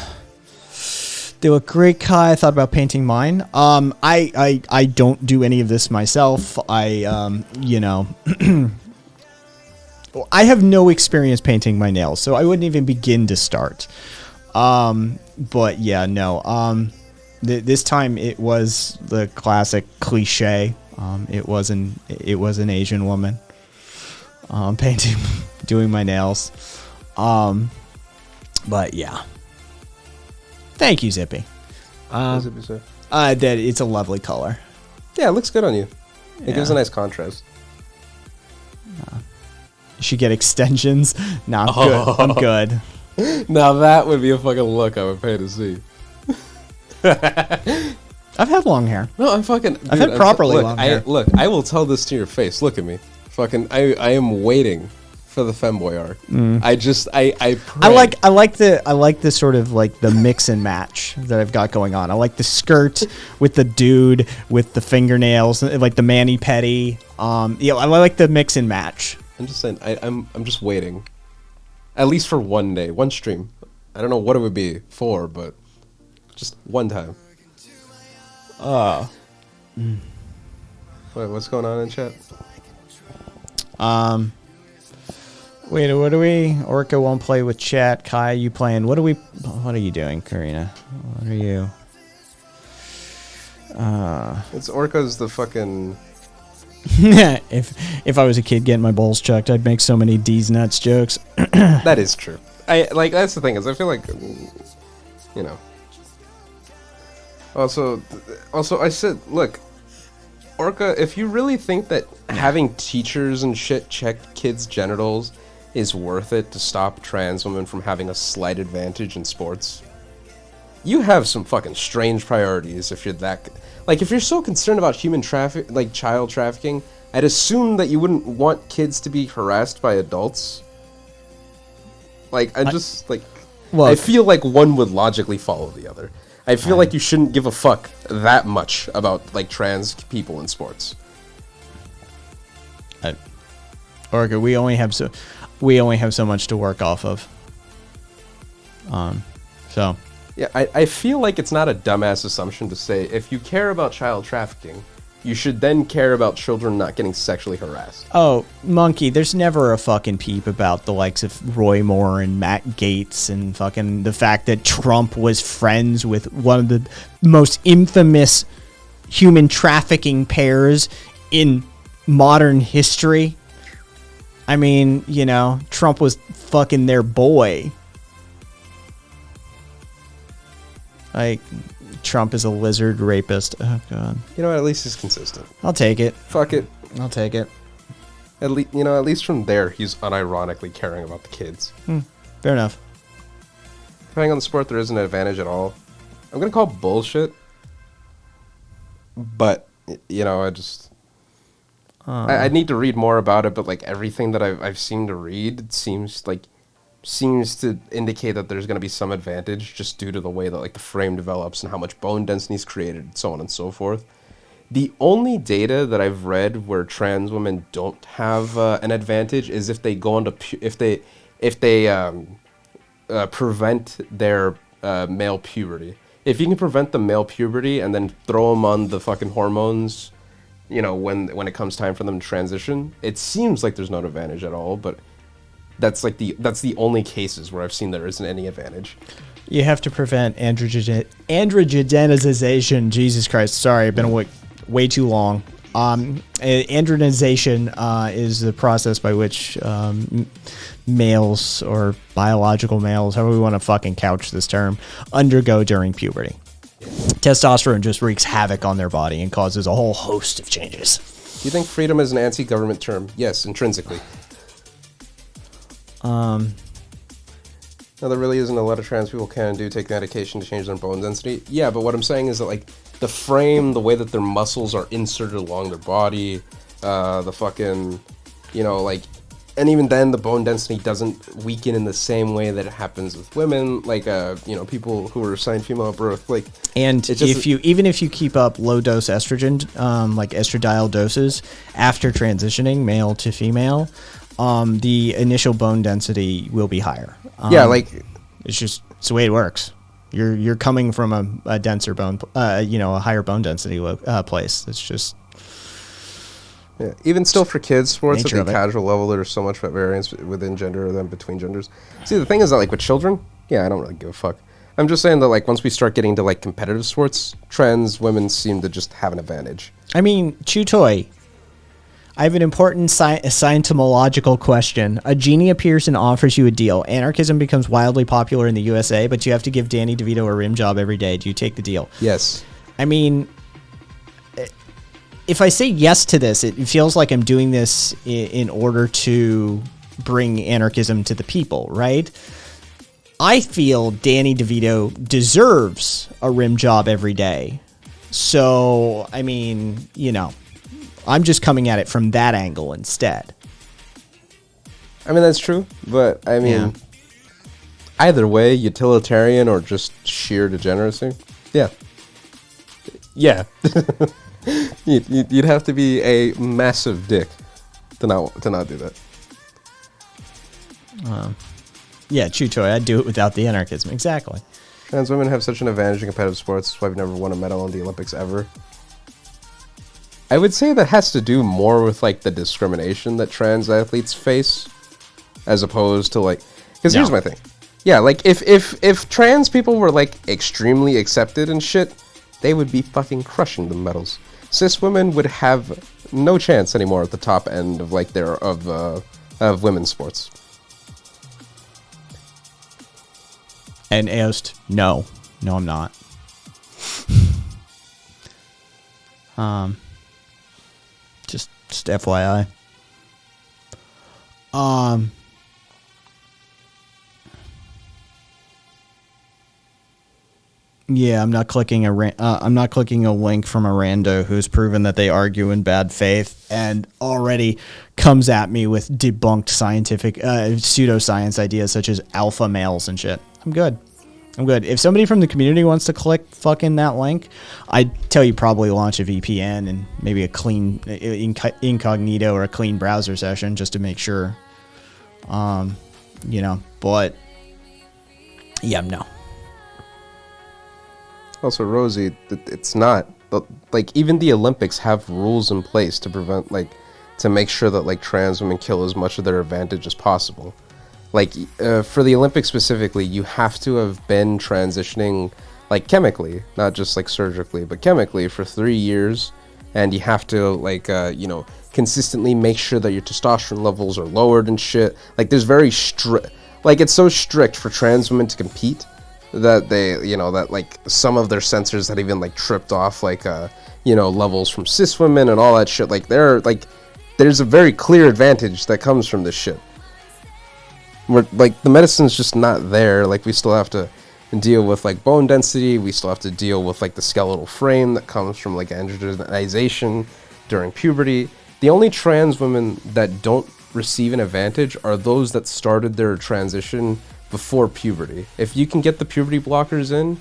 They look great, Kai. I thought about painting mine. I don't do any of this myself. I I have no experience painting my nails, so I wouldn't even begin to start. But yeah, no. This time it was the classic cliche. It was an Asian woman painting, doing my nails. But yeah. Thank you, Zippy. That it's a lovely color. Yeah, it looks good on you. It Yeah. gives a nice contrast. You should get extensions. Nah, I'm good. I'm good. Now that would be a fucking look I would pay to see. I've had long hair. No, I'm fucking. I've had properly long hair. Look, I will tell this to your face. Look at me. Fucking, I am waiting for the femboy arc. I pray. I like the sort of like the mix and match that I've got going on. I like the skirt with the dude with the fingernails, like the mani petty. I like the mix and match. I'm just saying. I'm just waiting. At least for one day, one stream. I don't know what it would be for, but just one time. Wait, what's going on in chat? Wait, what do we? Orca won't play with chat. Kai, you playing? What are you doing, Karina? What are you? It's Orca's the fucking. if I was a kid getting my balls chucked, I'd make so many D's nuts jokes. That is true. That's the thing is I feel like, you know. Also, I said, look, Orca, if you really think that having teachers and shit check kids' genitals is worth it to stop trans women from having a slight advantage in sports, you have some fucking strange priorities if you're that... Like, if you're so concerned about child trafficking, I'd assume that you wouldn't want kids to be harassed by adults. Like, I feel like one would logically follow the other. I feel like you shouldn't give a fuck that much about, like, trans people in sports. Orca, we only have so much to work off of. So... Yeah, I feel like it's not a dumbass assumption to say if you care about child trafficking, you should then care about children not getting sexually harassed. Oh, Monkey, there's never a fucking peep about the likes of Roy Moore and Matt Gaetz and fucking the fact that Trump was friends with one of the most infamous human trafficking pairs in modern history. I mean, Trump was fucking their boy. Like, Trump is a lizard rapist. Oh, God. You know what? At least he's consistent. I'll take it. Fuck it. I'll take it. At least from there, he's unironically caring about the kids. Fair enough. Depending on the sport, there isn't an advantage at all. I'm gonna call bullshit. But, I need to read more about it, but like everything that I've seen to read, it seems to indicate that there's going to be some advantage just due to the way that like the frame develops and how much bone density is created, and so on and so forth. The only data that I've read where trans women don't have an advantage is if they go into if they prevent their male puberty. If you can prevent the male puberty and then throw them on the fucking hormones, you know, when it comes time for them to transition, it seems like there's no advantage at all. But that's the only cases where I've seen there isn't any advantage. You have to prevent androgenization. Jesus Christ, sorry, I've been awake way too long. Androgenization is the process by which males or biological males, however we want to fucking couch this term, undergo during puberty. Testosterone just wreaks havoc on their body and causes a whole host of changes. Do you think freedom is an anti-government term? Yes, intrinsically. No, there really isn't a lot of trans people can do take medication to change their bone density. Yeah, but what I'm saying is that like the frame, the way that their muscles are inserted along their body, the fucking, you know, like, and even then the bone density doesn't weaken in the same way that it happens with women, like, you know, people who are assigned female at birth, like. And if you keep up low dose estrogen, like estradiol doses after transitioning male to female, the initial bone density will be higher. Yeah, like it's the way it works. You're coming from a denser bone, you know, a higher bone density place. It's just. Yeah. Even still for kids sports at Nature the of it. casual level, there's so much variance within gender than between genders. See, the thing is that like with children, yeah, I don't really give a fuck. I'm just saying that like once we start getting to like competitive sports, trans women seem to just have an advantage. I mean, Chutoy, I have an important scientomological question. A genie appears and offers you a deal. Anarchism becomes wildly popular in the USA, but you have to give Danny DeVito a rim job every day. Do you take the deal? Yes. I mean, if I say yes to this, it feels like I'm doing this in order to bring anarchism to the people, right? I feel Danny DeVito deserves a rim job every day. So, I mean, you know, I'm just coming at it from that angle instead. I mean, that's true, but I mean, Yeah. either way, utilitarian or just sheer degeneracy, yeah. Yeah. You'd have to be a massive dick to not do that. Yeah, Chutoy, I'd do it without the anarchism. Exactly. Trans women have such an advantage in competitive sports. That's why I've never won a medal in the Olympics ever. I would say that has to do more with like the discrimination that trans athletes face, as opposed to like, because here's No. my thing. Yeah, like if trans people were like extremely accepted and shit, they would be fucking crushing the medals. Cis women would have no chance anymore at the top end of like of women's sports. And Aost, no, I'm not. Just FYI. Yeah, I'm not clicking a link from a rando who's proven that they argue in bad faith and already comes at me with debunked scientific pseudoscience ideas such as alpha males and shit. I'm good. If somebody from the community wants to click fucking that link, I'd tell you probably launch a VPN and maybe a clean incognito or a clean browser session just to make sure. You know, but yeah, no. Also, Rosie, it's not like even the Olympics have rules in place to prevent like to make sure that like trans women kill as much of their advantage as possible. Like for the Olympics specifically, you have to have been transitioning like chemically, not just like surgically, but chemically for 3 years, and you have to like you know, consistently make sure that your testosterone levels are lowered and shit. Like there's very strict, like it's so strict for trans women to compete that they, you know, that like some of their sensors had even like tripped off like you know, levels from cis women and all that shit. Like there's a very clear advantage that comes from this shit. Where like the medicine's just not there. Like we still have to deal with like bone density, we still have to deal with like the skeletal frame that comes from like androgenization during puberty. The only trans women that don't receive an advantage are those that started their transition before puberty. If you can get the puberty blockers in,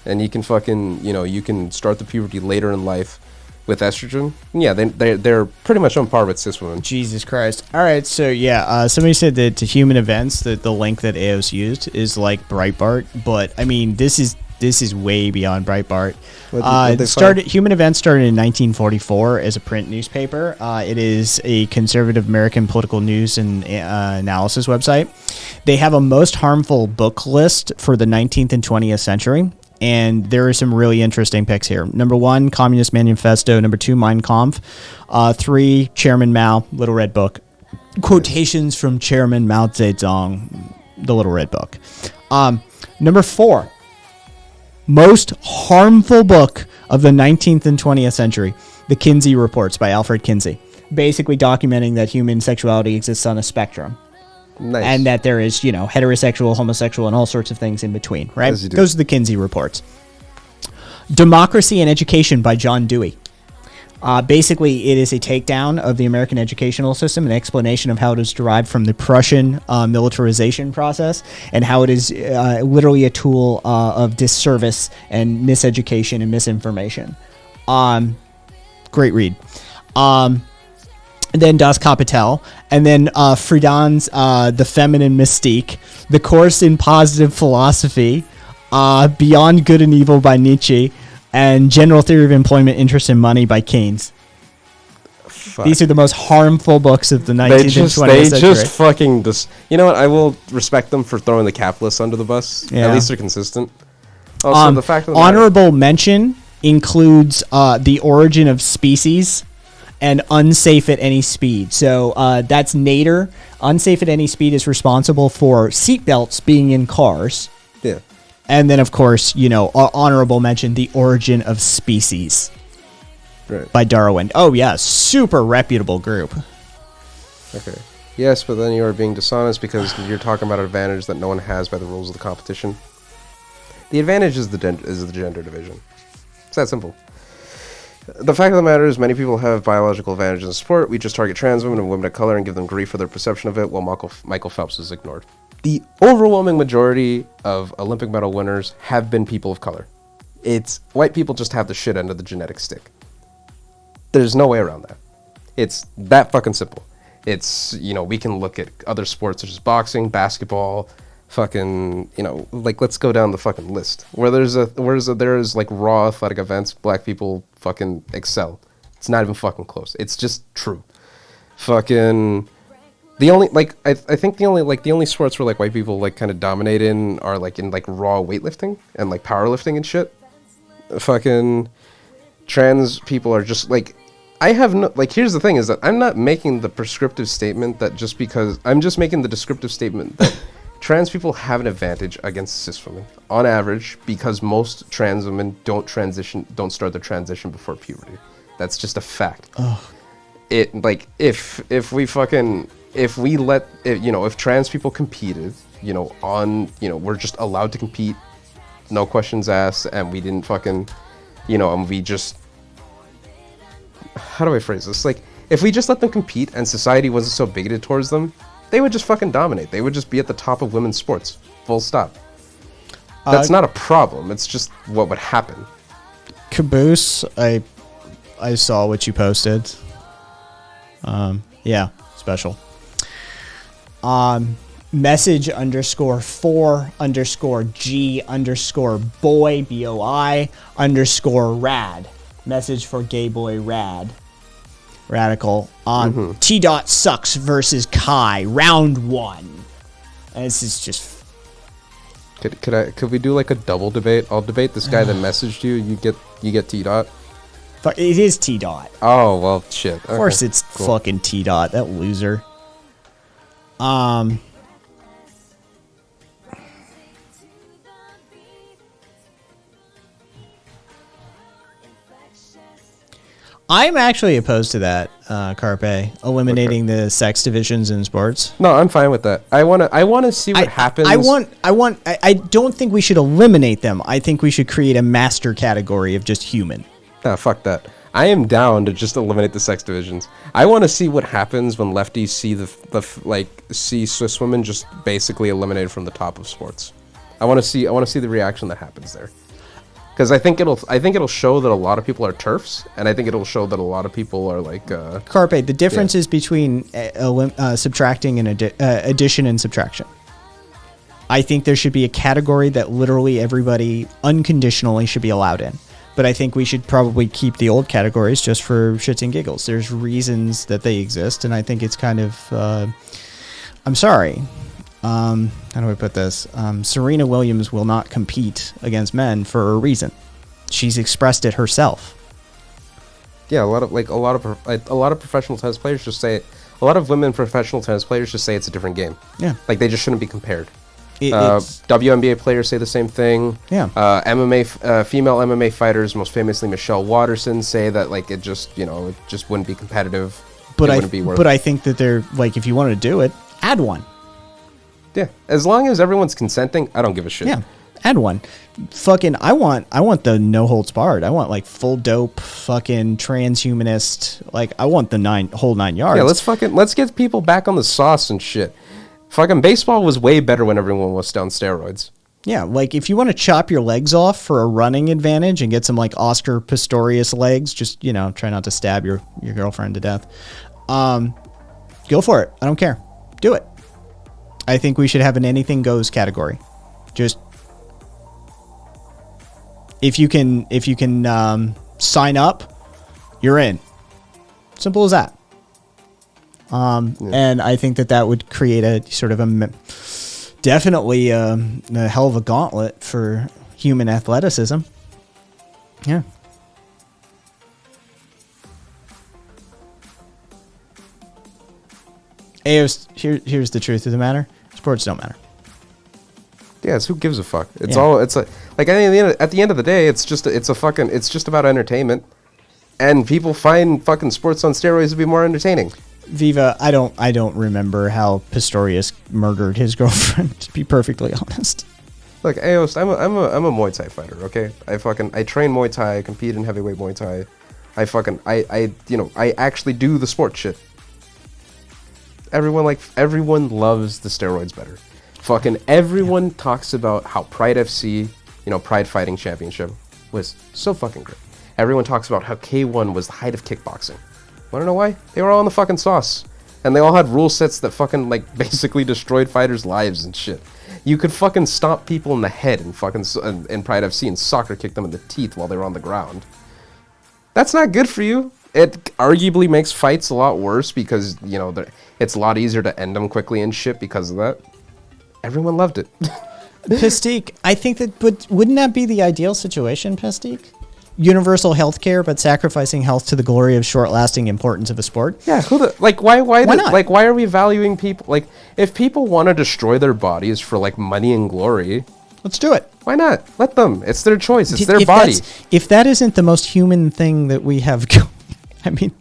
and you can fucking, you can start the puberty later in life with estrogen, yeah, they're pretty much on par with cis women. Jesus Christ. All right, so yeah, somebody said that to Human Events, that the link that AOS used is like Breitbart, but I mean, this is way beyond Breitbart. Human Events started in 1944 as a print newspaper. It is a conservative American political news and analysis website. They have a most harmful book list for the 19th and 20th century. And there are some really interesting picks here. Number 1, Communist Manifesto. Number 2, Mein Kampf. 3, Chairman Mao, Little Red Book. Quotations from Chairman Mao Zedong, The Little Red Book. Number 4, most harmful book of the 19th and 20th century, The Kinsey Reports by Alfred Kinsey. Basically documenting that human sexuality exists on a spectrum. Nice. And that there is, heterosexual, homosexual, and all sorts of things in between, right? Those are the Kinsey Reports. Democracy and Education by John Dewey. Basically, it is a takedown of the American educational system, an explanation of how it is derived from the Prussian militarization process, and how it is literally a tool of disservice and miseducation and misinformation. Great read. And then Das Kapital, and then Friedan's The Feminine Mystique, The Course in Positive Philosophy, Beyond Good and Evil by Nietzsche, and General Theory of Employment, Interest and Money by Keynes. Fuck. These are the most harmful books of the 19th and 20th century. They just fucking... You know what? I will respect them for throwing the capitalists under the bus. Yeah. At least they're consistent. Also, the fact of the honorable mention includes The Origin of Species and Unsafe at Any Speed. So that's Nader. Unsafe at Any Speed is responsible for seatbelts being in cars. Yeah. And then, of course, honorable mention, The Origin of Species by Darwin. Oh, yeah, super reputable group. Okay. Yes, but then you are being dishonest because you're talking about an advantage that no one has by the rules of the competition. The advantage is the gender division. It's that simple. The fact of the matter is many people have biological advantages in sport. We just target trans women and women of color and give them grief for their perception of it, while Michael Phelps is ignored. The overwhelming majority of Olympic medal winners have been people of color. It's white people just have the shit end of the genetic stick. There's no way around that. It's that fucking simple. It's, we can look at other sports such as boxing, basketball, fucking, let's go down the fucking list. Where there's like raw athletic events, black people fucking excel. It's not even fucking close. It's just true. Fucking the only I think the only sports where like white people like kind of dominate in are like in like raw weightlifting and like powerlifting and shit. Fucking trans people are just like, I have no, here's the thing is that I'm not making the prescriptive statement that just because, I'm just making the descriptive statement that trans people have an advantage against cis women on average because most trans women don't start their transition before puberty. That's just a fact. Oh. It if trans people competed, we're just allowed to compete, no questions asked, and we didn't fucking, and we just, how do I phrase this? Like, if we just let them compete and society wasn't so bigoted towards them, they would just fucking dominate. They would just be at the top of women's sports. Full stop. That's not a problem. It's just what would happen. Caboose, I saw what you posted. Yeah, special. Message _4_G_boy BOI _rad. Message for gay boy rad. Radical on T. Dot sucks versus Kai round 1. And this is just. Could we do like a double debate? I'll debate this guy that messaged you. You get T. Dot. It is T. Dot. Oh well, shit. Of course, it's fucking T. Dot. That loser. I'm actually opposed to that, Carpe, eliminating the sex divisions in sports. No, I'm fine with that. I want to see what happens. I don't think we should eliminate them. I think we should create a master category of just human. Nah, fuck that. I am down to just eliminate the sex divisions. I want to see what happens when lefties see see Swiss women just basically eliminated from the top of sports. I want to see the reaction that happens there. Because I think it'll show that a lot of people are turfs, and I think it'll show that a lot of people are like Carpe. The difference is between subtracting and addition and subtraction. I think there should be a category that literally everybody unconditionally should be allowed in. But I think we should probably keep the old categories just for shits and giggles. There's reasons that they exist, and I think it's kind of... I'm sorry. How do I put this? Serena Williams will not compete against men for a reason. She's expressed it herself. Yeah, a lot of professional tennis players just say a lot of women professional tennis players just say it's a different game. Yeah. Like they just shouldn't be compared. It's- WNBA players say the same thing. Yeah. Female MMA fighters, most famously Michelle Watterson, say that like it just wouldn't be competitive. But But I think that they're like, if you want to do it, add one. Yeah, as long as everyone's consenting, I don't give a shit. Yeah, add one. Fucking, I want the no holds barred. I want like full dope, fucking transhumanist. Like I want the whole 9 yards. Yeah, let's get people back on the sauce and shit. Fucking baseball was way better when everyone was down steroids. Yeah, like if you want to chop your legs off for a running advantage and get some like Oscar Pistorius legs, just try not to stab your girlfriend to death. Go for it. I don't care. Do it. I think we should have an anything goes category. Just if you can sign up, you're in. Simple as that. And I think that would create a sort of definitely a hell of a gauntlet for human athleticism. Yeah. Aos, here's the truth of the matter. Sports don't matter. Yes, who gives a fuck? It's Yeah. all. It's like at the end of the day, it's just about entertainment, and people find fucking sports on steroids to be more entertaining. Viva, I don't remember how Pistorius murdered his girlfriend. To be perfectly honest. Look, Aos, I'm a Muay Thai fighter. Okay, I train Muay Thai. I compete in heavyweight Muay Thai. I actually do the sport shit. Everyone loves the steroids better. Fucking everyone talks about how Pride FC, Pride Fighting Championship was so fucking great. Everyone talks about how K1 was the height of kickboxing. Wanna know why? They were all in the fucking sauce. And they all had rule sets that fucking basically destroyed fighters' lives and shit. You could fucking stomp people in the head and in Pride FC and soccer kick them in the teeth while they were on the ground. That's not good for you. It arguably makes fights a lot worse because, it's a lot easier to end them quickly and shit because of that. Everyone loved it. Pistique, I think that wouldn't that be the ideal situation, Pistique? Universal health care, but sacrificing health to the glory of short-lasting importance of a sport? Yeah, why not? Why are we valuing people? Like, if people want to destroy their bodies for, money and glory, Let's do it. why not? Let them. It's their choice. It's their body. If that isn't the most human thing that we have going, I mean,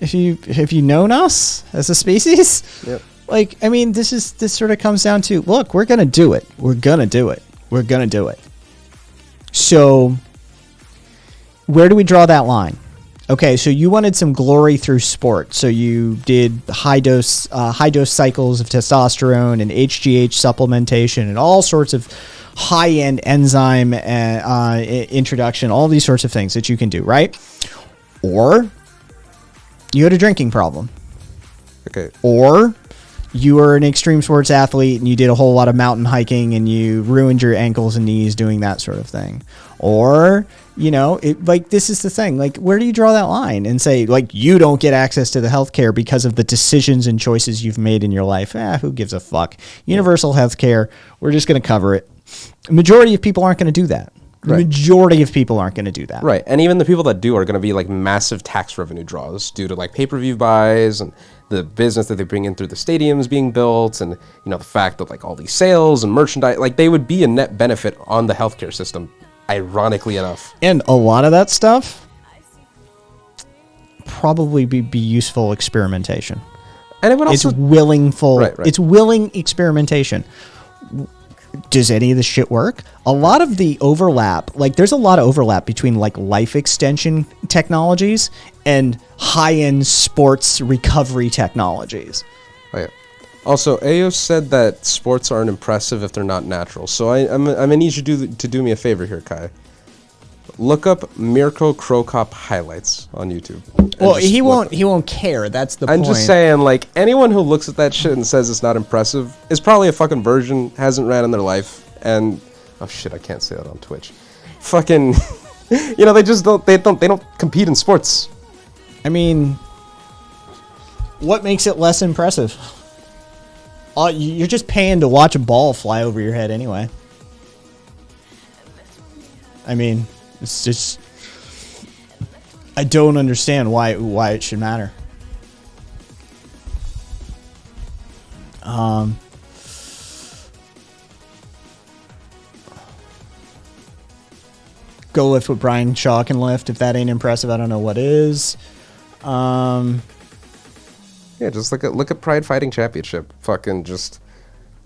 have you known us as a species? Yep. This sort of comes down to, look, we're going to do it. We're going to do it. We're going to do it. So where do we draw that line? Okay, so you wanted some glory through sport. So you did high dose cycles of testosterone and HGH supplementation and all sorts of high-end enzyme introduction, all these sorts of things that you can do, right? Or you had a drinking problem. Okay. Or you were an extreme sports athlete and you did a whole lot of mountain hiking and you ruined your ankles and knees doing that sort of thing. Or, this is the thing. Where do you draw that line and say, you don't get access to the healthcare because of the decisions and choices you've made in your life? Who gives a fuck? Universal healthcare, we're just going to cover it. The majority of people aren't going to do that. The majority of people aren't going to do that. Right, and even the people that do are going to be massive tax revenue draws due to pay-per-view buys and the business that they bring in through the stadiums being built, and the fact that all these sales and merchandise, they would be a net benefit on the healthcare system, ironically enough. And a lot of that stuff probably be useful experimentation. And it would also It's willing Right. It's willing experimentation. does any of this shit work? A lot of the overlap, like there's a lot of overlap between like life extension technologies and high-end sports recovery technologies. Oh, yeah. Also, Ayo said that sports aren't impressive if they're not natural. So I'm gonna need you to do me a favor here, Kai. Look up Mirko Krokop highlights on YouTube. Well, he won't care. That's the point. I'm just saying, like, anyone who looks at that shit and says it's not impressive is probably a fucking virgin, hasn't ran in their life, and oh shit, I can't say that on Twitch. Fucking, you know, they don't compete in sports. I mean, what makes it less impressive? You're just paying to watch a ball fly over your head anyway. I mean, it's just, I don't understand why it should matter. Go lift what Brian Shaw can lift. If that ain't impressive, I don't know what is. Yeah, just look at Pride Fighting Championship. Fucking just.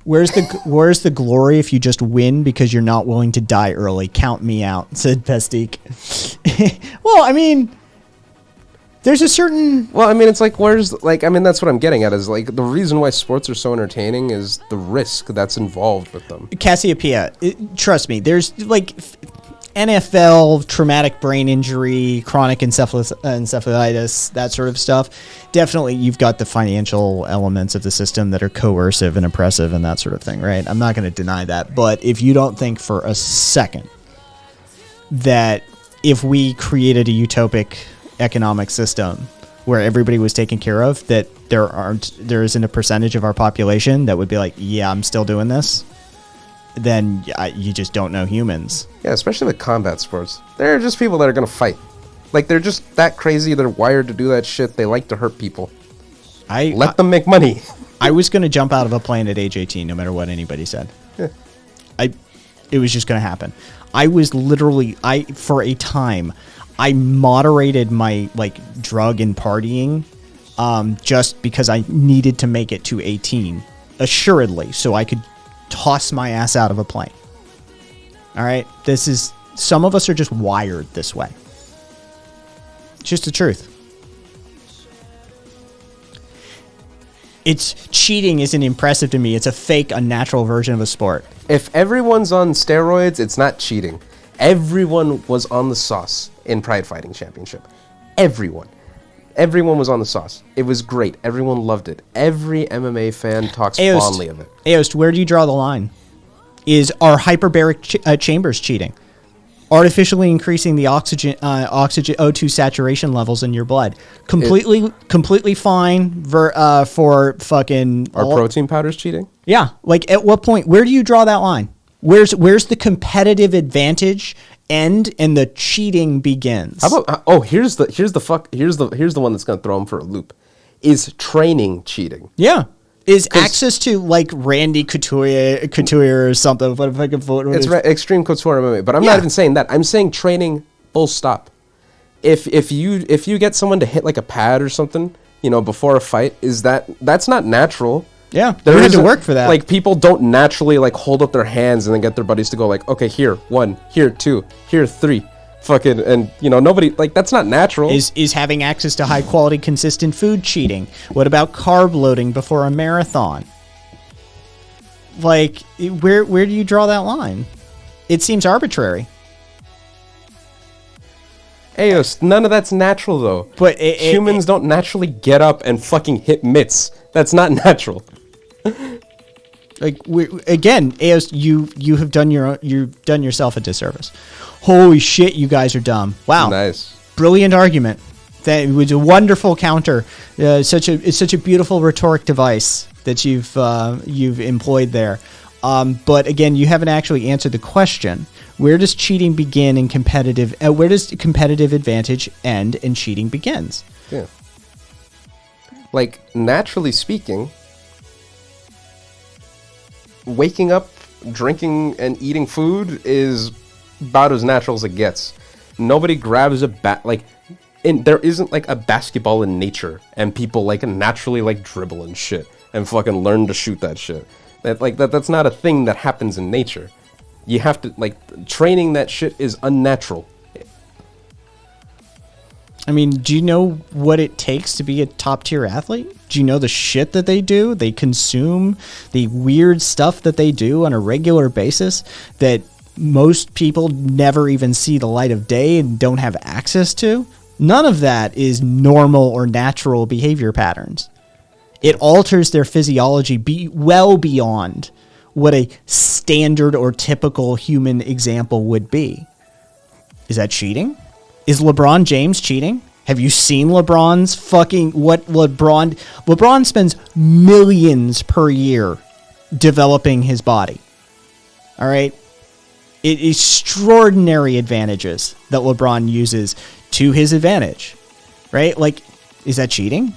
Where's the glory if you just win because you're not willing to die early? Count me out, said Pestique. Well, I mean, there's a certain. Well, I mean, it's like that's what I'm getting at is like the reason why sports are so entertaining is the risk that's involved with them. Cassiopeia, trust me, there's like NFL, traumatic brain injury, chronic encephalitis, that sort of stuff. Definitely, you've got the financial elements of the system that are coercive and oppressive and that sort of thing, right? I'm not going to deny that. But if you don't think for a second that if we created a utopic economic system where everybody was taken care of, that there isn't a percentage of our population that would be like, yeah, I'm still doing this, then you just don't know humans. Yeah, especially with combat sports. There are just people that are going to fight. Like, they're just that crazy. They're wired to do that shit. They like to hurt people. Let them make money. I was going to jump out of a plane at age 18, no matter what anybody said. Yeah. It was just going to happen. I was literally, for a time, I moderated my, like, drug and partying just because I needed to make it to 18, assuredly, so I could toss my ass out of a plane. All right? Some of us are just wired this way. It's just the truth. It's cheating isn't impressive to me. It's a fake, unnatural version of a sport. If everyone's on steroids, it's not cheating. Everyone was on the sauce in Pride Fighting Championship. Everyone was on the sauce. It was great. Everyone loved it. Every MMA fan talks fondly of it. Aost, where do you draw the line? Are hyperbaric chambers cheating? Artificially increasing the oxygen O2 saturation levels in your blood. Completely fine for fucking. Are protein powders cheating? Yeah. Like, at what point? Where do you draw that line? Where's the competitive advantage end and the cheating begins? How about here's the one that's gonna throw him for a loop. Is training cheating? Yeah. Is access to, like, Randy Couture or something? What if I could vote? It's Extreme Couture MMA, but I'm not even saying that. I'm saying training. Full stop. If you get someone to hit like a pad or something, before a fight, that's not natural. Yeah, you had to work for that. Like, people don't naturally like hold up their hands and then get their buddies to go like, okay, here 1, here 2, here 3. Fucking, and nobody, like, that's not natural. Is having access to high quality consistent food cheating? What about carb loading before a marathon? Like, where do you draw that line? It seems arbitrary. Ayos, none of that's natural though. But humans don't naturally get up and fucking hit mitts. That's not natural. Like, again, Ayos, you have done yourself a disservice. Holy shit, you guys are dumb. Wow. Nice. Brilliant argument. That was a wonderful counter. It's such a beautiful rhetoric device that you've employed there. But again, you haven't actually answered the question. Where does cheating begin in competitive? Where does competitive advantage end and cheating begins? Yeah. Like, naturally speaking, waking up, drinking, and eating food is about as natural as it gets. Nobody grabs a bat, like, there isn't like a basketball in nature and people like naturally like dribble and shit and fucking learn to shoot that shit. That's not a thing that happens in nature. You have to, like, training that shit is unnatural. I mean, do you know what it takes to be a top tier athlete? Do you know the shit that they do? They consume the weird stuff that they do on a regular basis that most people never even see the light of day and don't have access to. None of that is normal or natural behavior patterns. It alters their physiology well beyond what a standard or typical human example would be. Is that cheating? Is LeBron James cheating? Have you seen LeBron's fucking what LeBron spends millions per year developing his body. All right? Extraordinary advantages that LeBron uses to his advantage. Right? Like, is that cheating?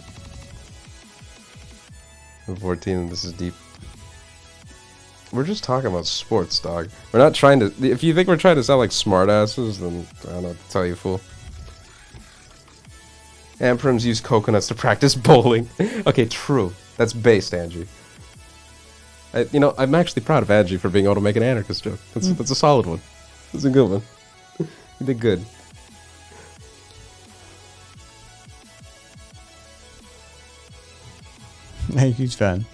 14, this is deep. We're just talking about sports, dog. We're not trying to... If you think we're trying to sound like smartasses, then I don't know what to tell you, fool. Amprims use coconuts to practice bowling. Okay, true. That's based, Angie. I'm actually proud of Angie for being able to make an anarchist joke. That's a solid one. That's a good one. You did good. I'm a huge fan.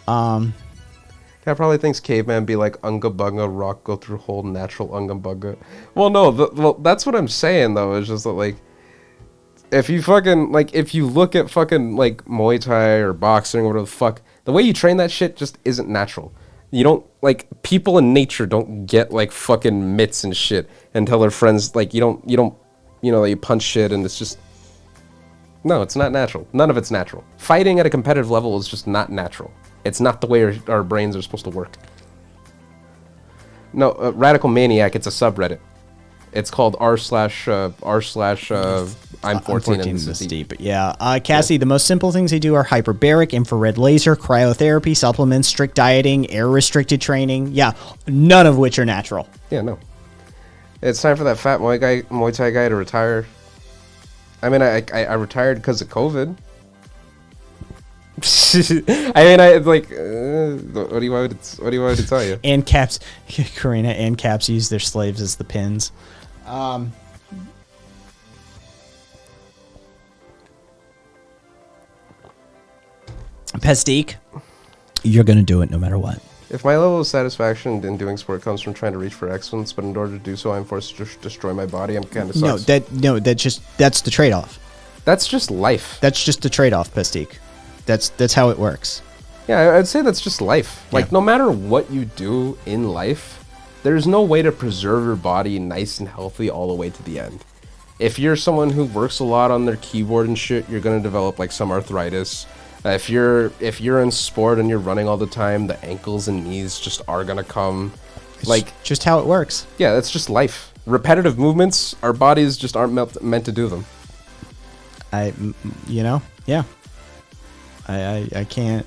Guy probably thinks caveman be like unga bunga, rock go through hole, natural unga bunga. Well, no, that's what I'm saying though. Is just that, like, if you fucking, like, if you look at fucking like Muay Thai or boxing or whatever the fuck, the way you train that shit just isn't natural. You don't, like, people in nature don't get like fucking mitts and shit and tell their friends, like, you don't you punch shit and it's just, no, it's not natural. None of it's natural. Fighting at a competitive level is just not natural. It's not the way our brains are supposed to work. No, Radical Maniac, it's a subreddit. It's called r/I'm 14 and this is deep. But yeah, Cassie, the most simple things they do are hyperbaric, infrared laser, cryotherapy, supplements, strict dieting, air-restricted training. Yeah, none of which are natural. Yeah, no. It's time for that fat Muay Thai guy to retire. I mean, I retired because of COVID. I mean, what do you want me to tell you? And caps, Karina and caps use their slaves as the pins. Pestique, you're gonna do it no matter what. If my level of satisfaction in doing sport comes from trying to reach for excellence, but in order to do so, I'm forced to destroy my body, I'm kind of sucks. That's the trade-off. That's just life. That's just the trade-off, Pestique. That's how it works. Yeah, I'd say that's just life. Like, no matter what you do in life, there's no way to preserve your body nice and healthy all the way to the end. If you're someone who works a lot on their keyboard and shit, you're gonna develop like some arthritis. If you're in sport and you're running all the time, the ankles and knees just are gonna come. It's like just how it works. Yeah, that's just life. Repetitive movements, our bodies just aren't meant to do them. I can't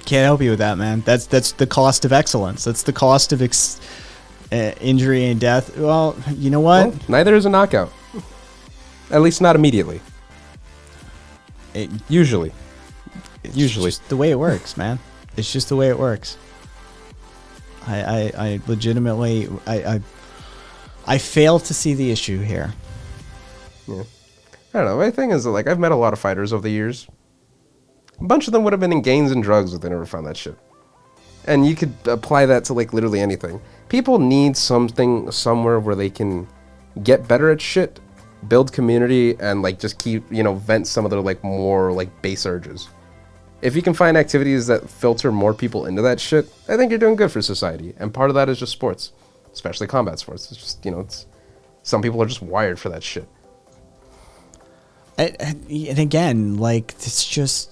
help you with that, man. That's the cost of excellence. That's the cost of injury and death. Well, you know what? Well, neither is a knockout. At least not immediately. Usually. It's just the way it works, man. It's just the way it works. I legitimately I fail to see the issue here. Yeah. I don't know. My thing is that, like, I've met a lot of fighters over the years. A bunch of them would have been in gangs and drugs if they never found that shit. And you could apply that to, like, literally anything. People need something somewhere where they can get better at shit, build community, and, like, just keep, vent some of their, like, more, like, base urges. If you can find activities that filter more people into that shit, I think you're doing good for society. And part of that is just sports, especially combat sports. It's just, some people are just wired for that shit. And again, like, it's just...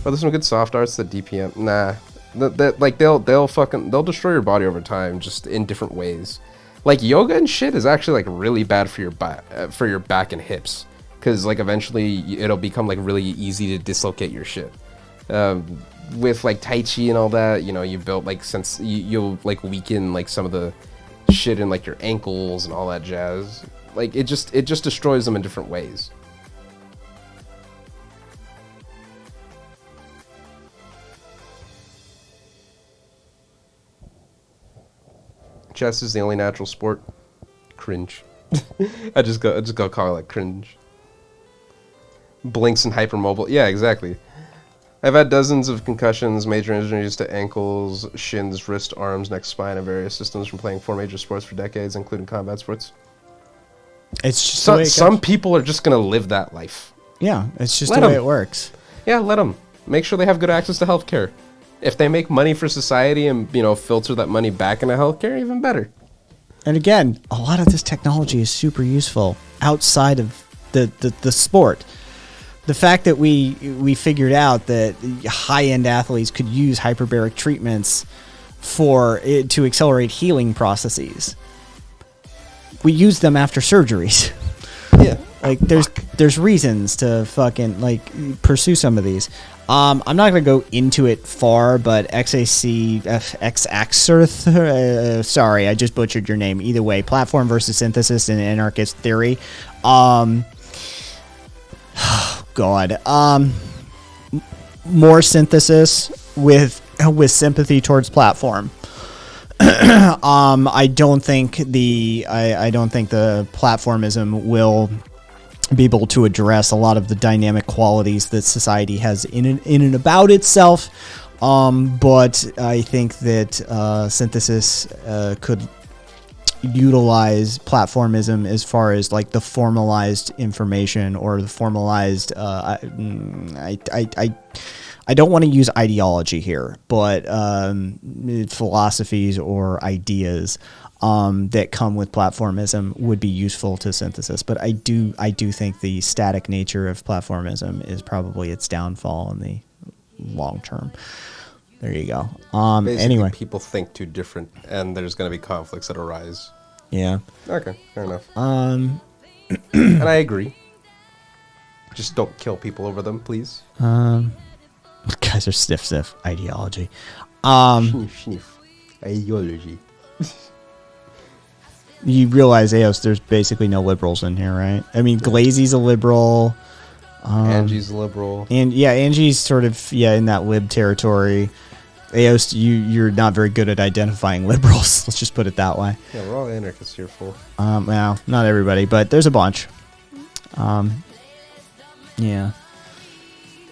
But there's some good soft arts that DPM... Nah. They'll destroy your body over time, just in different ways. Like, yoga and shit is actually, like, really bad for your back and hips. Because, like, eventually it'll become, like, really easy to dislocate your shit. With, like, Tai Chi and all that, you built, like, since you'll, like, weaken, like, some of the shit in, like, your ankles and all that jazz. Like, it just destroys them in different ways. chess is the only natural sport. Cringe. I just go call it cringe. Blinks and hypermobile. Yeah, exactly. I've had dozens of concussions, major injuries to ankles, shins, wrist, arms, neck, spine, and various systems from playing 4 major sports for decades, including combat sports. It's just the way it Some goes. people are just gonna live that life. Yeah, it's just Let the way 'em. it works. Yeah, let them. Make sure they have good access to healthcare. If they make money for society and, filter that money back into healthcare, even better. And again, a lot of this technology is super useful outside of the sport. The fact that we figured out that high-end athletes could use hyperbaric treatments to accelerate healing processes. We use them after surgeries. Yeah. Like there's reasons to fucking pursue some of these. I'm not gonna go into it far, but XAxerth, sorry, I just butchered your name. Either way, platform versus synthesis in anarchist theory. God, more synthesis with sympathy towards platform. I don't think the platformism will be able to address a lot of the dynamic qualities that society has in and about itself. But I think that synthesis could utilize platformism as far as like the formalized information or the formalized I don't want to use ideology here, but philosophies or ideas that come with platformism would be useful to synthesis. But I do think the static nature of platformism is probably its downfall in the long term. There you go. Basically, Anyway, people think too different, and there's going to be conflicts that arise. yeah. Okay, fair enough. And I agree. Just don't kill people over them, please. Guys are stiff ideology. Sniff, sniff. Ideology. You realize, Eos, there's basically no liberals in here, right? I mean, Glazy's a liberal. Angie's liberal. And yeah, Angie's sort of in that lib territory. Eos, you're not very good at identifying liberals. Let's just put it that way. Yeah, we're all anarchists here, fool. Well, not everybody, but there's a bunch.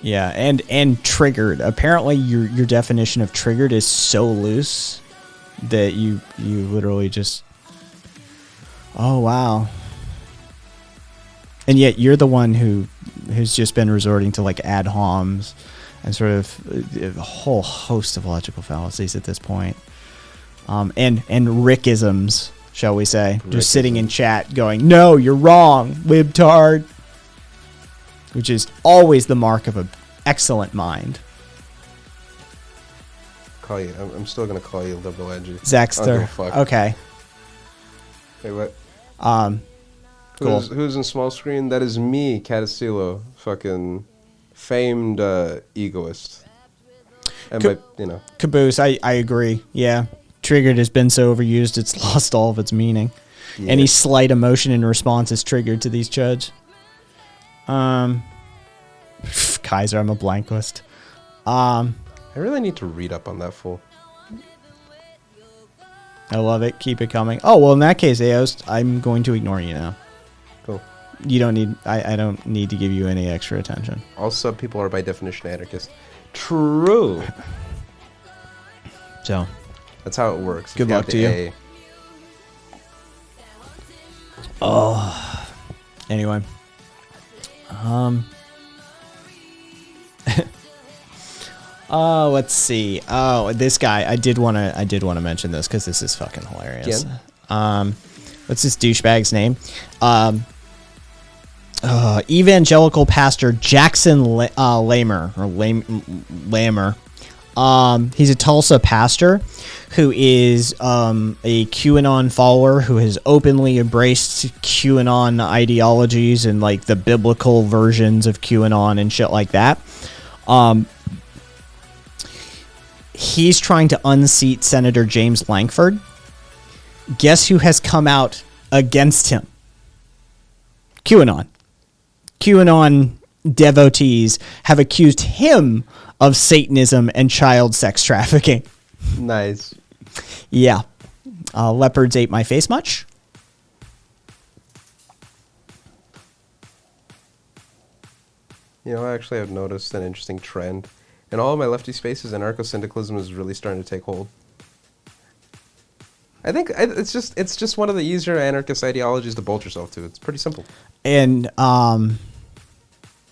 Yeah, and triggered. Apparently, your definition of triggered is so loose that you literally just. Oh wow. And yet you're the one who's just been resorting to like ad homs and sort of a whole host of logical fallacies at this point. And Rickisms, shall we say. Just sitting in chat going, no, you're wrong, libtard. Which is always the mark of an excellent mind. I'm still going to call you liberal, Angie. Zaxter. Fuck. Okay. Hey, what? Cool. Who's in small screen? That is me, Catasilo, fucking famed egoist. And Caboose, I agree. Yeah. Triggered has been so overused it's lost all of its meaning. Yeah. Any slight emotion in response is triggered to these chuds. Kaiser, I'm a blanklist. I really need to read up on that fool. I love it. Keep it coming. Oh, well, in that case, Eos, I'm going to ignore you now. Cool. You don't need... I don't need to give you any extra attention. All sub people are by definition anarchists. True. So, That's how it works. Good If luck have to the you. Anyway. Let's see. Oh, this guy. I did want to mention this because this is fucking hilarious. Again? What's this douchebag's name? Evangelical pastor Jackson Lamer or Lamer. He's a Tulsa pastor who is a QAnon follower who has openly embraced QAnon ideologies and like the biblical versions of QAnon and shit like that. He's trying to unseat Senator James Lankford. Guess who has come out against him? QAnon. QAnon devotees have accused him of Satanism and child sex trafficking. Nice. Yeah. Leopards ate my face much? You know, I actually have noticed an interesting trend. In all of my lefty spaces, anarcho-syndicalism is really starting to take hold. I think it's just one of the easier anarchist ideologies to bolt yourself to. It's pretty simple. And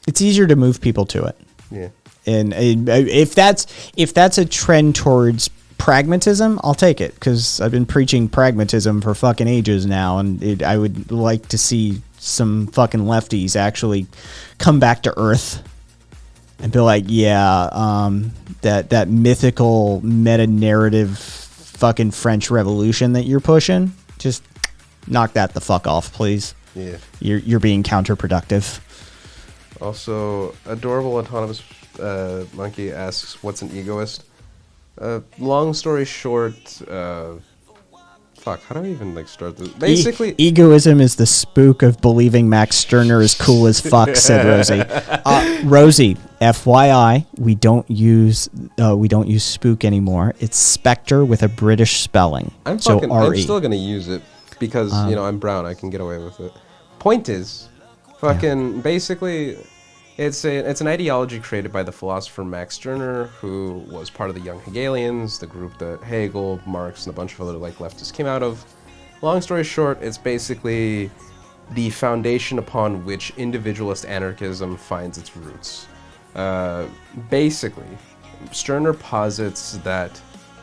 it's easier to move people to it. Yeah. And if that's a trend towards pragmatism, I'll take it, because I've been preaching pragmatism for fucking ages now, and I would like to see some fucking lefties actually come back to earth and be like, yeah, that mythical meta-narrative fucking French Revolution that you're pushing, just knock that the fuck off, please. Yeah. You're being counterproductive. Also, adorable autonomous monkey asks, "What's an egoist?" Long story short, fuck, how do I even start this? Basically, egoism is the spook of believing Max Stirner is cool as fuck, said Rosie. Rosie, FYI, we don't use spook anymore. It's Spectre with a British spelling. I'm so I'm RE. still gonna use it because I'm brown. I can get away with it. Point is, fucking basically, it's an ideology created by the philosopher Max Stirner, who was part of the Young Hegelians, the group that Hegel, Marx, and a bunch of other leftists came out of. Long story short, it's basically the foundation upon which individualist anarchism finds its roots. Basically, Stirner posits that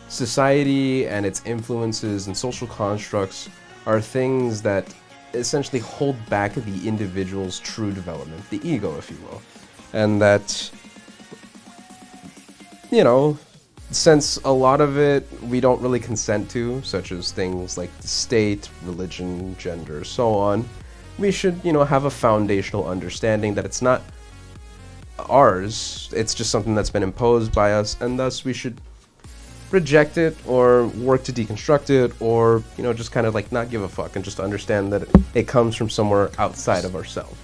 society and its influences and social constructs are things that essentially hold back the individual's true development, the ego, if you will. And that, since a lot of it we don't really consent to, such as things like the state, religion, gender, so on, we should, have a foundational understanding that it's not ours, it's just something that's been imposed by us, and thus we should reject it or work to deconstruct it, or just kind of not give a fuck and just understand that it comes from somewhere outside of ourselves.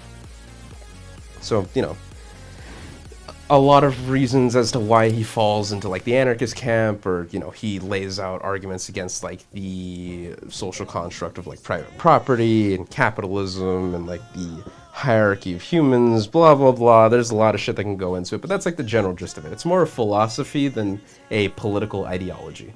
So a lot of reasons as to why he falls into the anarchist camp, or he lays out arguments against the social construct of private property and capitalism and the hierarchy of humans, blah blah blah. There's a lot of shit that can go into it, but that's the general gist of it. It's more a philosophy than a political ideology.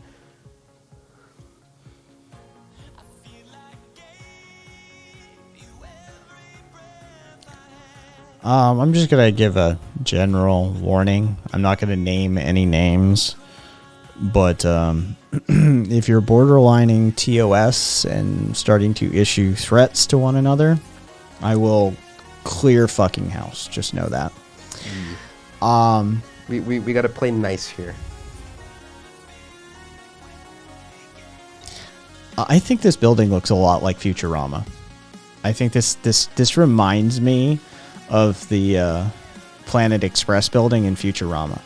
I'm just gonna give a general warning. I'm not gonna name any names, but if you're borderlining TOS and starting to issue threats to one another, I will clear fucking house. Just know that. We gotta play nice here. I think this building looks a lot like Futurama. I think this reminds me of the Planet Express building in Futurama.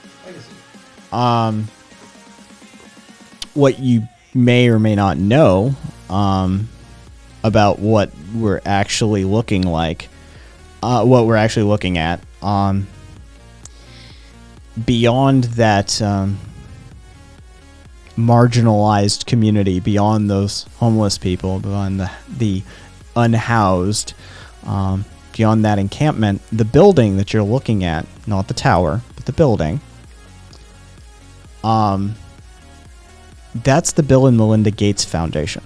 What you may or may not know about what we're actually looking like, what we're actually looking at, beyond that marginalized community, beyond those homeless people, beyond the unhoused, beyond that encampment, the building that you're looking at, not the tower, but the building, that's the Bill and Melinda Gates Foundation.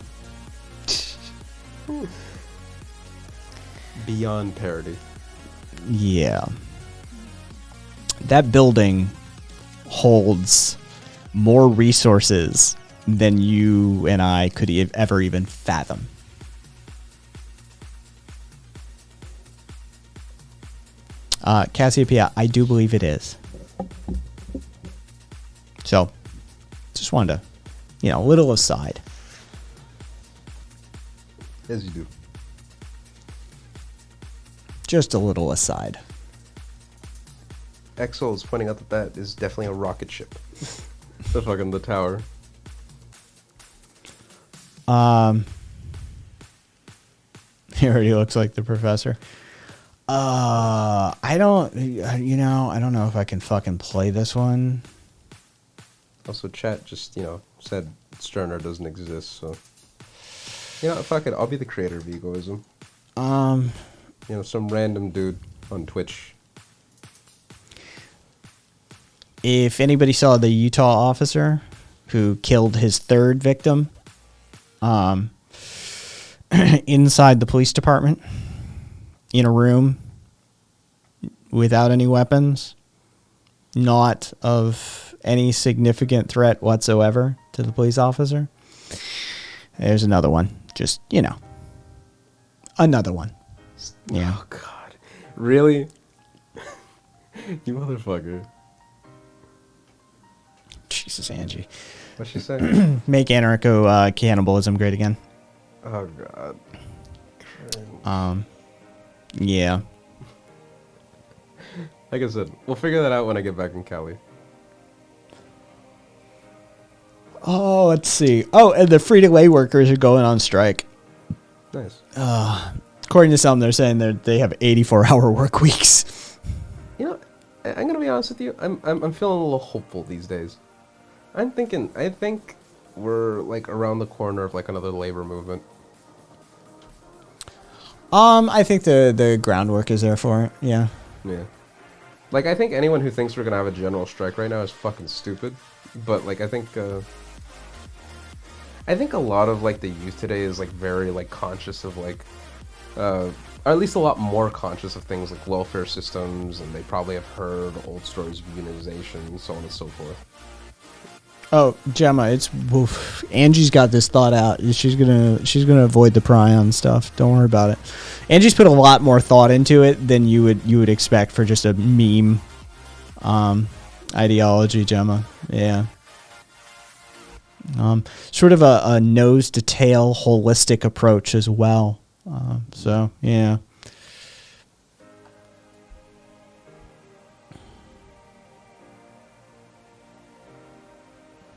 Beyond parody. Yeah. That building holds more resources than you and I could ever even fathom. Cassiopeia, I do believe it is. So, just wanted to, a little aside. As you do. Just a little aside. Exo is pointing out that is definitely a rocket ship. the tower. He already looks like the professor. I don't know if I can fucking play this one. Also, chat just, said Stirner doesn't exist, so You know, fuck it. I'll be the creator of egoism. You know, some random dude on Twitch. If anybody saw the Utah officer who killed his third victim inside the police department in a room without any weapons, not of any significant threat whatsoever to the police officer, there's another one. Just, you know, another one. Yeah. Oh, God. Really? You motherfucker. Jesus, Angie. What'd she say? Make anarcho cannibalism great again. Oh, God. Yeah. Like I said, we'll figure that out when I get back in Cali. Oh, let's see. Oh, and the free-to-play workers are going on strike. Nice. According to some, they're saying they have 84-hour work weeks. You know, I'm gonna be honest with you. I'm feeling a little hopeful these days. I think we're like around the corner of like another labor movement. I think the groundwork is there for it. Yeah. Yeah. Like, I think anyone who thinks we're gonna have a general strike right now is fucking stupid. But like, I think a lot of like the youth today is like very like conscious of like, or at least a lot more conscious of things like welfare systems, and they probably have heard old stories of unionization, so on and so forth. Oh, Gemma, it's woof. Angie's got this thought out. She's gonna avoid the prion stuff. Don't worry about it. Angie's put a lot more thought into it than you would expect for just a meme ideology, Gemma. Yeah. Sort of a nose to tail holistic approach as well. So yeah.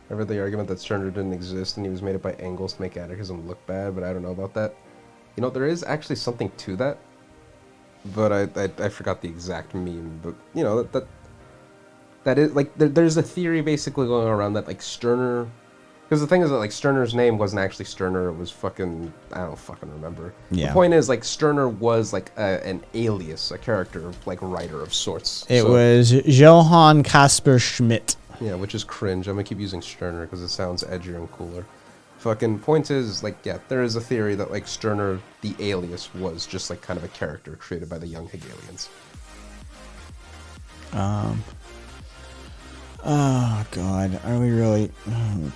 I read the argument that Stirner didn't exist and he was made up by Engels to make anarchism look bad, but I don't know about that. You know, there is actually something to that, but I forgot the exact meme. But you know that is like there's a theory basically going around that like Stirner, because the thing is that like Stirner's name wasn't actually Stirner, it was fucking, I don't fucking remember. Yeah. The point is like Stirner was like an alias, a character, like writer of sorts. It So- was Johann Caspar Schmidt. Yeah, which is cringe. I'm gonna keep using Stirner because it sounds edgier and cooler. Fucking point is, like, yeah, there is a theory that, like, Stirner, the alias, was just, like, kind of a character created by the young Hegelians. Oh God, are we really? Why don't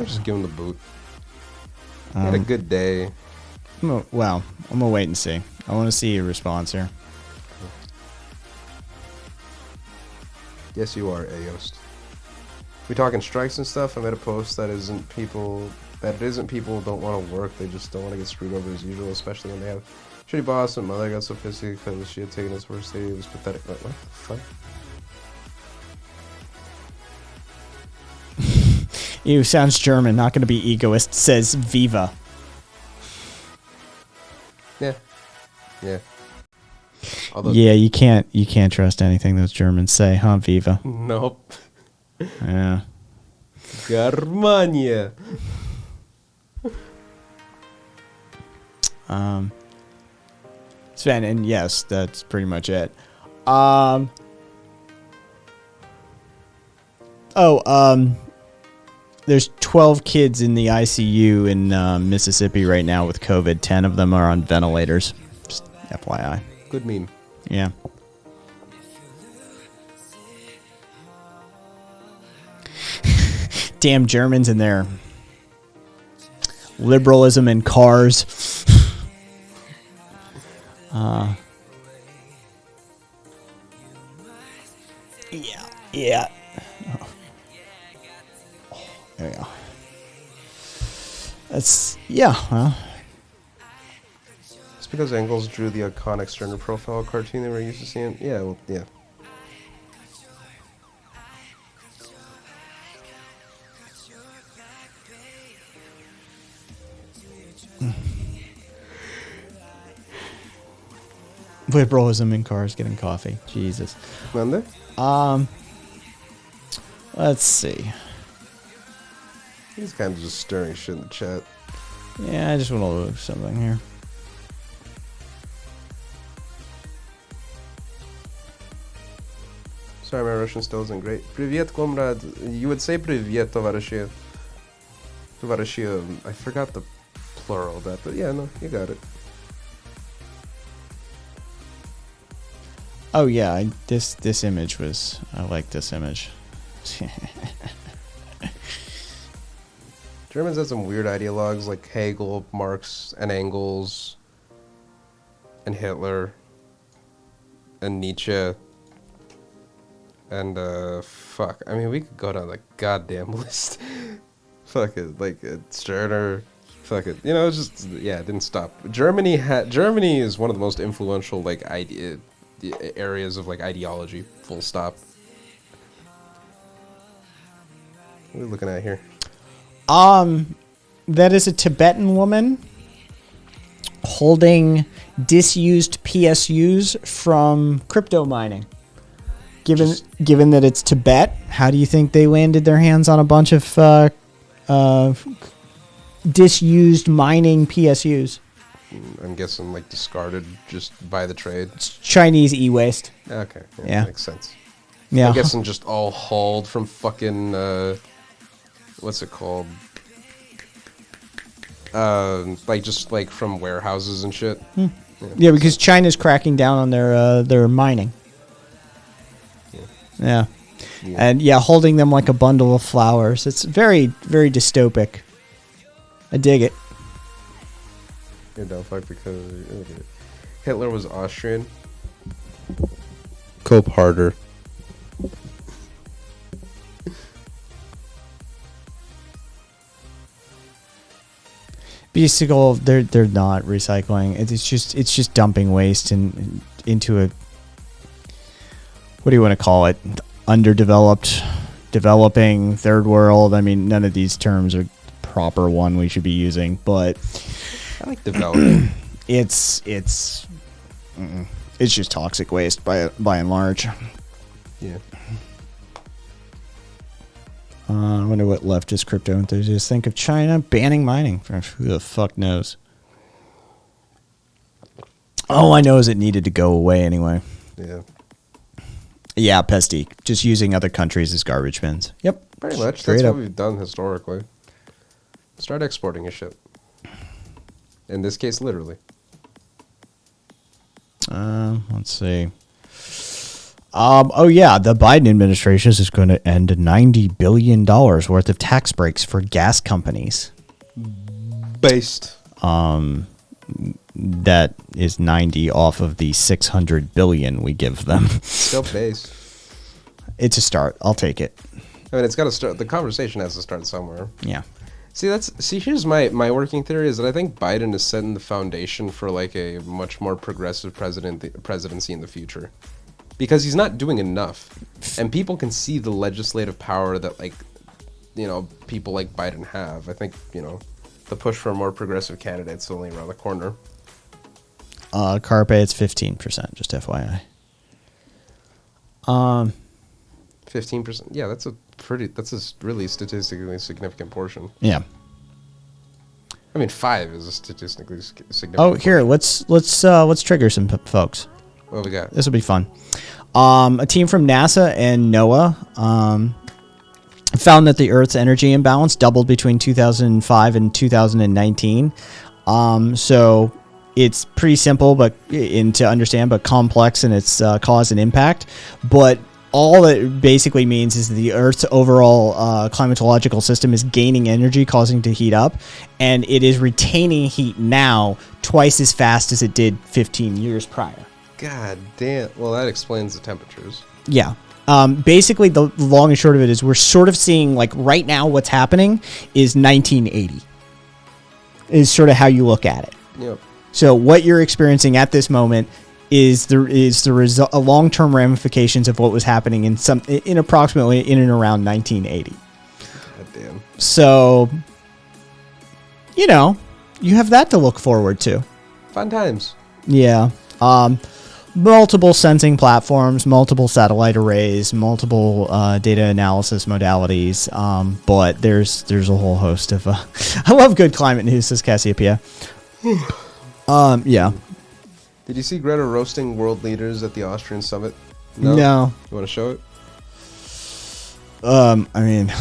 just give him the boot? He had a good day. Well, I'm gonna wait and see. I want to see your response here. Yes, you are, Aost. We talking strikes and stuff? I made a post that it isn't people don't want to work, they just don't want to get screwed over as usual, especially when they have shitty boss. And mother got so pissy because she had taken his first day. It was pathetic. What the fuck? You sounds German, not gonna be egoist, says Viva. Yeah. Yeah. Although, Yeah, you can't trust anything those Germans say, huh, Viva? Nope. Yeah. Germania. Sven, and yes, that's pretty much it. There's 12 kids in the ICU in Mississippi right now with COVID. 10 of them are on ventilators. Just FYI. Good meme. Yeah. Damn Germans and their liberalism and cars. Yeah. Oh, there we go. That's, yeah, well. It's because Engels drew the iconic Stirner profile cartoon that we're used to seeing. Yeah, well, yeah. Liberalism in cars getting coffee. Jesus. Monday? Let's see. He's kind of just stirring shit in the chat. Yeah, I just want to look something here. Sorry, my Russian still isn't great. Привет, comrade. You would say привет, товарищи. Товарищи, I forgot the plural of that, but yeah, no, you got it. Oh yeah, this image was. I like this image. Germans had some weird ideologues like Hegel, Marx, and Engels, and Hitler, and Nietzsche, and fuck. I mean, we could go down the goddamn list. Fuck it, like Stirner. Fuck it. You know, it's just yeah, it didn't stop. Germany is one of the most influential like areas of like ideology. Full stop. What are we looking at here? That is a Tibetan woman holding disused PSUs from crypto mining. Given that it's Tibet, how do you think they landed their hands on a bunch of disused mining PSUs? I'm guessing like discarded just by the trade. It's Chinese e-waste. Okay, Yeah. makes sense. Yeah. I'm guessing just all hauled from fucking what's it called? Like just like from warehouses and shit. Yeah, because China's cracking down on their mining. Yeah. And yeah, holding them like a bundle of flowers. It's very, very dystopic. I dig it. You're dumb fuck because Hitler was Austrian. Cope harder. Basically, they're not recycling. It's just dumping waste into a, what do you want to call it? Underdeveloped, developing, third world. I mean, none of these terms are the proper one we should be using, but I like developing. it's just toxic waste by and large. Yeah. I wonder what leftist crypto enthusiasts think of China banning mining. Who the fuck knows? All I know is it needed to go away anyway. Yeah. Yeah, Pesty. Just using other countries as garbage bins. Yep. Pretty much. Straight That's up. what we've done historically. Start exporting your shit. In this case, literally. Let's see. Oh yeah, the Biden administration is going to end $90 billion worth of tax breaks for gas companies. Based. That is 90 off of the 600 billion we give them. Still based. It's a start. I'll take it. I mean, it's got to start. The conversation has to start somewhere. Yeah. See. Here's my working theory is that I think Biden is setting the foundation for like a much more progressive presidency in the future, because he's not doing enough, and people can see the legislative power that like, you know, people like Biden have. I think the push for a more progressive candidate's only around the corner. Carpe, it's 15%. Just FYI. 15%. Yeah, that's a really statistically significant portion. Yeah. I mean, 5 is a statistically significant. Oh, here, let's trigger some folks. What we got? This will be fun. A team from NASA and NOAA found that the Earth's energy imbalance doubled between 2005 and 2019. So it's pretty simple, but to understand, but complex in its cause and impact. But all it basically means is the Earth's overall climatological system is gaining energy, causing it to heat up, and it is retaining heat now twice as fast as it did 15 years prior. God damn. Well, that explains the temperatures. Yeah. Basically, the long and short of it is we're sort of seeing, like, right now what's happening is 1980 is sort of how you look at it. Yep. So what you're experiencing at this moment is the result, long-term ramifications of what was happening in approximately in and around 1980. God damn. So, you know, you have that to look forward to. Fun times. Yeah. multiple sensing platforms, multiple satellite arrays, multiple data analysis modalities. But there's a whole host of. I love good climate news, says Cassiopeia. Yeah. Did you see Greta roasting world leaders at the Austrian summit? No. You want to show it? I mean,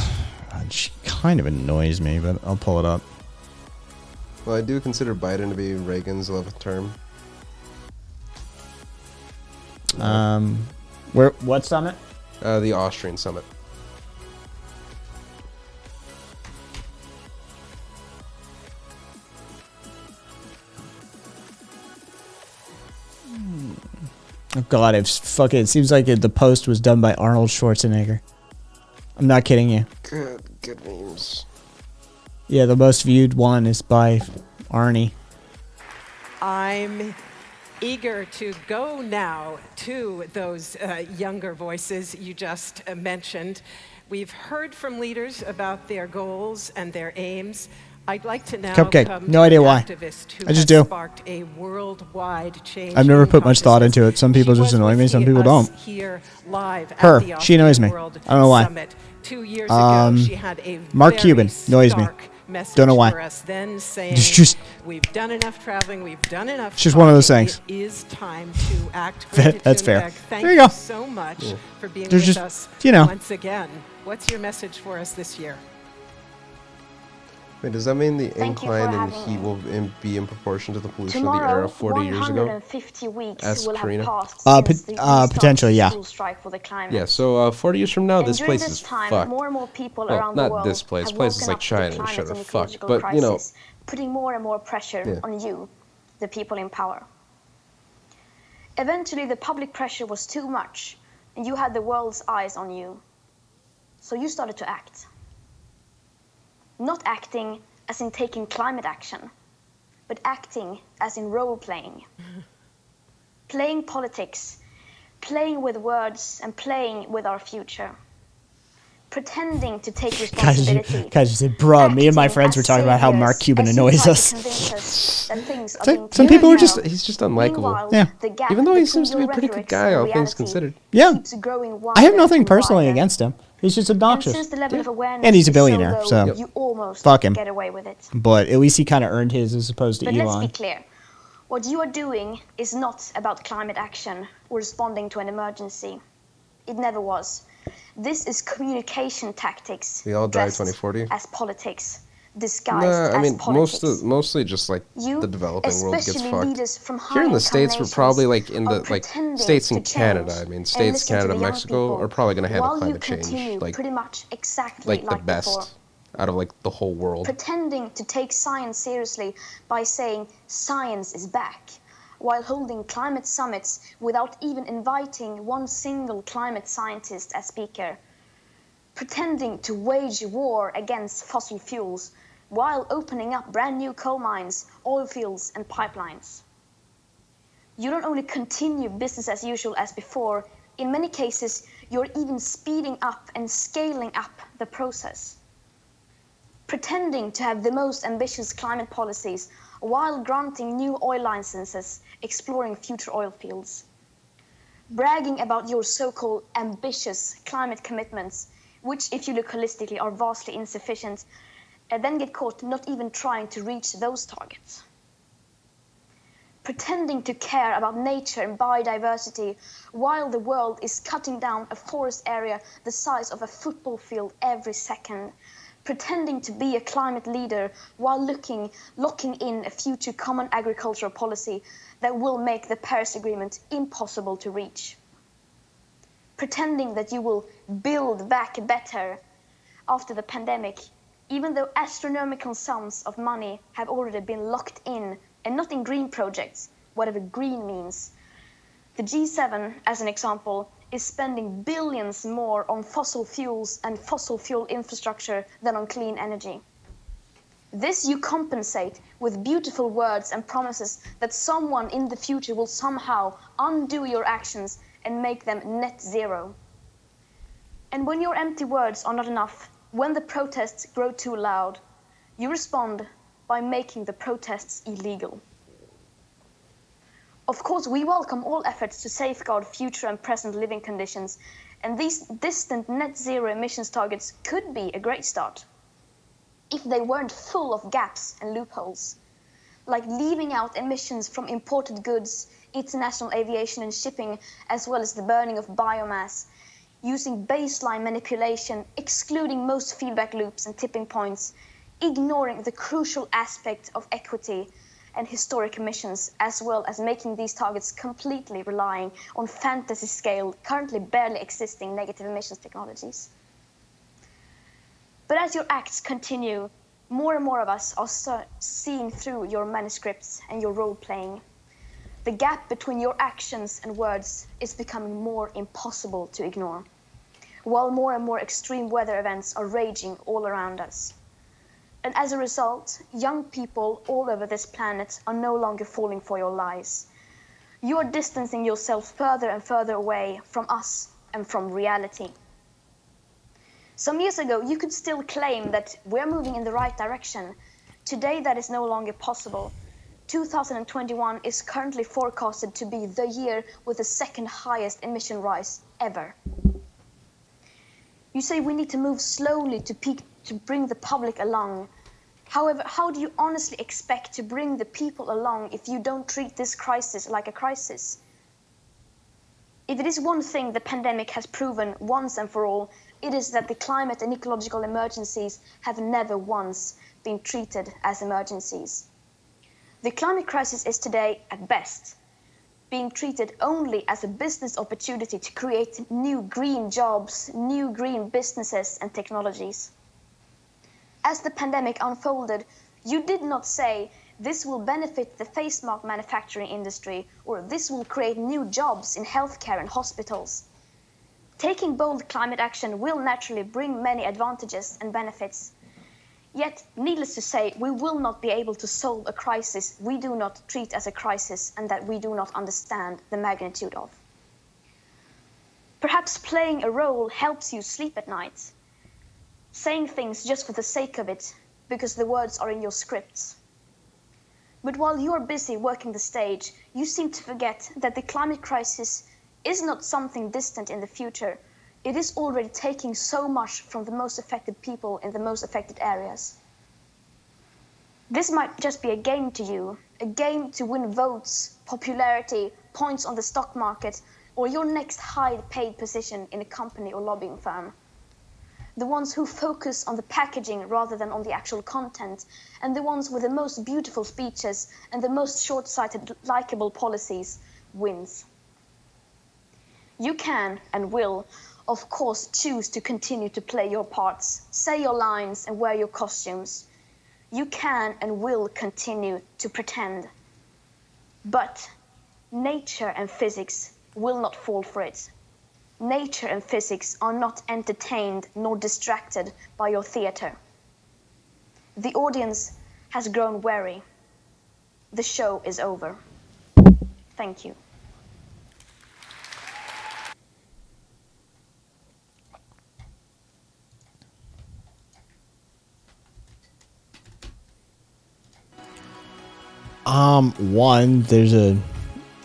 she kind of annoys me, but I'll pull it up. Well, I do consider Biden to be Reagan's 11th term. What summit? The Austrian summit. Oh God, it seems like the post was done by Arnold Schwarzenegger. I'm not kidding you. Good memes. Yeah, the most viewed one is by Arnie. I'm eager to go now to those younger voices you just mentioned. We've heard from leaders about their goals and their aims. I'd like to now Cupcake. come No to idea an why. activist who I just has do. sparked a worldwide change. I've never in put much thought into consciousness. it. Some people She just was annoy me, with some people us don't. Here live at Her. the She annoys me. Austrian World I don't know why. Summit. 2 years ago, she had a Mark very Cuban annoys me. stark message Don't know why. for us then, saying Just- we've done enough traveling, we've done enough. It's just one of those talking. things. It is time to act. That's fair. Greta Thunberg, thank There you go. so much for being There's with just- us you know. once again. What's your message for us this year? Wait, does that mean the Thank you for incline in having heat me. will be in proportion to the pollution of the Tomorrow, era 40 years ago? 150 weeks As will Karina? have passed Uh, since pot- the restart potentially, of the yeah. school strike for the climate. Yeah, so 40 years from now, And this during place this is time, fucked. more and more people Well, around the not world this place. have Places woken like up to China the and shit climate are and fucked. ecological But, you know, crisis, putting more and more pressure Yeah. on you, the people in power. Eventually, the public pressure was too much, and you had the world's eyes on you. So you started to act. Not acting as in taking climate action, but acting as in role-playing. Playing politics, playing with words, and playing with our future. Pretending to take responsibility. Guys just said, bruh, me and my acting friends were as talking about how Mark saviors Cuban as you annoys try to us. convince us that things are Some- being some taken people are care just- of. he's just unlikable. Meanwhile, Yeah. the gap Even though he between seems to be a your pretty good rhetorics guy, and all things reality considered. Yeah. keeps growing I have wider nothing and personally wider. against him. He's just And obnoxious. since the level of awareness And he's a is billionaire, low, so you almost fuck him. get away with it. But at least he kind of earned his as opposed to But let's Elon. be clear. What you are doing is not about climate action or responding to an emergency. It never was. This is communication tactics We all die dressed 2040. as politics, disguised Nah, I as mean, politics. mostly just like You, the developing world gets especially fucked. leaders from Here in the high-income States, we're probably like in nations, the are like pretending states in to Canada. change I mean, and states, listen to Canada, the young Mexico people are probably going to handle while you climate change continue like pretty much exactly the like best before. out of like the whole world. Pretending to take science seriously by saying science is back, while holding climate summits without even inviting one single climate scientist as speaker. Pretending to wage war against fossil fuels while opening up brand new coal mines, oil fields, and pipelines. You don't only continue business as usual as before, in many cases, you're even speeding up and scaling up the process. Pretending to have the most ambitious climate policies while granting new oil licenses, exploring future oil fields. Bragging about your so-called ambitious climate commitments, which, if you look holistically, are vastly insufficient, and then get caught not even trying to reach those targets. Pretending to care about nature and biodiversity while the world is cutting down a forest area the size of a football field every second. Pretending to be a climate leader while locking in a future common agricultural policy that will make the Paris Agreement impossible to reach. Pretending that you will build back better after the pandemic, even though astronomical sums of money have already been locked in, and not in green projects, whatever green means. The G7, as an example, is spending billions more on fossil fuels and fossil fuel infrastructure than on clean energy. This you compensate with beautiful words and promises that someone in the future will somehow undo your actions and make them net zero. And when your empty words are not enough, when the protests grow too loud, you respond by making the protests illegal. Of course, we welcome all efforts to safeguard future and present living conditions, and these distant net zero emissions targets could be a great start if they weren't full of gaps and loopholes, like leaving out emissions from imported goods, international aviation and shipping, as well as the burning of biomass, using baseline manipulation, excluding most feedback loops and tipping points, ignoring the crucial aspect of equity and historic emissions, as well as making these targets completely relying on fantasy scale, currently barely existing negative emissions technologies. But as your acts continue, more and more of us are seeing through your manuscripts and your role-playing. The gap between your actions and words is becoming more impossible to ignore, while more and more extreme weather events are raging all around us. And as a result, young people all over this planet are no longer falling for your lies. You are distancing yourself further and further away from us and from reality. Some years ago, you could still claim that we're moving in the right direction. Today, that is no longer possible. 2021 is currently forecasted to be the year with the second highest emission rise ever. You say we need to move slowly to bring the public along. However, how do you honestly expect to bring the people along if you don't treat this crisis like a crisis? If it is one thing the pandemic has proven once and for all, it is that the climate and ecological emergencies have never once been treated as emergencies. The climate crisis is today, at best, being treated only as a business opportunity to create new green jobs, new green businesses and technologies. As the pandemic unfolded, you did not say, this will benefit the face mask manufacturing industry, or this will create new jobs in healthcare and hospitals. Taking bold climate action will naturally bring many advantages and benefits. Yet, needless to say, we will not be able to solve a crisis we do not treat as a crisis and that we do not understand the magnitude of. Perhaps playing a role helps you sleep at night, saying things just for the sake of it, because the words are in your scripts. But while you're busy working the stage, you seem to forget that the climate crisis is not something distant in the future. It is already taking so much from the most affected people in the most affected areas. This might just be a game to you, a game to win votes, popularity, points on the stock market, or your next high-paid position in a company or lobbying firm. The ones who focus on the packaging rather than on the actual content, and the ones with the most beautiful speeches and the most short-sighted, likable policies wins. You can and will, of course, choose to continue to play your parts, say your lines and wear your costumes. You can and will continue to pretend. But nature and physics will not fall for it. Nature and physics are not entertained nor distracted by your theater. The audience has grown wary. The show is over. Thank you. One, there's a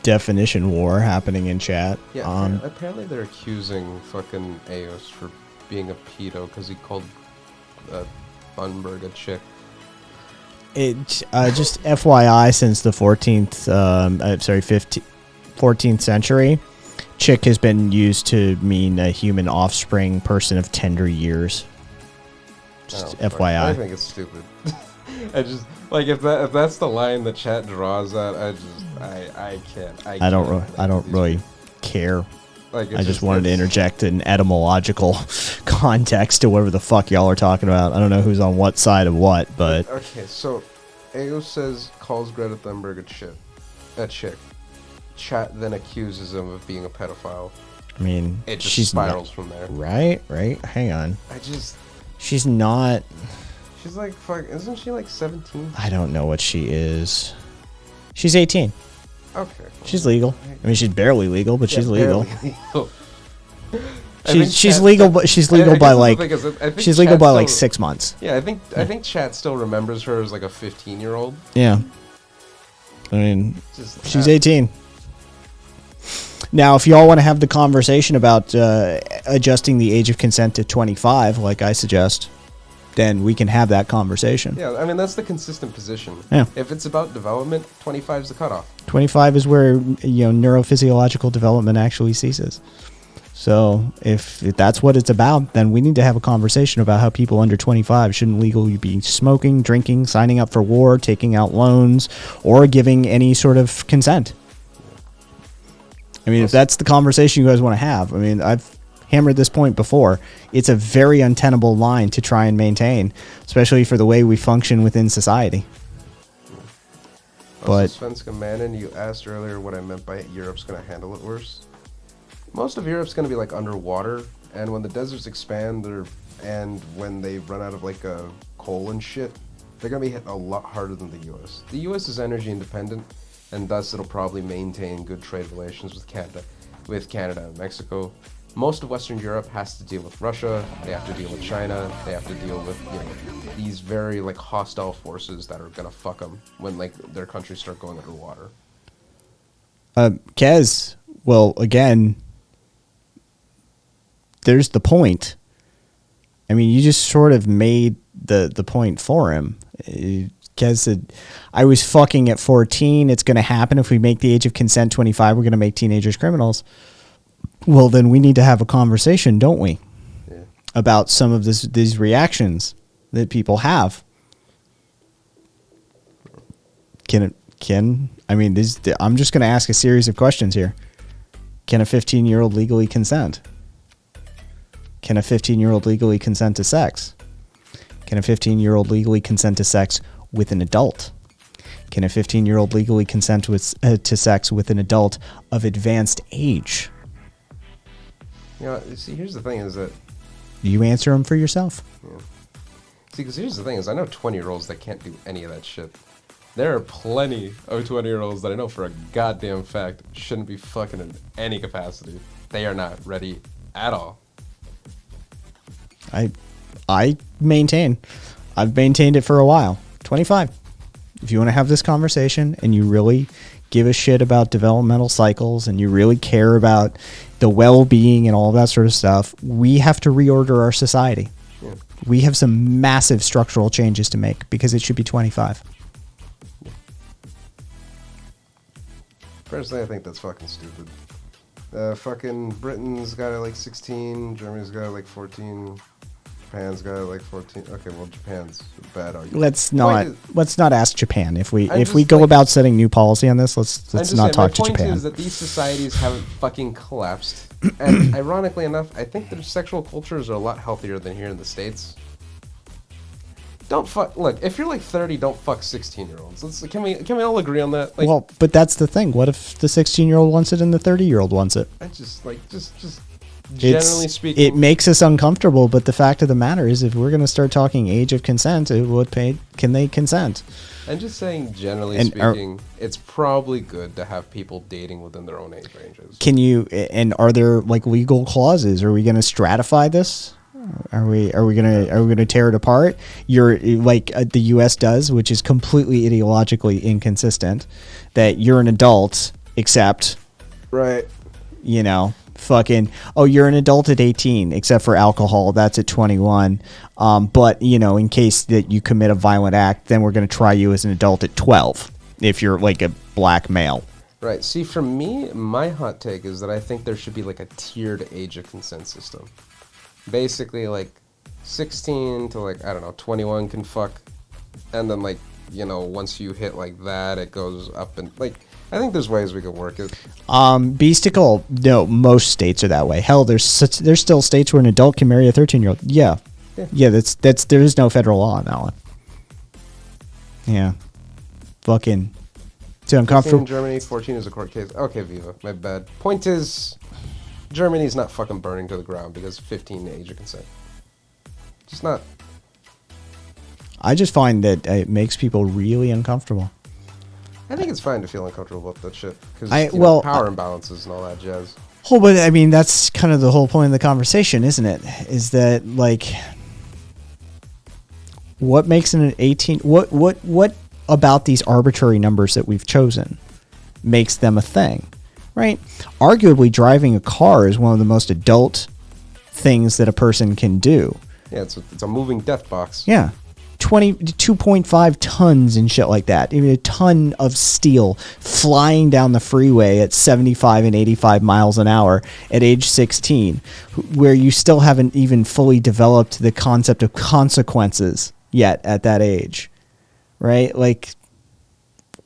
definition war happening in chat. Yeah, apparently they're accusing fucking Eos for being a pedo because he called Thunberg a chick. It just FYI, since the 14th century, chick has been used to mean a human offspring, person of tender years. Just FYI. I think it's stupid. I just like if that's the line the chat draws at, I can't. I don't really care. Like, I just wanted to interject an etymological context to whatever the fuck y'all are talking about. I don't know who's on what side of what, but okay. So, Eos calls Greta Thunberg a chick. Chat then accuses him of being a pedophile. I mean, it just spirals from there. Right. Hang on. She's not. She's like, fuck, isn't she like 17? I don't know what she is. She's 18. Okay. She's legal. I mean, she's barely legal, but she's legal. Legal. She's legal, but she's legal by like she's legal by like 6 months. Yeah, I think chat still remembers her as like a 15-year-old. Yeah. I mean, she's 18. Now, if you all want to have the conversation about adjusting the age of consent to 25, like I suggest, then we can have that conversation. Yeah, I mean, that's the consistent position. Yeah. If it's about development, 25 is the cutoff. 25 is where neurophysiological development actually ceases. So if that's what it's about, then we need to have a conversation about how people under 25 shouldn't legally be smoking, drinking, signing up for war, taking out loans, or giving any sort of consent. I mean, if that's the conversation you guys want to have, I mean, I've hammered this point before. It's a very untenable line to try and maintain, especially for the way we function within society. But Svenska Mannen, you asked earlier what I meant by Europe's going to handle it worse. Most of Europe's going to be like underwater, and when the deserts expand, and when they run out of like coal and shit, they're going to be hit a lot harder than the U.S. The U.S. is energy independent, and thus it'll probably maintain good trade relations with Canada and Mexico. Most of Western Europe has to deal with Russia, they have to deal with China, they have to deal with, these very, like, hostile forces that are gonna fuck them when, like, their countries start going underwater. Kez, well, again, there's the point. I mean, you just sort of made the point for him. Kez said, I was fucking at 14. It's going to happen if we make the age of consent 25. We're going to make teenagers criminals. Well, then we need to have a conversation, don't we? Yeah. About some of these reactions that people have. I'm just going to ask a series of questions here. Can a 15-year-old legally consent? Can a 15-year-old legally consent to sex? Can a 15-year-old legally consent to sex with an adult? Can a 15-year-old legally consent to sex with an adult of advanced age? See, here's the thing is that... You answer them for yourself. Yeah. See, because here's the thing is I know 20-year-olds that can't do any of that shit. There are plenty of 20-year-olds that I know for a goddamn fact shouldn't be fucking in any capacity. They are not ready at all. I maintain. I've maintained it for a while. 25. If you want to have this conversation and you really give a shit about developmental cycles and you really care about the well-being and all that sort of stuff, we have to reorder our society. Yeah. We have some massive structural changes to make because it should be 25. Personally, I think that's fucking stupid. Fucking Britain's got it like 16, Germany's got it like 14, Japan's got it like 14. Okay, well, Japan's a bad argument. Let's not ask Japan. If we just, go like, about setting new policy on this, let's not talk to Japan. My point is that these societies haven't fucking collapsed. And ironically enough, I think their sexual cultures are a lot healthier than here in the States. Don't fuck. Look, if you're like 30, don't fuck 16-year-olds. Can we all agree on that? Like, well, but that's the thing. What if the 16-year-old wants it and the 30-year-old wants it? I just generally speaking, it makes us uncomfortable. But the fact of the matter is, if we're going to start talking age of consent, can they consent? I'm just saying, generally speaking, it's probably good to have people dating within their own age ranges. Are there like legal clauses? Are we going to stratify this? Are we gonna tear it apart? You're like the U.S. does, which is completely ideologically inconsistent. That you're an adult, except, right? Fucking. Oh, you're an adult at 18, except for alcohol. That's at 21. But in case that you commit a violent act, then we're gonna try you as an adult at 12 if you're like a black male. Right. See, for me, my hot take is that I think there should be like a tiered age of consent system. Basically, like, 16 to, like, I don't know, 21 can fuck. And then, like, once you hit, like, that, it goes up and, like, I think there's ways we could work it. Beastical, no, most states are that way. Hell, there's still states where an adult can marry a 13-year-old. Yeah, there is no federal law on that one. Yeah. Fucking. So I'm comfortable. In Germany, 14 is a court case. Okay, Viva, my bad. Point is, Germany's not fucking burning to the ground because 15 age of consent. Just not. I just find that it makes people really uncomfortable. I think it's fine to feel uncomfortable about that shit because power imbalances and all that jazz. Oh, but I mean that's kind of the whole point of the conversation, isn't it? Is that like what makes an 18? What about these arbitrary numbers that we've chosen makes them a thing? right? Arguably, driving a car is one of the most adult things that a person can do. Yeah, it's a moving death box. Yeah. 2.5 tons and shit like that. Even a ton of steel flying down the freeway at 75 and 85 miles an hour at age 16, where you still haven't even fully developed the concept of consequences yet at that age, right? Like,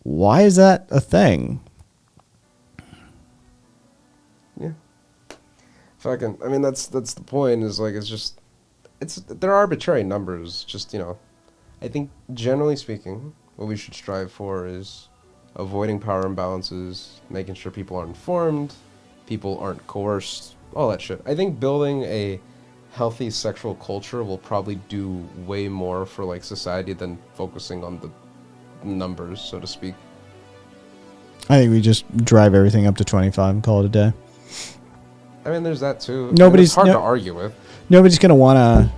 why is that a thing? Yeah. Fucking, I mean, that's the point, is like, they're arbitrary numbers, just, you know. I think, generally speaking, what we should strive for is avoiding power imbalances, making sure people are informed, people aren't coerced, all that shit. I think building a healthy sexual culture will probably do way more for, like, society than focusing on the numbers, so to speak. I think we just drive everything up to 25 and call it a day. I mean, there's that too. Nobody's it's hard to argue with. Nobody's going to want to,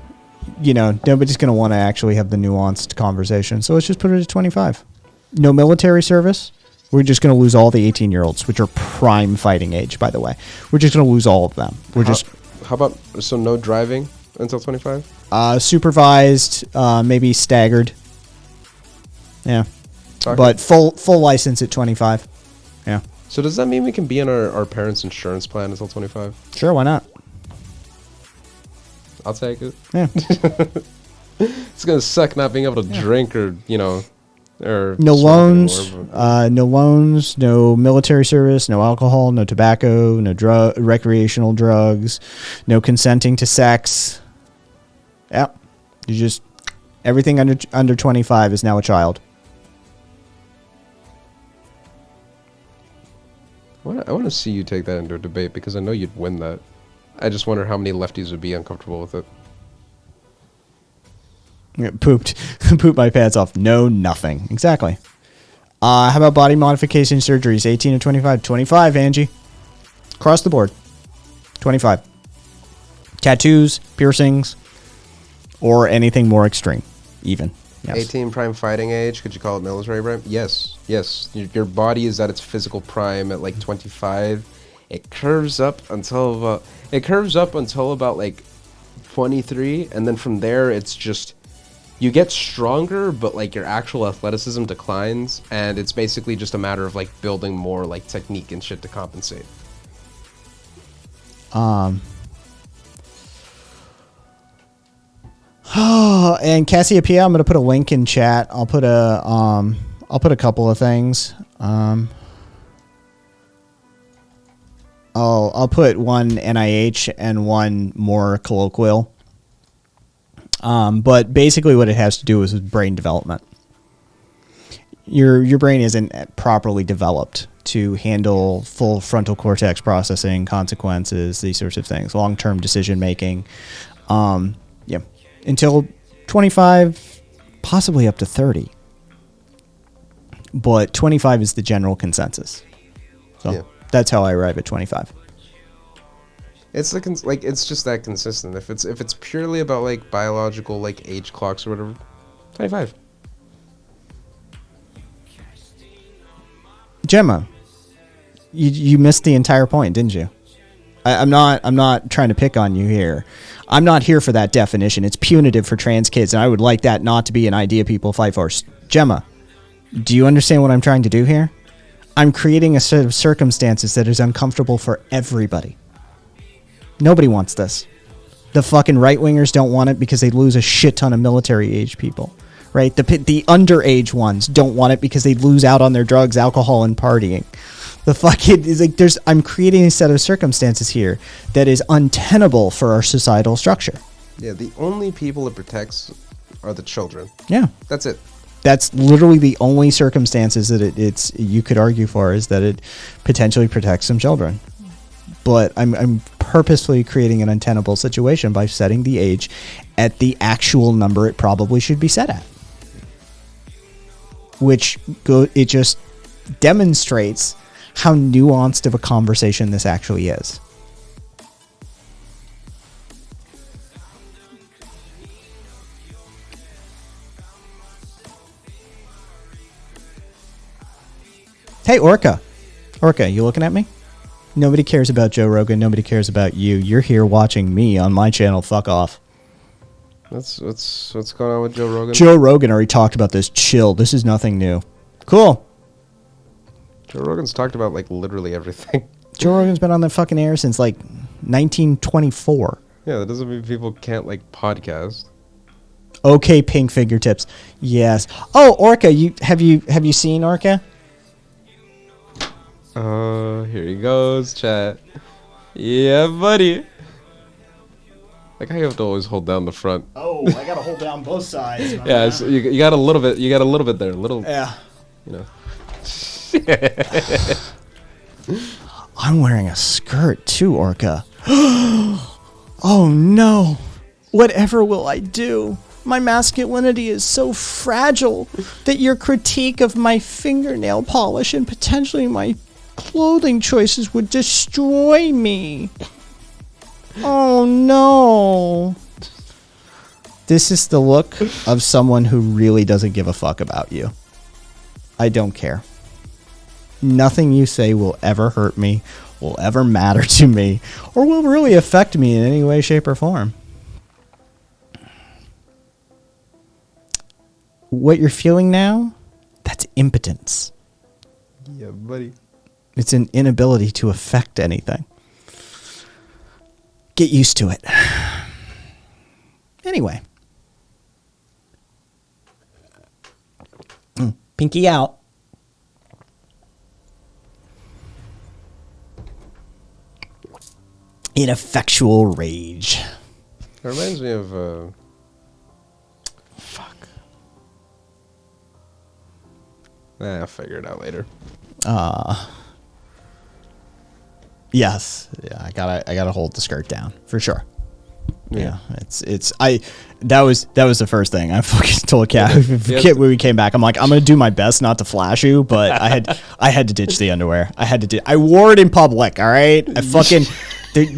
nobody's going to want to actually have the nuanced conversation. So let's just put it at 25. No military service. We're just going to lose all the 18-year-olds, which are prime fighting age, by the way. We're just going to lose all of them. How about, so no driving until 25? Supervised, maybe staggered. Yeah. Okay. But full license at 25. Yeah. So does that mean we can be on our parents' insurance plan until 25? Sure, why not? I'll take it. Yeah. It's gonna suck not being able to drink or or No smoke loans, anymore, no military service, no alcohol, no tobacco, no recreational drugs, no consenting to sex. Yeah. You just, everything under 25 is now a child. I want to see you take that into a debate, because I know you'd win that. I just wonder how many lefties would be uncomfortable with it. Yeah, pooped my pants off. No, nothing. Exactly. How about body modification surgeries? 18 or 25? 25, Angie. Across the board. 25. Tattoos, piercings, or anything more extreme, even. Yes. 18 prime fighting age. Could you call it military prime? Yes. Your body is at its physical prime at like 25. It curves up until about like 23, and then from there it's just, you get stronger, but like your actual athleticism declines, and it's basically just a matter of like building more like technique and shit to compensate. And Cassiopeia, I'm gonna put a link in chat. I'll put a couple of things. I'll put one NIH and one more colloquial. But basically what it has to do is with brain development. Your brain isn't properly developed to handle full frontal cortex processing, consequences, these sorts of things, long-term decision making. Until 25, possibly up to 30. But 25 is the general consensus. So that's how I arrive at 25. It's it's just that consistent. If it's purely about like biological like age clocks or whatever, 25. Gemma, you missed the entire point, didn't you? I'm not trying to pick on you here. I'm not here for that definition. It's punitive for trans kids, and I would like that not to be an idea people fight for. Gemma, do you understand what I'm trying to do here? I'm creating a set of circumstances that is uncomfortable for everybody. Nobody wants this. The fucking right-wingers don't want it because they lose a shit ton of military-age people, right? The underage ones don't want it because they lose out on their drugs, alcohol, and partying. The fucking is like I'm creating a set of circumstances here that is untenable for our societal structure. Yeah, the only people it protects are the children. Yeah, that's it. That's literally the only circumstances that it's you could argue for, is that it potentially protects some children. But I'm purposefully creating an untenable situation by setting the age at the actual number it probably should be set at, which it just demonstrates how nuanced of a conversation this actually is. Hey, Orca, you looking at me? Nobody cares about Joe Rogan. Nobody cares about you. You're here watching me on my channel. Fuck off. What's going on with Joe Rogan? Joe Rogan already talked about this. Chill. This is nothing new. Cool. Joe Rogan's talked about like literally everything. Joe Rogan's been on the fucking air since like 1924. Yeah, that doesn't mean people can't like podcast. Okay, pink fingertips. Yes. Oh, Orca. Have you seen Orca? Here he goes, chat. Yeah, buddy. Like how you have to always hold down the front. Oh, I gotta hold down both sides. Yeah, so you got a little bit. You got a little bit there. A little. Yeah. You know. I'm wearing a skirt too, Orca. Oh no. Whatever will I do? My masculinity is so fragile that your critique of my fingernail polish and potentially my clothing choices would destroy me. Oh no. This is the look of someone who really doesn't give a fuck about you. I don't care. Nothing you say will ever hurt me, will ever matter to me, or will really affect me in any way, shape, or form. What you're feeling now, that's impotence. Yeah, buddy. It's an inability to affect anything. Get used to it. Anyway. Pinky out. Ineffectual rage. It reminds me of fuck. I'll figure it out later. Yes. Yeah, I gotta hold the skirt down for sure. Yeah, that was the first thing I fucking told Kat when we came back. I'm like, I'm gonna do my best not to flash you, but I had to ditch the underwear. I wore it in public. All right, I fucking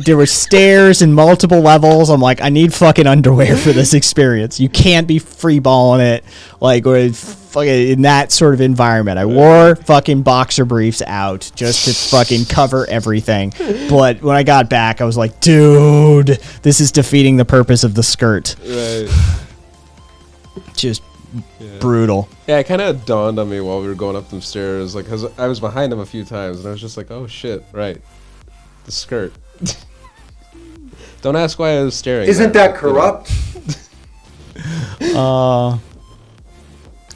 there were stairs and multiple levels. I'm like, I need fucking underwear for this experience. You can't be free balling it like or fucking in that sort of environment. I wore fucking boxer briefs out just to fucking cover everything. But when I got back, I was like, dude, this is defeating the purpose of the skirt. Right. Just brutal. Yeah, it kind of dawned on me while we were going up the stairs, like, cause I was behind him a few times, and I was just like, oh shit, right, the skirt. Don't ask why I was staring. Isn't that corrupt?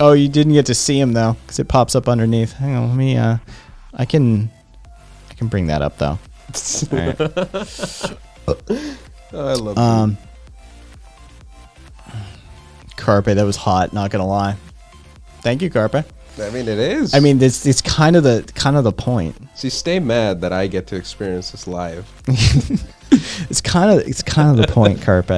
Oh, you didn't get to see him though, because it pops up underneath. Hang on, let me. I can bring that up though. All right. I love it. Carpe, that was hot. Not gonna lie. Thank you, Carpe. I mean, it is. I mean, it's kind of the point. See, stay mad that I get to experience this live. It's kind of the point, Carpe.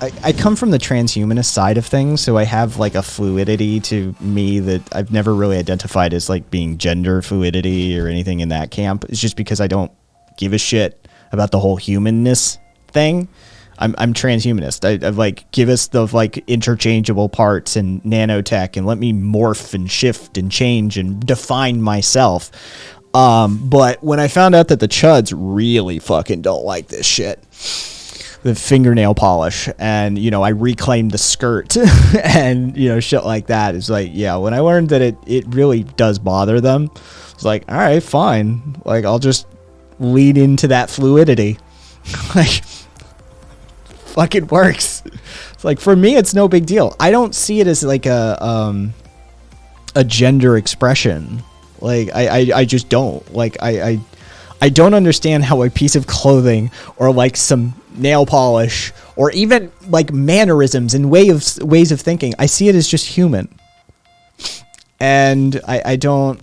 I come from the transhumanist side of things, so I have like a fluidity to me that I've never really identified as like being gender fluidity or anything in that camp. It's just because I don't give a shit about the whole humanness thing. I'm transhumanist. I like give us the like interchangeable parts and nanotech and let me morph and shift and change and define myself. But when I found out that the chuds really fucking don't like this shit, the fingernail polish, and I reclaimed the skirt and shit like that, is like, yeah, when I learned that it really does bother them, it's like, all right, fine, like I'll just lead into that fluidity. Like, fucking works. It's like, for me, it's no big deal. I don't see it as like a gender expression. Like I just don't like I don't understand how a piece of clothing or like some nail polish or even like mannerisms and ways of thinking, I see it as just human. And I don't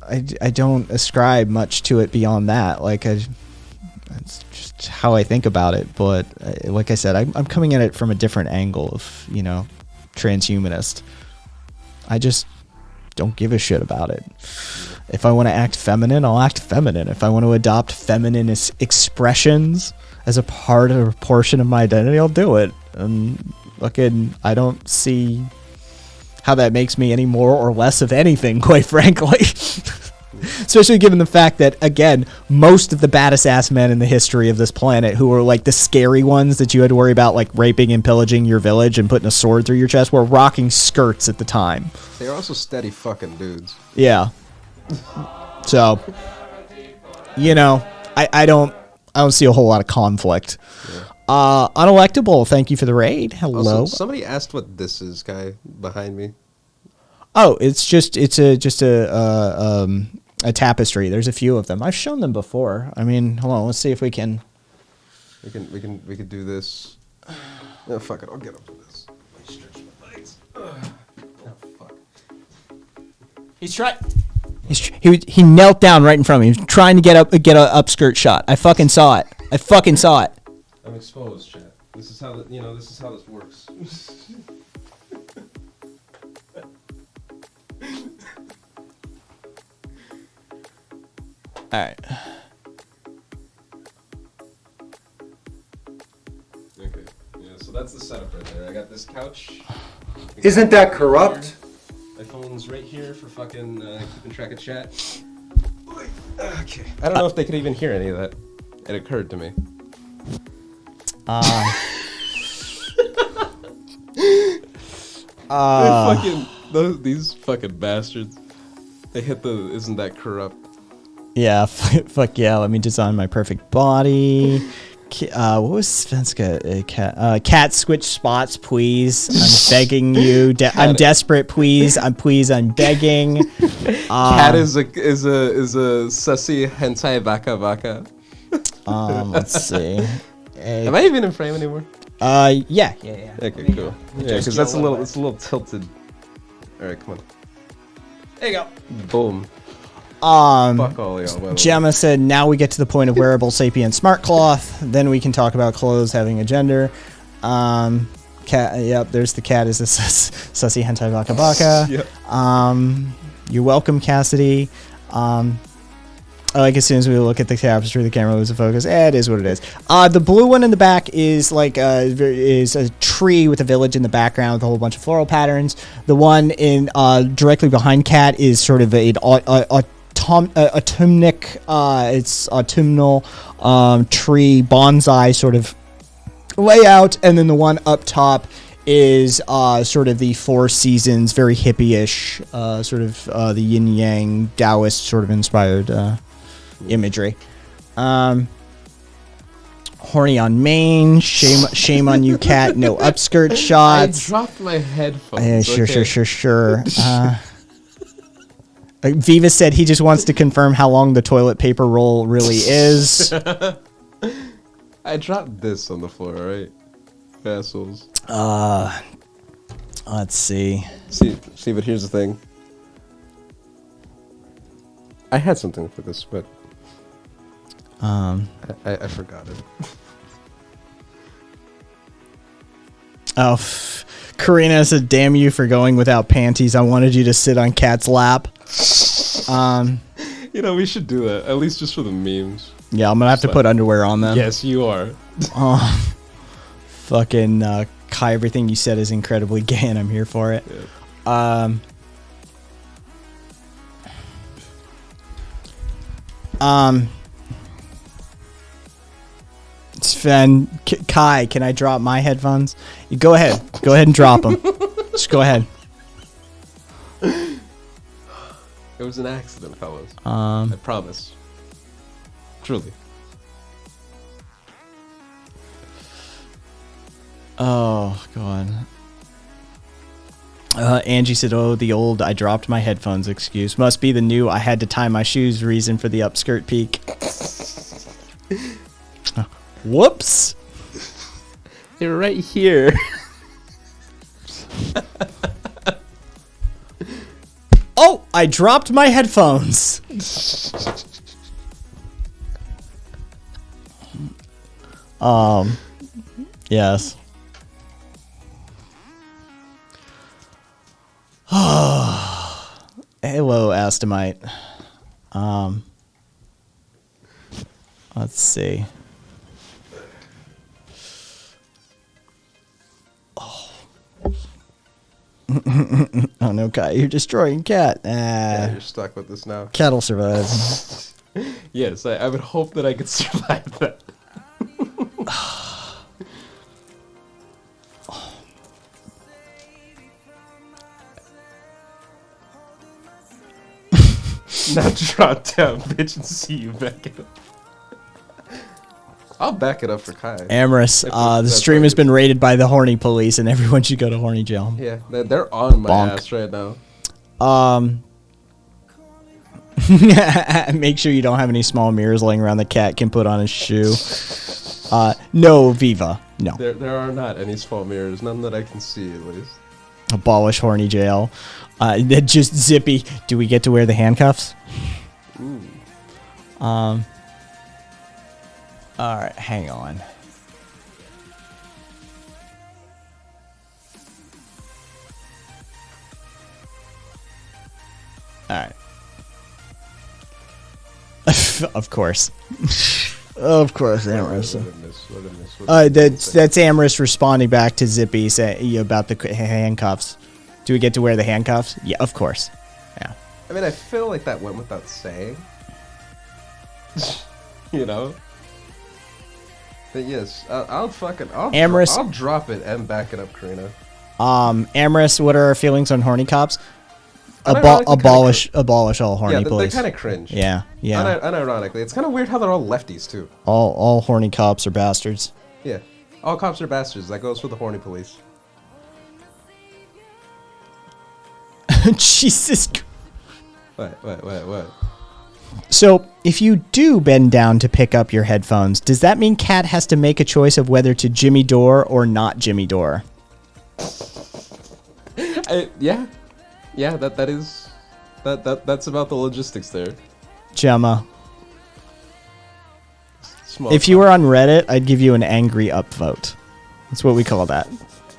ascribe much to it beyond that. Like it's just how I think about it. But like I said, I'm coming at it from a different angle of transhumanist. I just don't give a shit about it. If I want to act feminine, I'll act feminine. If I want to adopt feminine expressions as a portion of my identity, I'll do it. And fucking, I don't see how that makes me any more or less of anything, quite frankly. Especially given the fact that, again, most of the baddest ass men in the history of this planet, who were like the scary ones that you had to worry about, like raping and pillaging your village and putting a sword through your chest, were rocking skirts at the time. They're also steady fucking dudes. Yeah. So, you know, I don't see a whole lot of conflict. Unelectable, thank you for the raid. Hello. Also, somebody asked what this is, guy behind me. Oh, it's just a tapestry. There's a few of them. I've shown them before. I mean, hold on. Let's see if we can. We can do this. No, fuck it. I'll get up to this. I stretch my legs. Oh, fuck. He knelt down right in front of me. He was trying to get an upskirt shot. I fucking saw it. I'm exposed, chat. This is how this is how this works. All right. Okay. Yeah, so that's the setup right there. I got this couch. Isn't that corrupt? My phone's right here for fucking keeping track of chat. Okay. I don't know if they could even hear any of that. It occurred to me. These fucking bastards. They hit the isn't that corrupt? Yeah, fuck yeah. Let me design my perfect body. What was Svenska? Cat switch spots, please. I'm begging you. I'm desperate, please. I'm begging. Cat is a sussy hentai baka. Let's see. Am I even in frame anymore? Yeah. Okay, cool. Yeah, because it's a little tilted. All right, come on. There you go. Boom. Fuck all y'all. Gemma said, now we get to the point of wearable sapient smart cloth. Then we can talk about clothes having a gender. Cat. Yep, there's the cat is a sussy hentai baka. Yep. You're welcome, Cassidy. Like as soon as we look at the tapestry, the camera loses focus. It is what it is. The blue one in the back is like is a tree with a village in the background with a whole bunch of floral patterns. The one in directly behind Cat is sort of an autumnal tree bonsai sort of layout, and then the one up top is sort of the Four Seasons, very hippie-ish, sort of the yin yang Taoist sort of inspired imagery. Horny on main, shame on you, Cat. No upskirt shots. I dropped my headphones. Sure. Viva said he just wants to confirm how long the toilet paper roll really is. I dropped this on the floor, right? Assholes. Let's see. See, but here's the thing. I had something for this, but I forgot it. Oh, Karina said, "Damn you for going without panties. I wanted you to sit on Cat's lap." We should do that at least just for the memes. Yeah, I'm gonna have to put underwear on them. Yes, you are. Fucking Kai, everything you said is incredibly gay, and I'm here for it. Yeah. Sven, Kai, can I drop my headphones? You go ahead and drop them. Just go ahead. It was an accident, fellas. I promise. Truly. Oh god. Angie said, "Oh, the old I dropped my headphones excuse must be the new I had to tie my shoes reason for the upskirt peak." Whoops. They're right here. Oh, I dropped my headphones. Yes. Hello, Astamite. Let's see. Oh no, Kai, you're destroying Cat. Yeah, you're stuck with this now. Cat'll survive. Yes, I would hope that I could survive that. Now drop down, bitch, and see you back it up. I'll back it up for Kai. Amorous, the stream has been raided by the horny police, and everyone should go to horny jail. Yeah, they're on my Bonk. ass right now. Make sure you don't have any small mirrors laying around the cat can put on his shoe. No, Viva. No. There are not any small mirrors, none that I can see at least. Abolish horny jail. Then just Zippy. Do we get to wear the handcuffs? Ooh. All right, hang on. All right. Of course. Of course, Amorous. That's Amorous responding back to Zippy saying about the handcuffs. Do we get to wear the handcuffs? Yeah, of course. Yeah. I mean, I feel like that went without saying. You know? But yes, I'll Amorous. I'll drop it and back it up, Karina. Amorous, what are our feelings on horny cops? Unironically Abolish all horny they're police. kind of cringe. Yeah. Unironically, it's kind of weird how they're all lefties too. All horny cops are bastards. Yeah, all cops are bastards. That goes for the horny police. Jesus. What? So, if you do bend down to pick up your headphones, does that mean Cat has to make a choice of whether to Jimmy Dore or not Jimmy Dore? Yeah, that's about the logistics there. Gemma. Small If you were on Reddit, I'd give you an angry upvote. That's what we call that.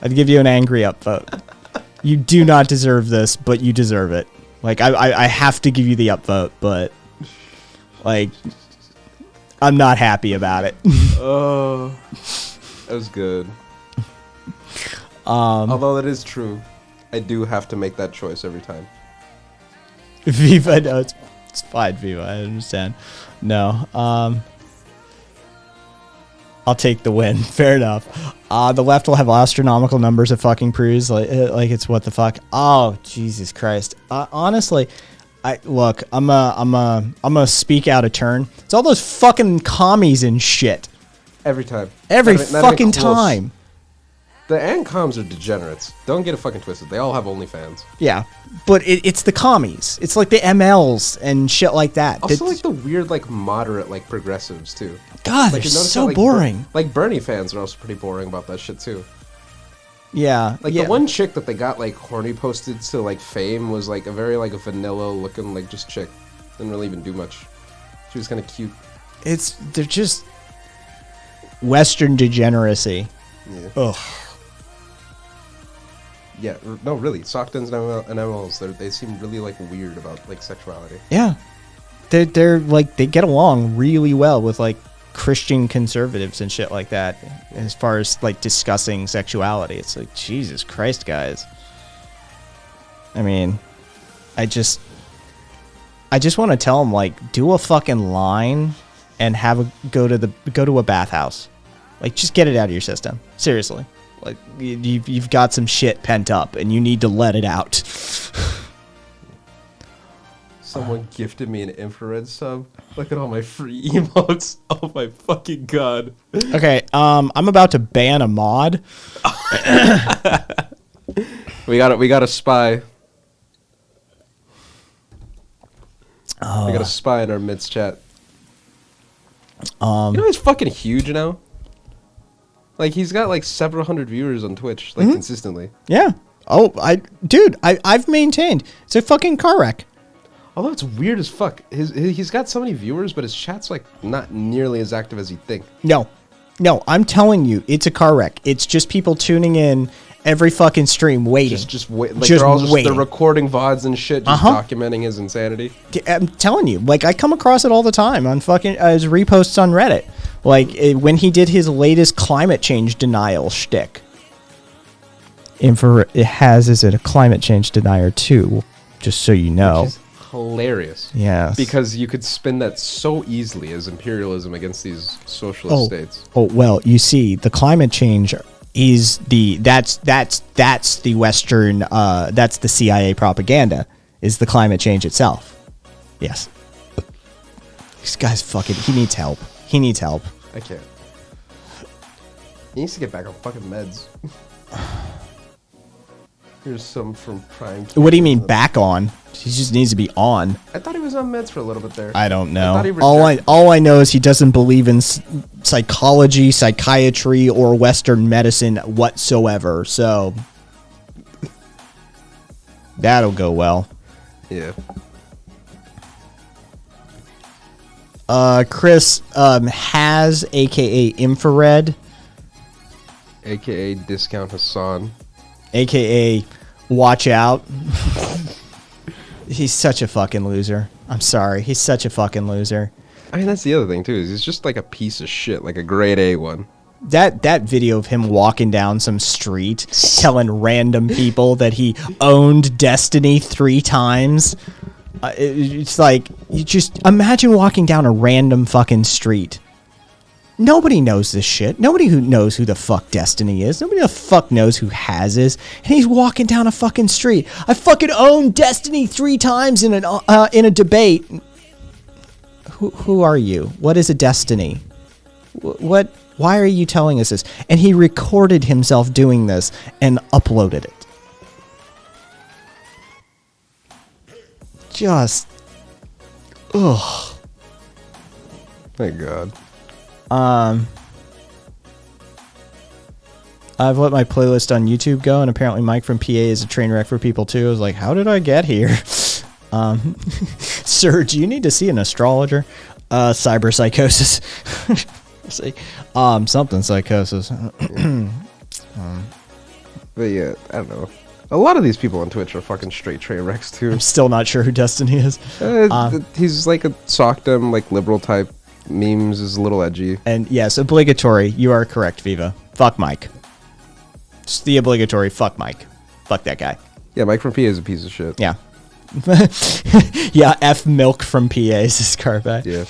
I'd give you an angry upvote. You do not deserve this, but you deserve it. Like, I have to give you the upvote, but, like, I'm not happy about it. Oh, that was good. Although that is true, I do have to make that choice every time. Viva, no, it's fine, Viva. I understand. No, I'll take the win. Fair enough. The left will have astronomical numbers of fucking proos. Like it's what the fuck. Oh, Jesus Christ. Honestly, I'm a speak out of turn. It's all those fucking commies and shit. Every time. Every Not even fucking close. time. The ANCOMs are degenerates. Don't get it fucking twisted. They all have OnlyFans. Yeah, but it's the commies. It's like the MLs and shit like that. Also, like the weird, like moderate, like progressives too. God, Like, they're you notice so how, like, boring. Like Bernie fans are also pretty boring about that shit too. Yeah, Like yeah. the one chick that they got like horny posted to like fame was like a very like a vanilla looking like just chick. Didn't really even do much. She was kind of cute. They're just Western degeneracy. Yeah. Ugh. Yeah. No, really. Sockdens and MLs, they seem really like weird about like sexuality. Yeah, they're like they get along really well with like Christian conservatives and shit like that. As far as like discussing sexuality, it's like Jesus Christ, guys. I mean, I just want to tell them like do a fucking line and go to a bathhouse. Like just get it out of your system. Seriously. Like you've got some shit pent up and you need to let it out. Someone gifted me an infrared sub. Look at all my free emotes. Oh my fucking god. Okay, I'm about to ban a mod. We got a spy. We got a spy in our midst chat. You know he's fucking huge now? Like he's got like several hundred viewers on Twitch, like consistently. Yeah. Oh, I've maintained it's a fucking car wreck. Although it's weird as fuck. He's got so many viewers, but his chat's like not nearly as active as you'd think. No, I'm telling you, it's a car wreck. It's just people tuning in every fucking stream, waiting. Just wait. Like Just they're all just waiting. they're recording VODs and shit, just documenting his insanity. I'm telling you, like I come across it all the time on fucking as reposts on Reddit. Like when he did his latest climate change denial shtick. it is it a climate change denier too? Just so you know. Which is hilarious. Yes. Because you could spin that so easily as imperialism against these socialist states. Oh well, you see, the climate change is that's the Western that's the CIA propaganda, is the climate change itself. Yes. This guy's fucking. He needs help. He needs help. I can't. He needs to get back on fucking meds. Here's some from Prime. What do you mean back on? He just needs to be on. I thought he was on meds for a little bit there. I don't know. I thought he All I know is he doesn't believe in psychology, psychiatry, or Western medicine whatsoever. So that'll go well. Yeah. Chris has AKA Infrared, AKA Discount Hassan. AKA Watch Out. He's such a fucking loser. I'm sorry. He's such a fucking loser. I mean, that's the other thing too. Is he's just like a piece of shit, like a grade A one. That video of him walking down some street telling random people that he owned Destiny 3 times. It's like, you just imagine walking down a random fucking street. Nobody knows this shit. Nobody who knows who the fuck Destiny is. Nobody the fuck knows who Has is. And he's walking down a fucking street. I fucking owned Destiny 3 times in a debate. Who are you? What is a Destiny? What? Why are you telling us this? And he recorded himself doing this and uploaded it. Just, ugh. Thank God. I've let my playlist on YouTube go, and apparently Mike from PA is a train wreck for people too. I was like, how did I get here? Sir, do you need to see an astrologer? Cyber psychosis. See, something psychosis. But yeah, I don't know. A lot of these people on Twitch are fucking straight train wrecks too. I'm still not sure who Destiny is. He's like a sockdom, like liberal type. Memes is a little edgy. And yes, obligatory. You are correct, Viva. Fuck Mike. It's the obligatory fuck Mike. Fuck that guy. Yeah, Mike from PA is a piece of shit. Yeah. Yeah, F milk from PA is his carpet. Yeah.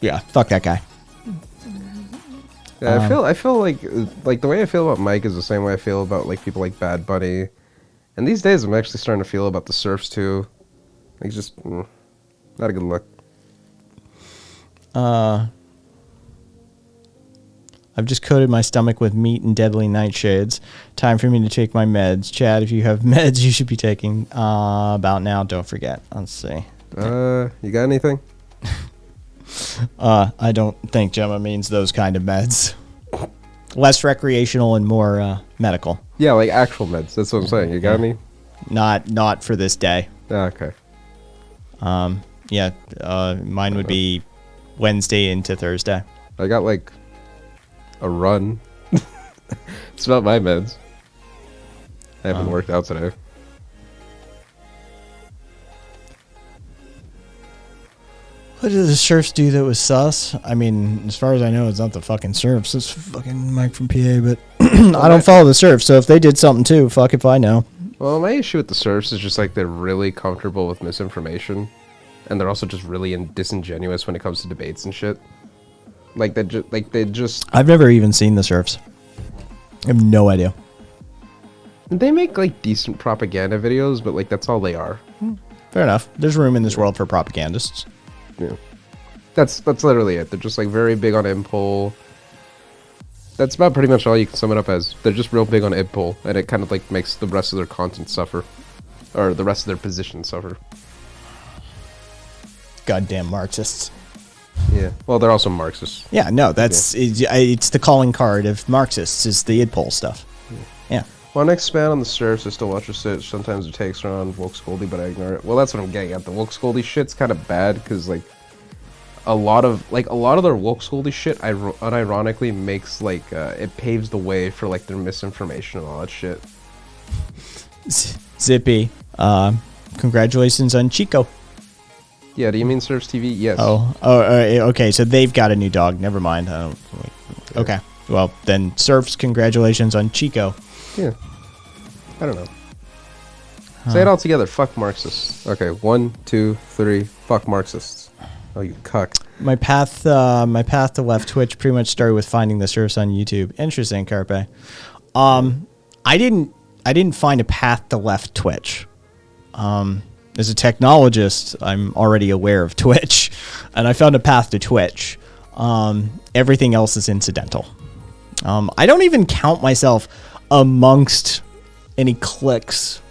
Yeah, fuck that guy. Yeah, I feel like the way I feel about Mike is the same way I feel about like people like Bad Bunny. And these days I'm actually starting to feel about the Surfs too. Like just not a good look. I've just coated my stomach with meat and deadly nightshades. Time for me to take my meds. Chad, if you have meds you should be taking about now, don't forget. Let's see. You got anything? I don't think Gemma means those kind of meds. Less recreational and more medical. Yeah, like actual meds. That's what I'm saying. You got any? Not for this day. Okay. Yeah, mine would be Wednesday into Thursday. I got like a run. It's about my meds. I haven't worked out today. What did the Surfs do that was sus? I mean, as far as I know, it's not the fucking Surfs. It's fucking Mike from PA, but I don't follow the Surfs, so if they did something too, fuck if I know. Well, my issue with the Surfs is just like they're really comfortable with misinformation. And they're also just really disingenuous when it comes to debates and shit. Like they just. I've never even seen the Surfs. I have no idea. They make like decent propaganda videos, but like that's all they are. Fair enough. There's room in this world for propagandists. Yeah, that's literally it. They're just like very big on impol. That's about pretty much all you can sum it up as. They're just real big on impol, and it kind of like makes the rest of their content suffer, or the rest of their position suffer. Goddamn Marxists. Yeah. Well, they're also Marxists. Yeah, no, that's it's the calling card of Marxists is the idpol stuff. Yeah. Want to expand on the Surfs? I still watch the shit. Sometimes it takes around woke scoldy, but I ignore it. Well, that's what I'm getting at. The woke scoldy shit's kind of bad because like a lot of their woke scoldy shit, unironically makes like it paves the way for like their misinformation and all that shit. Zippy, congratulations on Chico. Yeah, do you mean Surfs TV? Yes. Okay. So they've got a new dog. Never mind. Okay. Well, then Surfs, congratulations on Chico. Yeah. I don't know. Say it all together. Fuck Marxists. Okay, 1, 2, 3. Fuck Marxists. Oh, you cuck. My path to left Twitch pretty much started with finding the surfs on YouTube. Interesting, Carpe. I didn't find a path to left Twitch. As a technologist, I'm already aware of Twitch, and I found a path to Twitch. Everything else is incidental. I don't even count myself amongst any cliques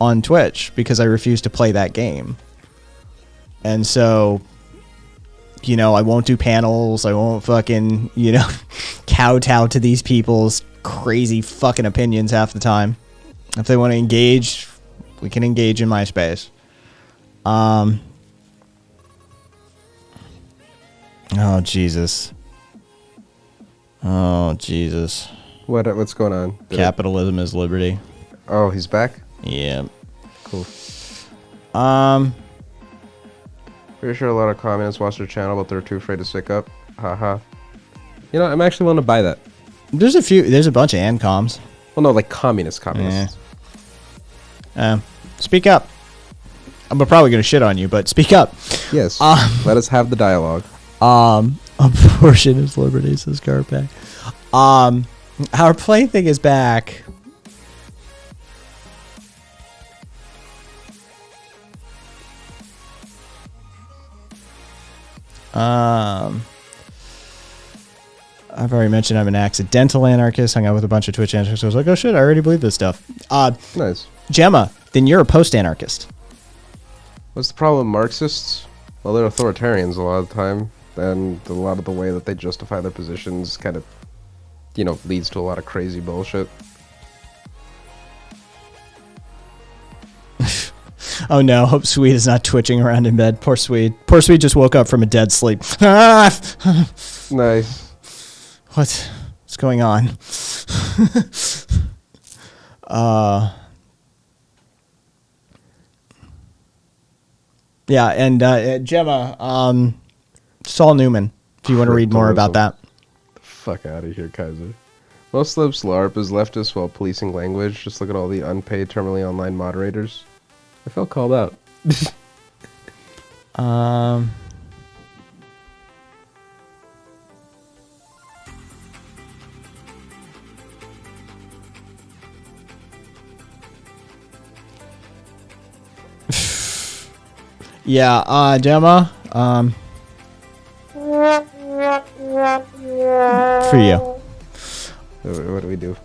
on Twitch because I refuse to play that game. And so, you know, I won't do panels. I won't fucking, you know, kowtow to these people's crazy fucking opinions half the time. If they want to engage, we can engage in my space. Oh, Jesus. Oh, Jesus. What's going on? Capitalism is liberty. Oh, he's back? Yeah. Cool. Pretty sure a lot of communists watch their channel, but they're too afraid to stick up. Haha. You know, I'm actually willing to buy that. There's a bunch of ANCOMs. Well, no, like communists. Speak up. I'm probably going to shit on you, but speak up. Yes. Let us have the dialogue. Abortion is liberty, says Carpe. Our plaything is back. I've already mentioned I'm an accidental anarchist. Hung out with a bunch of Twitch anarchists. I was like, oh shit, I already believe this stuff. Nice. Gemma, then you're a post-anarchist. What's the problem with Marxists? Well, they're authoritarians a lot of the time, and a lot of the way that they justify their positions kind of, you know, leads to a lot of crazy bullshit. Oh no, hope Swede is not twitching around in bed. Poor Swede. Poor Swede just woke up from a dead sleep. Nice. What's going on? Yeah, and Gemma, Saul Newman, if you want to read more about that. Fuck out of here, Kaiser. Most libs LARP is leftist while policing language. Just look at all the unpaid terminally online moderators. I felt called out. Yeah, Gemma, for you. What do we do?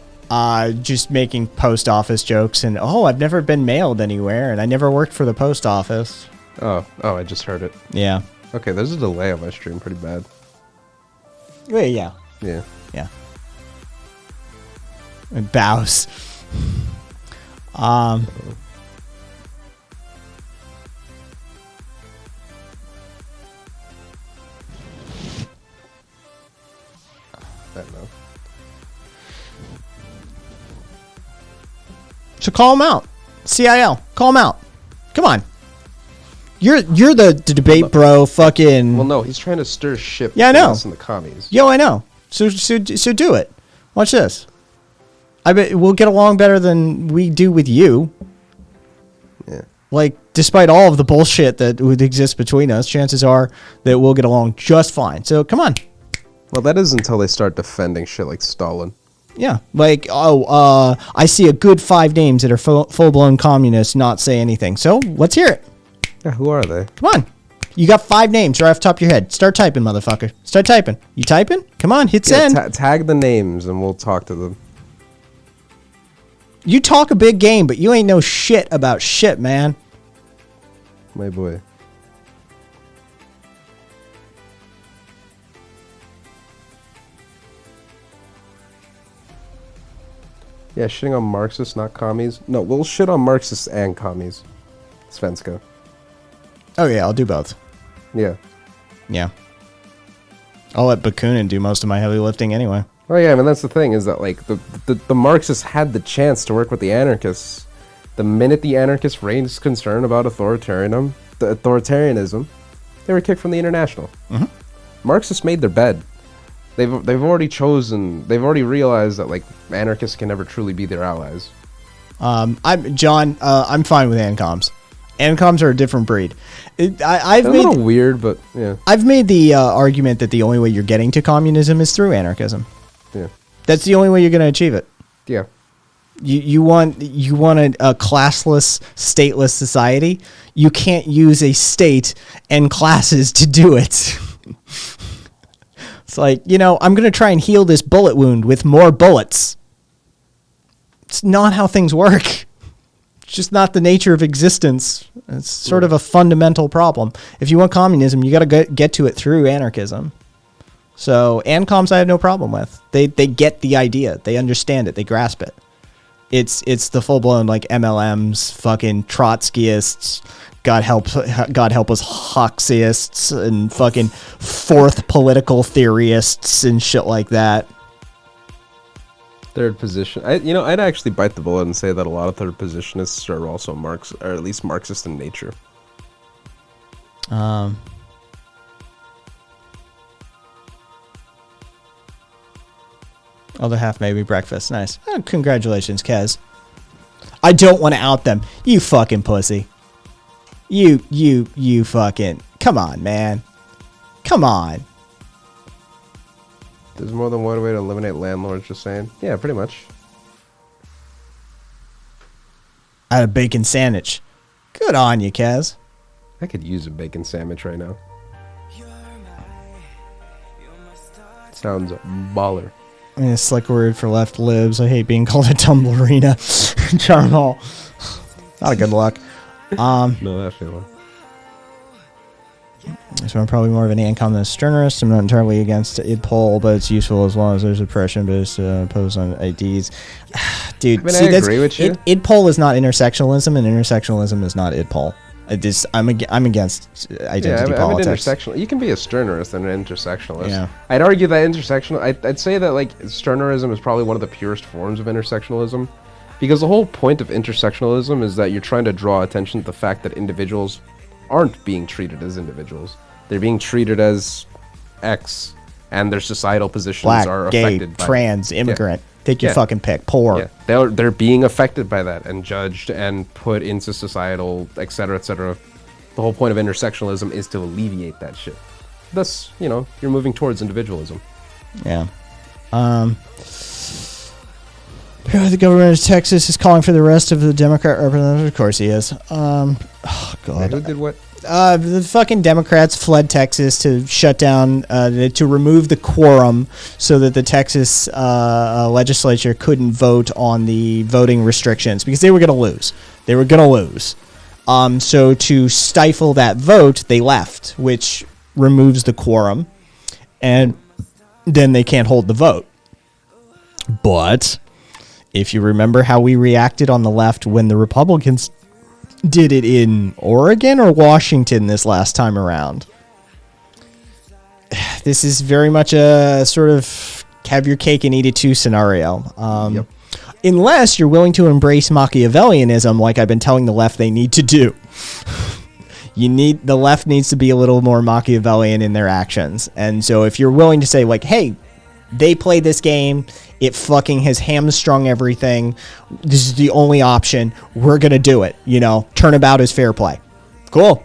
Just making post office jokes and, oh, I've never been mailed anywhere and I never worked for the post office. Oh, I just heard it. Yeah. Okay, there's a delay on my stream pretty bad. Wait, yeah. Yeah. Yeah. And bows. I don't know. So call him out. CIL. Call him out. Come on. You're the debate bro fucking... Well, no, he's trying to stir shit Yeah, I between know. us and the commies. Yo, I know. So do it. Watch this. I bet we'll get along better than we do with you. Yeah. Like, despite all of the bullshit that would exist between us, chances are that we'll get along just fine. So come on. Well, that is until they start defending shit like Stalin. Yeah. Like, I see a good 5 names that are full-blown communists not say anything. So let's hear it. Yeah, who are they? Come on. You got 5 names right off the top of your head. Start typing, motherfucker. Start typing. You typing? Come on, hit send. Tag the names and we'll talk to them. You talk a big game, but you ain't know shit about shit, man. My boy. Yeah, shitting on Marxists, not commies. No, we'll shit on Marxists and commies. Svenska. Oh, yeah, I'll do both. Yeah. Yeah. I'll let Bakunin do most of my heavy lifting anyway. Oh yeah, I mean that's the thing is that like the Marxists had the chance to work with the anarchists. The minute the anarchists raised concern about authoritarianism, they were kicked from the International. Mm-hmm. Marxists made their bed. They've already chosen. They've already realized that like anarchists can never truly be their allies. I'm John. I'm fine with ANCOMs. ANCOMs are a different breed. I've They're a little weird, but yeah. I've made the argument that the only way you're getting to communism is through anarchism. Yeah. That's the only way you're going to achieve it. Yeah. You want a classless, stateless society. You can't use a state and classes to do it. It's like, I'm going to try and heal this bullet wound with more bullets. It's not how things work. It's just not the nature of existence. It's sort of a fundamental problem. If you want communism, you got to get to it through anarchism. So ANCOMs I have no problem with. They get the idea. They understand it. They grasp it. It's the full-blown like MLMs, fucking Trotskyists, God help us Hoxyists, and fucking fourth political theorists and shit like that. Third position. I'd actually bite the bullet and say that a lot of third positionists are also or at least Marxist in nature. Other half maybe breakfast. Nice. Oh, congratulations, Kez. I don't want to out them. You fucking pussy. You fucking. Come on, man. Come on. There's more than one way to eliminate landlords, just saying. Yeah, pretty much. I had a bacon sandwich. Good on you, Kez. I could use a bacon sandwich right now. Sounds baller. I mean, a slick word for left libs. I hate being called a tumblerina. Charm Hall. Not a good luck. No, that's the one. So I'm probably more of an ANCOM than a Sternerist. I'm not entirely against IDPOL, but it's useful as long as there's oppression based opposed on IDs. Dude, I mean, I agree with you. IDPOL is not intersectionalism, and intersectionalism is not IDPOL. I'm against identity politics. Intersectional. You can be a Sternerist and an intersectionalist. Yeah. I'd argue that intersectional. I'd say that like Sternerism is probably one of the purest forms of intersectionalism, because the whole point of intersectionalism is that you're trying to draw attention to the fact that individuals aren't being treated as individuals. They're being treated as X, and their societal positions Black, are gay, affected by trans, immigrant. Yeah. Take your Yeah. fucking pick. Poor. Yeah. They're being affected by that and judged and put into societal, etc., etc. The whole point of intersectionalism is to alleviate that shit. Thus, you're moving towards individualism. Yeah. The government of Texas is calling for the rest of the Democrat representatives. Of course he is. Oh, God. Who did what? The fucking Democrats fled Texas to shut down, to remove the quorum so that the Texas legislature couldn't vote on the voting restrictions because they were going to lose. They were going to lose. So to stifle that vote, they left, which removes the quorum, and then they can't hold the vote. But if you remember how we reacted on the left when the Republicans did it in Oregon or Washington this last time around, this is very much a sort of have your cake and eat it too scenario. Yep. Unless you're willing to embrace Machiavellianism, like I've been telling the left they need to do. The left needs to be a little more Machiavellian in their actions. And so if you're willing to say like, hey, they play this game, it fucking has hamstrung everything, this is the only option, we're gonna do it, turnabout is fair play. Cool.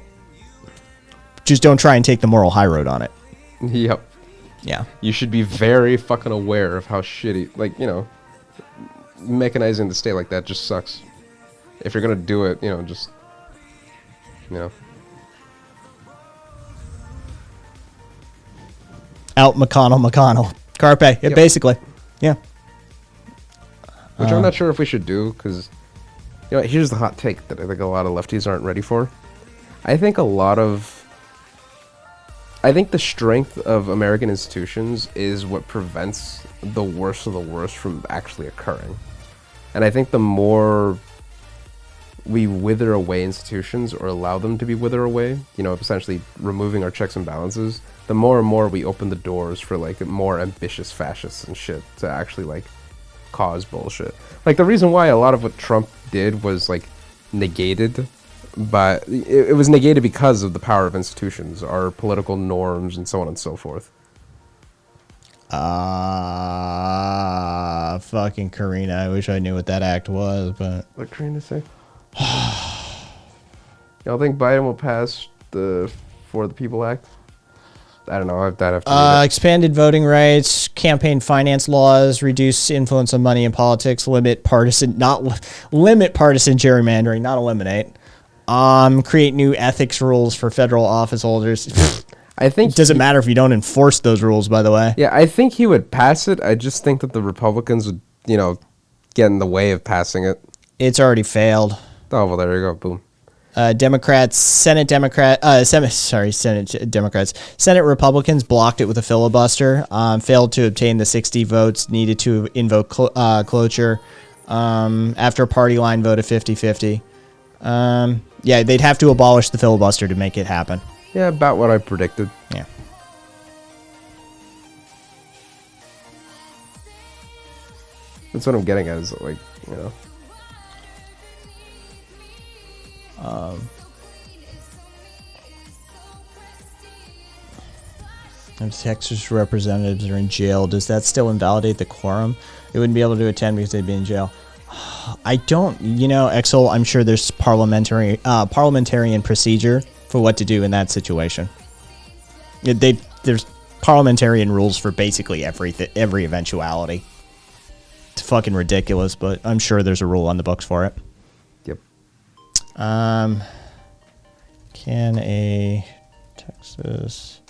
Just don't try and take the moral high road on it. Yep. Yeah. You should be very fucking aware of how shitty, mechanizing the state like that just sucks. If you're gonna do it, just. Out McConnell. Carpe. Yeah, Yep. basically. Yeah. Which I'm not sure if we should do, because, here's the hot take that I think a lot of lefties aren't ready for. I think the strength of American institutions is what prevents the worst of the worst from actually occurring. And I think the more we wither away institutions or allow them to be wither away, essentially removing our checks and balances, the more and more we open the doors for more ambitious fascists and shit to actually cause bullshit. The reason why a lot of what Trump did was negated, but it was negated because of the power of institutions, our political norms, and so on and so forth. Fucking Karina. I wish I knew what that act was, but What trying to say? Y'all think Biden will pass the For the People Act? I don't know. I'd have to read it. expanded voting rights, campaign finance laws, reduce influence of money in politics, limit partisan gerrymandering, not eliminate. Create new ethics rules for federal office holders. I think It doesn't matter if you don't enforce those rules, by the way. Yeah, I think he would pass it. I just think that the Republicans would, get in the way of passing it. It's already failed. Oh, well, there you go. Boom. Senate Republicans blocked it with a filibuster, failed to obtain the 60 votes needed to invoke cloture after a party line vote of 50-50. Yeah, they'd have to abolish the filibuster to make it happen. Yeah, about what I predicted. Yeah. That's what I'm getting at is, If Texas representatives are in jail, does that still invalidate the quorum? They wouldn't be able to attend because they'd be in jail. I don't, Exel, I'm sure there's parliamentarian procedure for what to do in that situation. There's parliamentarian rules for basically every eventuality. It's fucking ridiculous, but I'm sure there's a rule on the books for it. Yep. Can a Texas...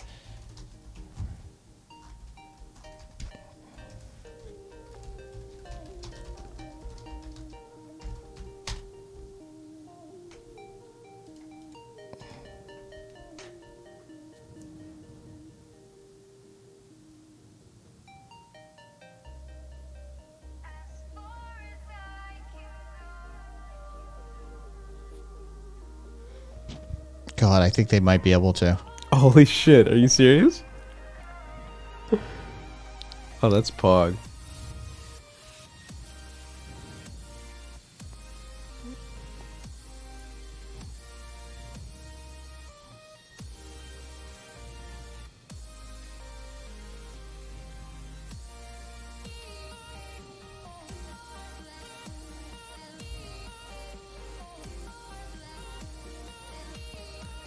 God, I think they might be able to. Holy shit, are you serious? Oh, that's Pog.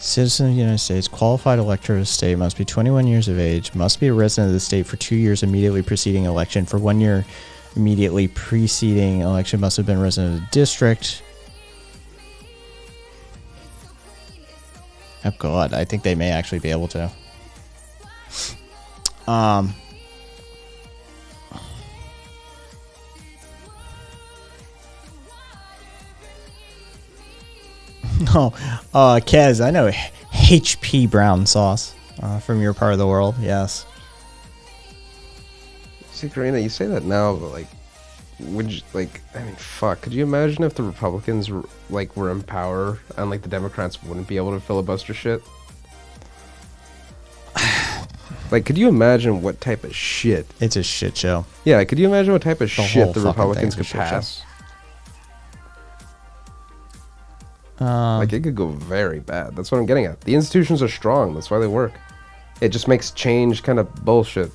Citizen of the United States, qualified elector of the state, must be 21 years of age, must be a resident of the state for 2 years immediately preceding election. For 1 year immediately preceding election, must have been a resident of the district. Oh God, I think they may actually be able to. No, Kez, I know HP brown sauce from your part of the world. Yes. See, Karina, you say that now, but would you fuck? Could you imagine if the Republicans were in power and the Democrats wouldn't be able to filibuster shit? Could you imagine what type of shit? It's a shit show. Yeah, could you imagine what type of whole shit the fucking Republicans thing's a could shit show. pass? It could go very bad. That's what I'm getting at. The institutions are strong. That's why they work. It just makes change kind of bullshit.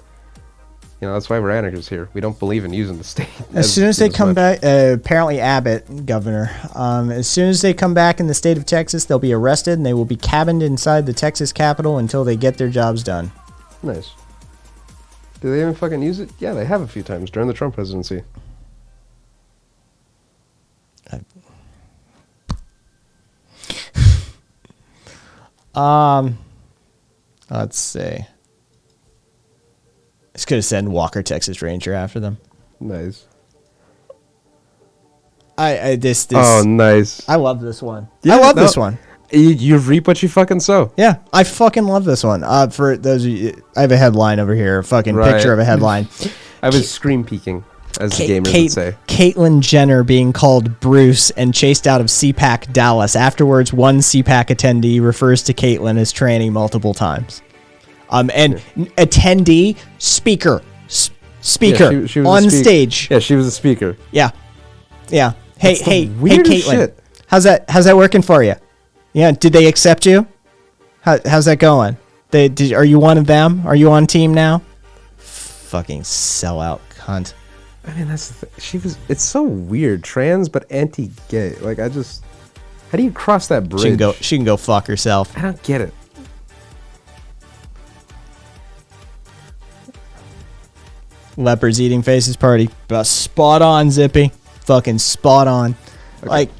That's why we're anarchists here. We don't believe in using the state. As soon as they come back, apparently Abbott, governor, as soon as they come back in the state of Texas, they'll be arrested and they will be cabined inside the Texas Capitol until they get their jobs done. Nice. Do they even fucking use it? Yeah, they have a few times during the Trump presidency. Let's see. It's gonna send Walker Texas Ranger after them. Nice. This. Oh, nice. I love this one. Yeah, I love this one. You reap what you fucking sow. Yeah, I fucking love this one. For those of you, I have a headline over here. A fucking picture of a headline. I was screen peeking, as the gamers would say. Caitlyn Jenner being called Bruce and chased out of CPAC Dallas. Afterwards, one CPAC attendee refers to Caitlyn as tranny multiple times. Attendee, speaker, Yeah, she was on stage. Yeah, she was a speaker. Yeah. Hey, weirdest Caitlyn, shit. how's that working for you? Yeah, did they accept you? How's that going? Are you one of them? Are you on team now? fucking sellout cunt. I mean, she was. It's so weird, trans but anti-gay. Like, how do you cross that bridge? She can go fuck herself. I don't get it. Leopards eating faces party. Spot on, Zippy. Fucking spot on. Okay. Like,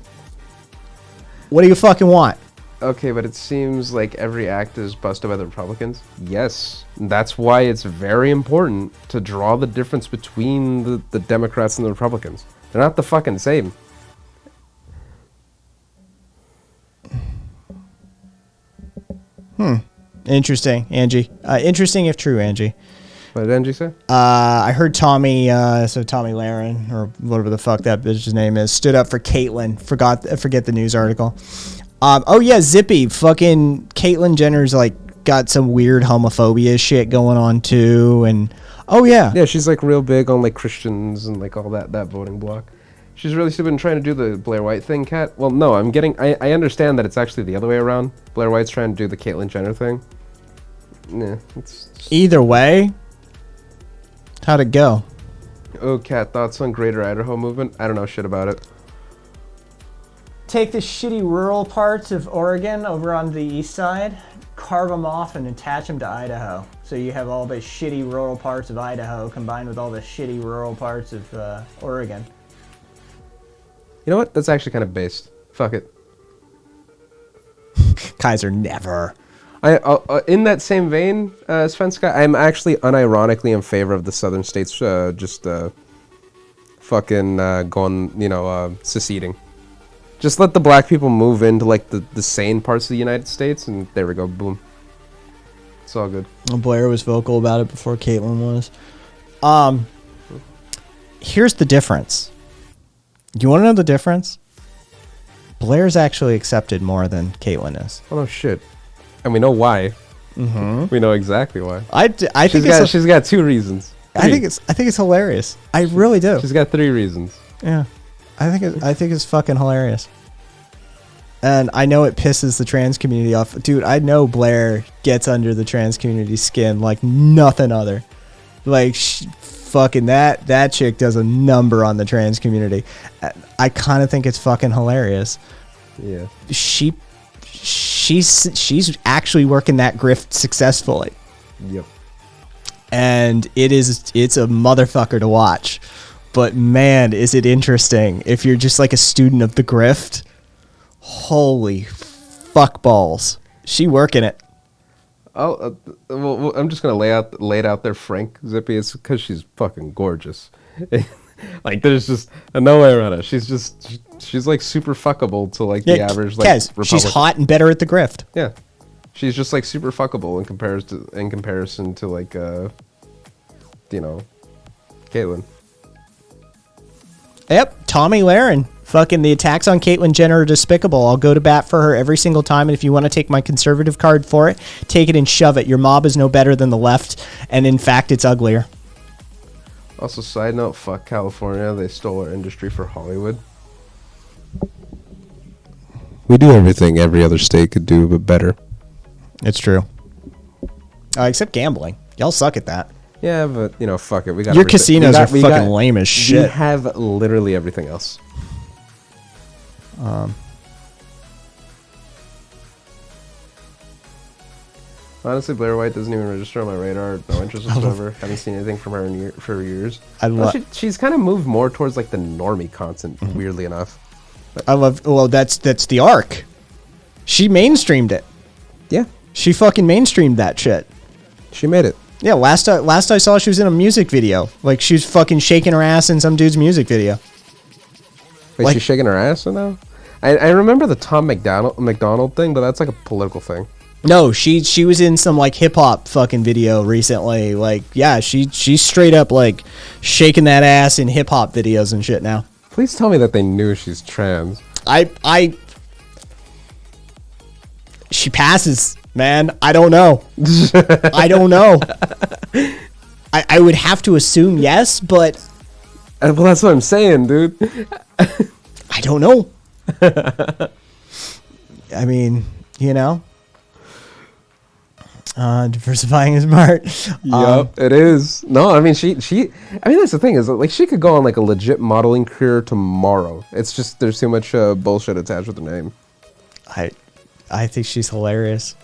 what do you fucking want? Okay, but it seems like every act is busted by the Republicans. Yes, that's why it's very important to draw the difference between the Democrats and the Republicans. They're not the fucking same. Interesting, Angie. Interesting if true, Angie. What did Angie say? I heard Tommy Lahren, or whatever the fuck that bitch's name is, stood up for Caitlyn. Forget the news article. Oh yeah, Zippy. Fucking Caitlyn Jenner's like got some weird homophobia shit going on too, and oh yeah. Yeah, she's like real big on like Christians and like all that voting bloc. She's really still been trying to do the Blair White thing, Kat. Well, no, I understand that it's actually the other way around. Blair White's trying to do the Caitlyn Jenner thing. Yeah, it's Either way, how'd it go? Oh, Kat, thoughts on Greater Idaho movement? I don't know shit about it. Take the shitty rural parts of Oregon over on the east side, carve them off and attach them to Idaho. So you have all the shitty rural parts of Idaho combined with all the shitty rural parts of Oregon. You know what? That's actually kind of based. Fuck it. Kaiser never. In that same vein, Svenska, I'm actually unironically in favor of the southern states fucking going, seceding. Just let the black people move into like the sane parts of the United States, and there we go, boom. It's all good. Blair was vocal about it before Caitlyn was. Here's the difference. You want to know the difference? Blair's actually accepted more than Caitlyn is. Oh no, shit. And we know why. Mm-hmm. We know exactly why. I think she's got 2 reasons. 3. I think it's hilarious. I really do. She's got 3 reasons. Yeah, I think it's fucking hilarious. And I know it pisses the trans community off, dude. I know Blair gets under the trans community skin like nothing other. Like fucking that chick does a number on the trans community. I kind of think it's fucking hilarious. Yeah. She's actually working that grift successfully. Yep. And it's a motherfucker to watch. But man, is it interesting if you're just like a student of the grift. Holy fuck balls. She working it. Well, I'm just gonna lay it out there, frank, Zippy. It's because she's fucking gorgeous. Like there's just no way around it. She's like super fuckable to like the average like Kez, she's hot and better at the grift. Yeah, she's just like super fuckable in comparison to like Caitlyn. Yep, Tommy Lahren. Fucking the attacks on Caitlyn Jenner are despicable. I'll go to bat for her every single time, and if you want to take my conservative card for it, take it and shove it. Your mob is no better than the left, and in fact, it's uglier. Also, side note, fuck California. They stole our industry for Hollywood. We do everything every other state could do, but better. It's true. Except gambling. Y'all suck at that. Yeah, but, fuck it. We got your everything. casinos are fucking lame as shit. We have literally everything else. Honestly, Blair White doesn't even register on my radar. No interest whatsoever. Haven't seen anything from her for years. She's kind of moved more towards like the normie content, weirdly enough. But that's the arc. She mainstreamed it. Yeah. She fucking mainstreamed that shit. She made it. Yeah, last I saw she was in a music video. Like she was fucking shaking her ass in some dude's music video. Wait, she's shaking her ass now? I remember the Tom McDonald thing, but that's like a political thing. No, she was in some like hip hop fucking video recently. Like, yeah, she's straight up like shaking that ass in hip hop videos and shit now. Please tell me that they knew she's trans. She passes, man. I don't know. I don't know. I would have to assume yes, but well, that's what I'm saying, dude. I don't know. I mean, Diversifying is smart. Yep, it is. No, I mean she. I mean that's the thing is like she could go on like a legit modeling career tomorrow. It's just there's too much bullshit attached with the name. I think she's hilarious.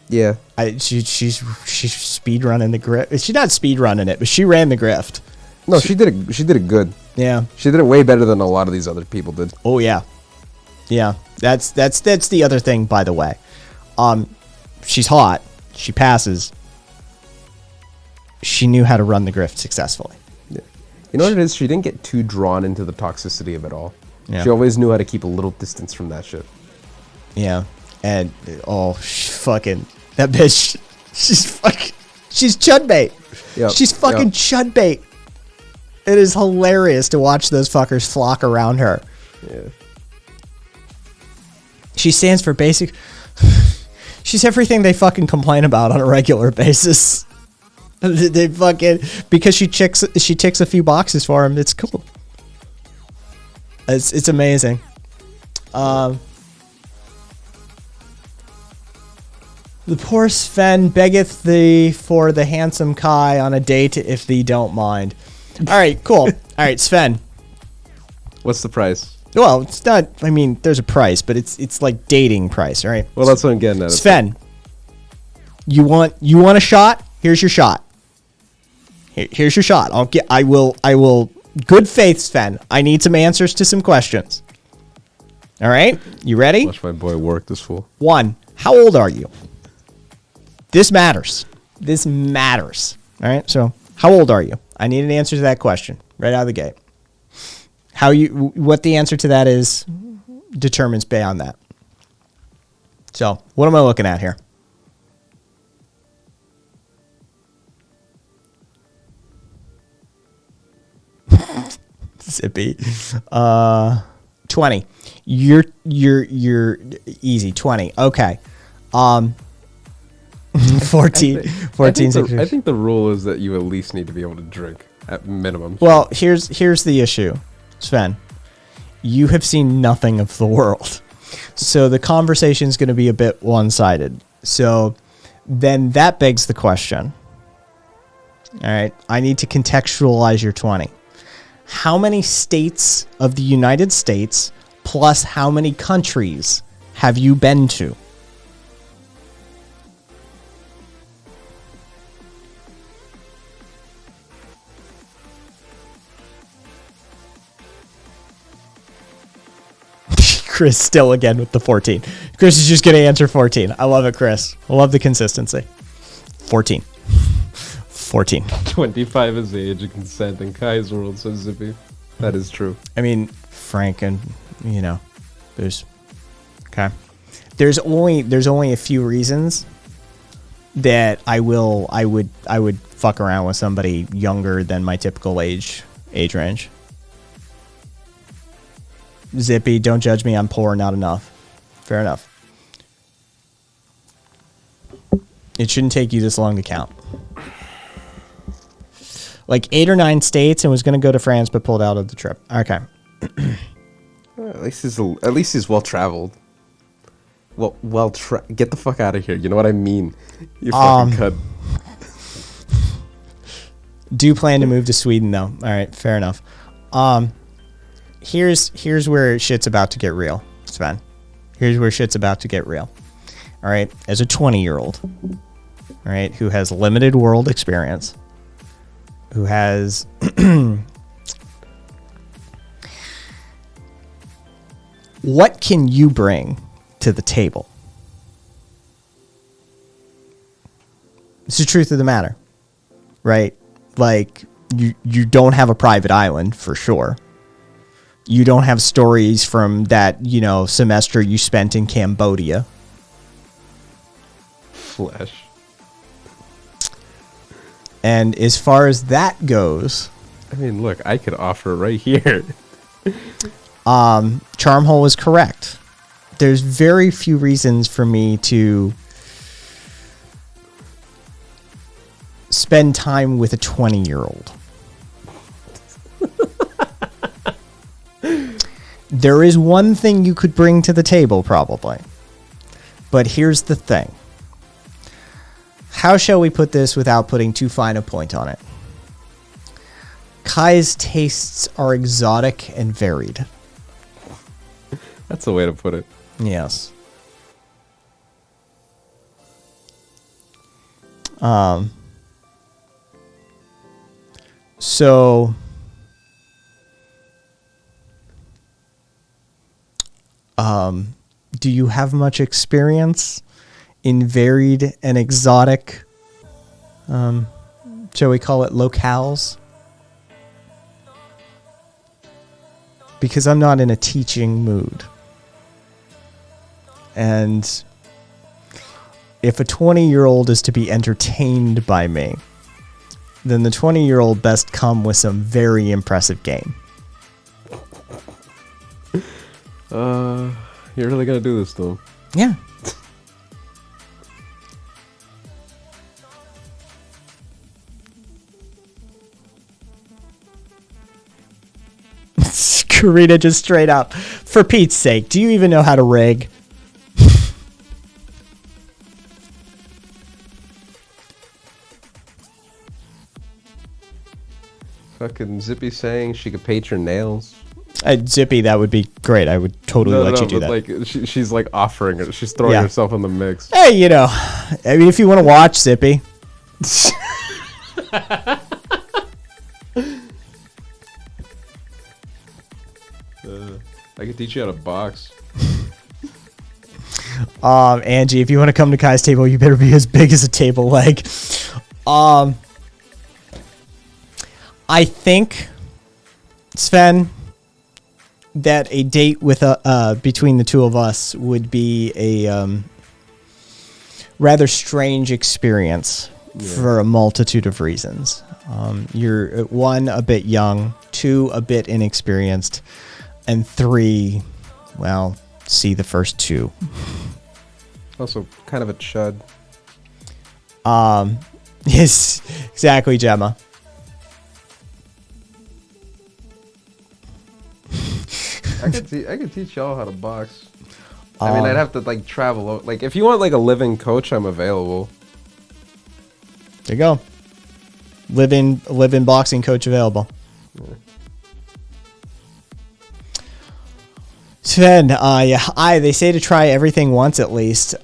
Yeah. She's speed running the grift. She's not speed running it, but she ran the grift. No, she did it. She did it good. Yeah. She did it way better than a lot of these other people did. Oh yeah. Yeah. That's the other thing, by the way. She's hot. She passes. She knew how to run the grift successfully. Yeah. You know what it is? She didn't get too drawn into the toxicity of it all. Yeah. She always knew how to keep a little distance from that shit. Yeah. And fucking that bitch. She's chud bait. Yep. She's fucking chud bait. It is hilarious to watch those fuckers flock around her. Yeah. She stands for basic. She's everything they fucking complain about on a regular basis. They fucking because she ticks a few boxes for him. It's cool. It's amazing. The poor Sven beggeth thee for the handsome Kai on a date if thee don't mind. All right, cool. All right, Sven. What's the price? Well, it's not. I mean, there's a price, but it's like dating price, all right? Well, that's what I'm getting at. Sven, you want a shot? Here's your shot. Here's your shot. I will. Good faith, Sven. I need some answers to some questions. All right, you ready? Watch my boy work this fool. 1. How old are you? This matters. This matters. All right. So, how old are you? I need an answer to that question right out of the gate. What the answer to that is determines beyond that. So, what am I looking at here? Zippy. 20. You're easy. 20. Okay. 14. I think the rule is that you at least need to be able to drink at minimum. Well, here's the issue, Sven. You have seen nothing of the world. So the conversation is going to be a bit one-sided. So then that begs the question. All right, I need to contextualize your 20. How many states of the United States plus how many countries have you been to? Chris still again with the 14. Chris is just going to answer 14. I love it, Chris. I love the consistency. 14. 14. 25 is the age of consent in Kai's world, says Zippy. That is true. I mean, Frank, and there's only a few reasons that I would fuck around with somebody younger than my typical age range. Zippy, don't judge me. I'm poor, not enough. Fair enough. It shouldn't take you this long to count. Like 8 or 9 states, and was going to go to France, but pulled out of the trip. Okay. At least he's well traveled. Get the fuck out of here. You know what I mean? You fucking cut. Do plan to move to Sweden though. All right, fair enough. Here's where shit's about to get real, Sven. Here's where shit's about to get real. All right, as a 20-year-old, all right, who has limited world experience, who has what can you bring to the table? It's the truth of the matter, right? Like you don't have a private island for sure. You don't have stories from that, semester you spent in Cambodia. Flesh. And as far as that goes, I mean, look, I could offer right here. Charmhole is correct. There's very few reasons for me to spend time with a 20-year-old. There is one thing you could bring to the table, probably. But here's the thing. How shall we put this without putting too fine a point on it? Kai's tastes are exotic and varied. That's the way to put it. Yes. So do you have much experience in varied and exotic, shall we call it locales? Because I'm not in a teaching mood. And if a 20-year-old is to be entertained by me, then the 20-year-old best come with some very impressive game. You're really gonna do this, though? Yeah. Karina just straight up, for Pete's sake, do you even know how to rig? Fucking Zippy saying she could paint your nails. Zippy, that would be great. I would totally let you do that. Like she's like offering it. She's throwing Yeah. herself in the mix. Hey, you know, I mean, if you want to watch Zippy. I could teach you how to box. Angie, if you want to come to Kai's table, you better be as big as a table leg. I think, Sven, that a date with between the two of us would be a rather strange experience for a multitude of reasons. You're one, a bit young, two, a bit inexperienced, and three, well, see the first two. Also, kind of a chud. Yes, exactly, Gemma. I could teach y'all how to box. I mean, I'd have to like travel. Like, if you want like a living coach, I'm available. There you go. Live-in boxing coach available. Yeah. Sven, yeah, they say to try everything once at least.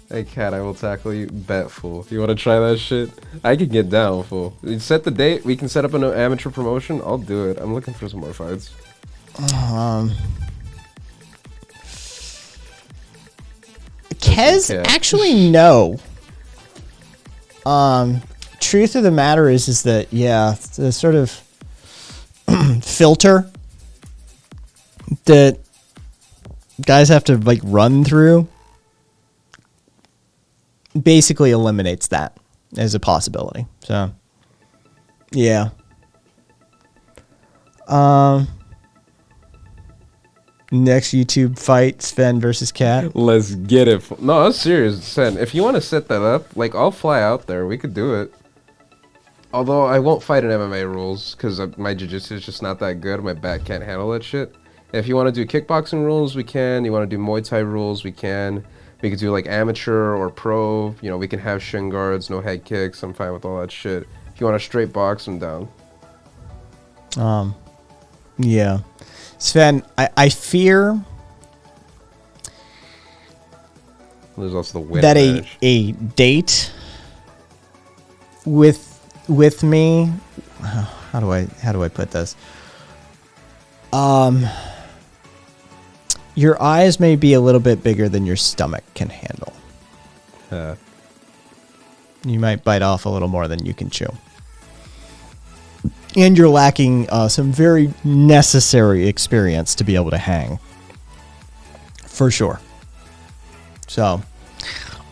Hey, Cat, I will tackle you. Bet, fool. You want to try that shit? I could get down, fool. You set the date. We can set up an amateur promotion. I'll do it. I'm looking for some more fights. Kez, Okay. actually, no. Truth of the matter is that, yeah, the sort of filter that guys have to like run through basically eliminates that as a possibility. So, yeah. Next YouTube fight, Sven versus Cat. Let's get it. No, I'm serious, Sen. If you want to set that up, like, I'll fly out there. We could do it. Although I won't fight in MMA rules because my jiu-jitsu is just not that good. My back can't handle that shit. If you want to do kickboxing rules, we can. You want to do Muay Thai rules, we can. We could do like amateur or pro. You know, we can have shin guards, no head kicks. I'm fine with all that shit. If you want to straight box, I'm down. Yeah. Sven, I fear There's also the win that advantage. a date with me, how do I put this? Your eyes may be a little bit bigger than your stomach can handle. You might bite off a little more than you can chew. And you're lacking some very necessary experience to be able to hang. For sure. So,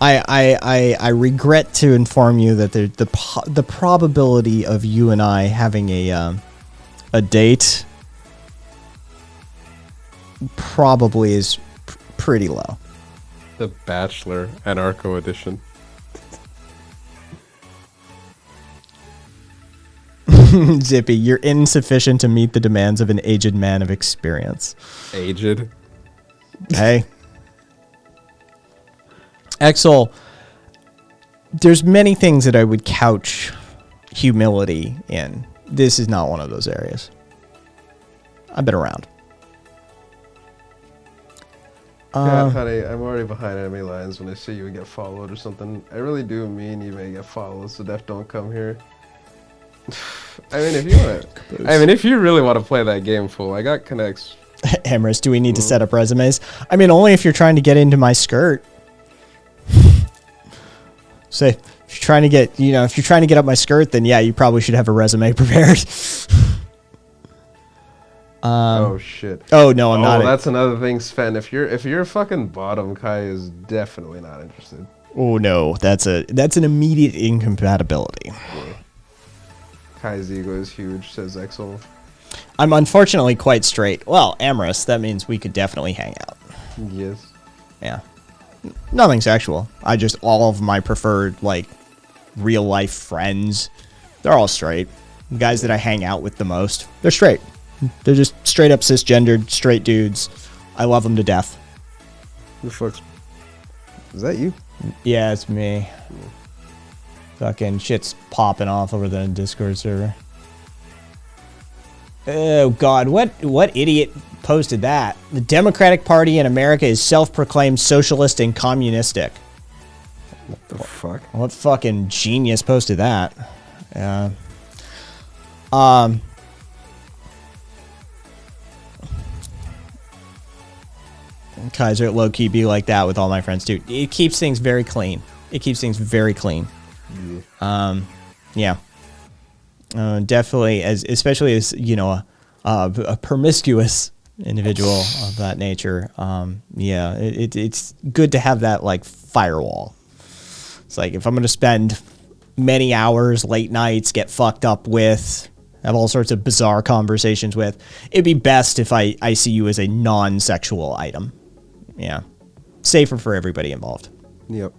I regret to inform you that the probability of you and I having a date probably is pretty low. The Bachelor Anarcho Edition. Zippy, you're insufficient to meet the demands of an aged man of experience. Aged. Hey. Exel, there's many things that I would couch humility in. This is not one of those areas. I've been around. Yeah, honey, I'm already behind enemy lines when I see you get followed or something. I really do mean you may get followed, so Def don't come here. I mean, if you really want to play that game full, I got connects. Emrys, do we need to set up resumes? I mean, only if you're trying to get into my skirt. Say, if you're trying to get, if you're trying to get up my skirt, then yeah, you probably should have a resume prepared. Oh shit. Oh no, I'm not. That's another thing, Sven. If you're fucking bottom, Kai is definitely not interested. Oh no, that's an immediate incompatibility. Yeah. Kai's ego is huge, says Exel. I'm unfortunately quite straight. Well, Amorous, that means we could definitely hang out. Yes. Yeah. Nothing sexual. All of my preferred, real life friends, they're all straight. The guys that I hang out with the most, they're straight. They're just straight up cisgendered, straight dudes. I love them to death. Who the fuck's... Is that you? Yeah, it's me. Fucking shit's popping off over the Discord server. Oh god, what idiot posted that? The Democratic Party in America is self-proclaimed socialist and communistic. What the fuck? What fucking genius posted that? Yeah. Kaiser low-key be like that with all my friends too. It keeps things very clean. It keeps things very clean. Yeah. Definitely, especially as a promiscuous individual of that nature. Yeah, it's good to have that firewall. It's like if I'm gonna spend many hours, late nights, get fucked up with, have all sorts of bizarre conversations with, it'd be best if I see you as a non-sexual item. Yeah, safer for everybody involved. Yep.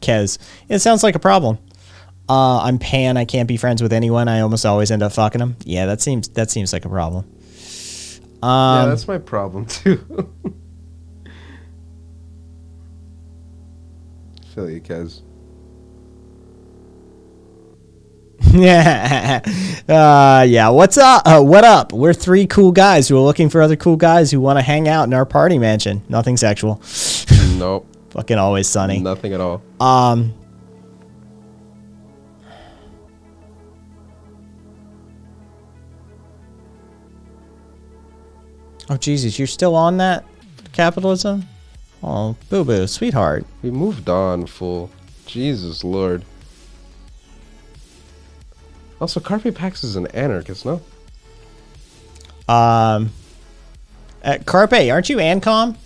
Kez, it sounds like a problem. I'm pan. I can't be friends with anyone. I almost always end up fucking them. Yeah, that seems like a problem. Yeah, that's my problem too. Feel you, Kez. Yeah. Yeah. What's up? What up? We're three cool guys who are looking for other cool guys who want to hang out in our party mansion. Nothing sexual. Nope. Fucking always sunny. Nothing at all. Oh Jesus, you're still on that capitalism? Oh, boo boo, sweetheart. We moved on, fool. Jesus Lord. Also, Carpe Pax is an anarchist, no? Carpe, aren't you Ancom?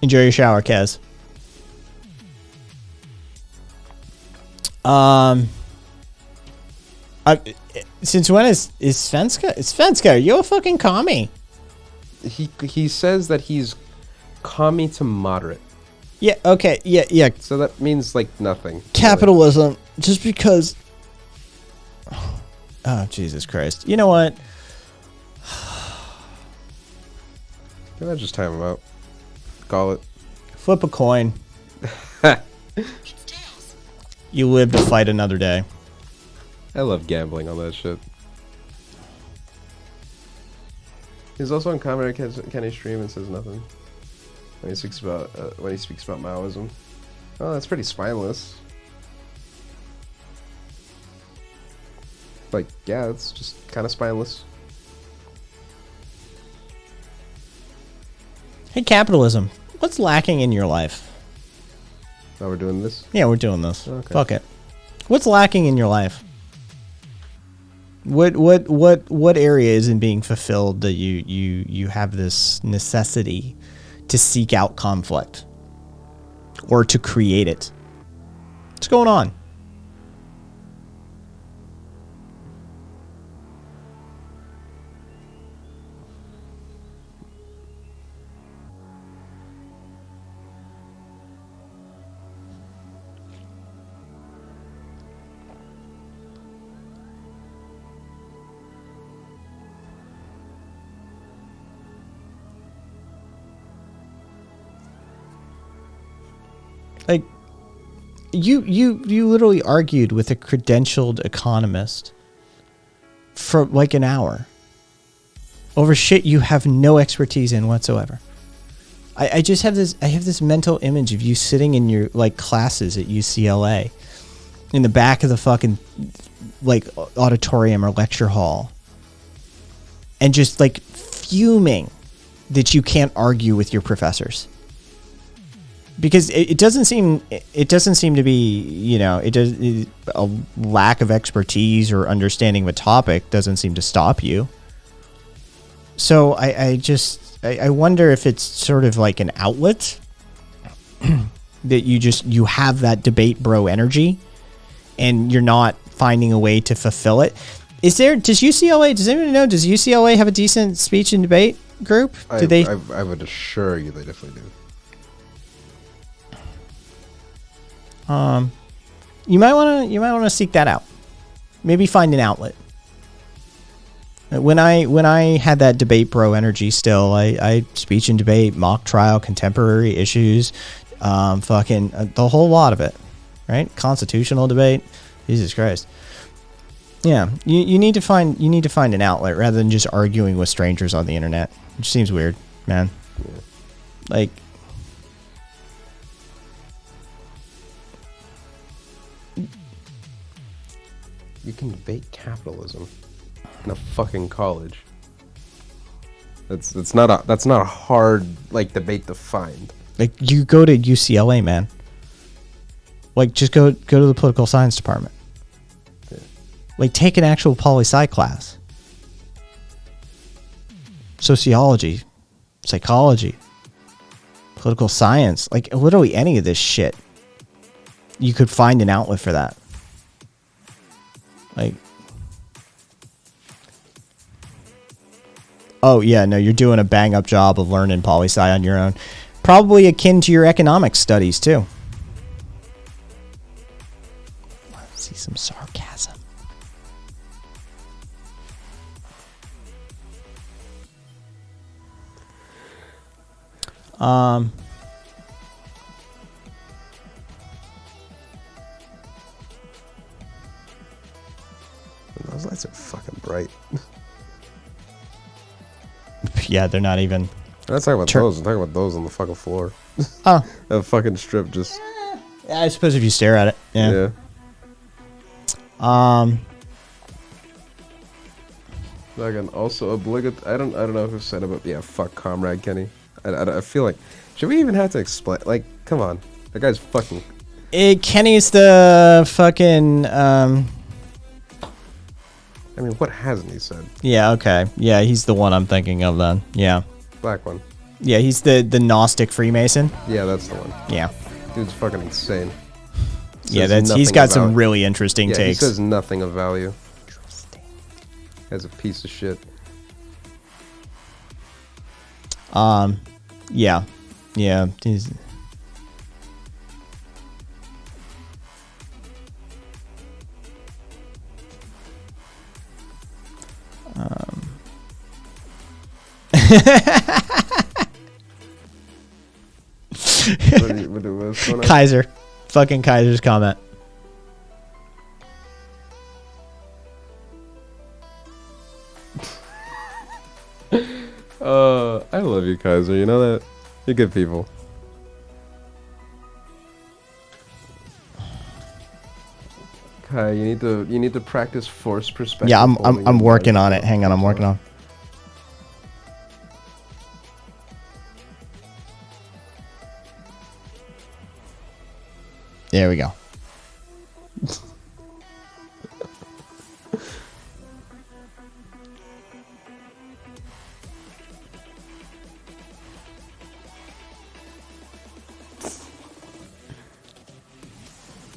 Enjoy your shower, Kez. Since when is Svenska? Is Svenska, are you a fucking commie? He says that he's commie to moderate. Yeah, okay, yeah. So that means nothing. Capitalism, really. Just because... Oh, Jesus Christ. You know what? Can I just time him out? Call it. Flip a coin. You live to fight another day. I love gambling on that shit. He's also on Comrade Kenny's stream and says nothing when he speaks about Maoism. Oh, that's pretty spineless. Yeah, it's just kind of spineless. Hey, capitalism. What's lacking in your life? Now we're doing this? Yeah, we're doing this. Okay. Fuck it. What's lacking in your life? What area isn't being fulfilled that you have this necessity to seek out conflict or to create it? What's going on? You literally argued with a credentialed economist for like an hour over shit you have no expertise in whatsoever. I just have this mental image of you sitting in your like classes at UCLA in the back of the fucking like auditorium or lecture hall and just like fuming that you can't argue with your professors. Because it doesn't seem to be, you know, a lack of expertise or understanding of a topic doesn't seem to stop you. So I wonder if it's sort of like an outlet that you have that debate bro energy and you're not finding a way to fulfill it. Does anyone know, does UCLA have a decent speech and debate group? I would assure you they definitely do. You might want to seek that out. Maybe find an outlet. When I had that debate bro energy still, I speech and debate, mock trial, contemporary issues, the whole lot of it, right? Constitutional debate. Jesus Christ. Yeah, you need to find an outlet rather than just arguing with strangers on the internet, which seems weird, man. Yeah. Like, you can debate capitalism in a fucking college. That's not a hard like debate to find. Like, you go to UCLA, man. Like, just go to the political science department. Yeah. Like, take an actual poli-sci class. Sociology, psychology, political science, like literally any of this shit. You could find an outlet for that. Like, oh yeah, no, you're doing a bang up job of learning poli-sci on your own. Probably akin to your economics studies too. Let's see some sarcasm. Those lights are fucking bright. Yeah, they're not even. I'm not talking about those. I'm talking about those on the fucking floor. Oh. That fucking strip just. Yeah, I suppose if you stare at it. Yeah. Fucking also obligate. I don't know who said it, but yeah, fuck Comrade Kenny. I feel like, should we even have to explain? Like, come on, that guy's fucking. Kenny's the fucking. I mean, what hasn't he said? Yeah, okay. Yeah, he's the one I'm thinking of then. Yeah. Black one. Yeah, he's the Gnostic Freemason. Yeah, that's the one. Yeah. Dude's fucking insane. Yeah, he's got some really interesting takes. He says nothing of value. Interesting. As a piece of shit. Yeah. Yeah. He's... Kaiser. Fucking Kaiser's comment. I love you, Kaiser. You know that? You're good people. Kai, you need to practice force perspective. Yeah, I'm working on it. Hang on, I'm working on. There we go.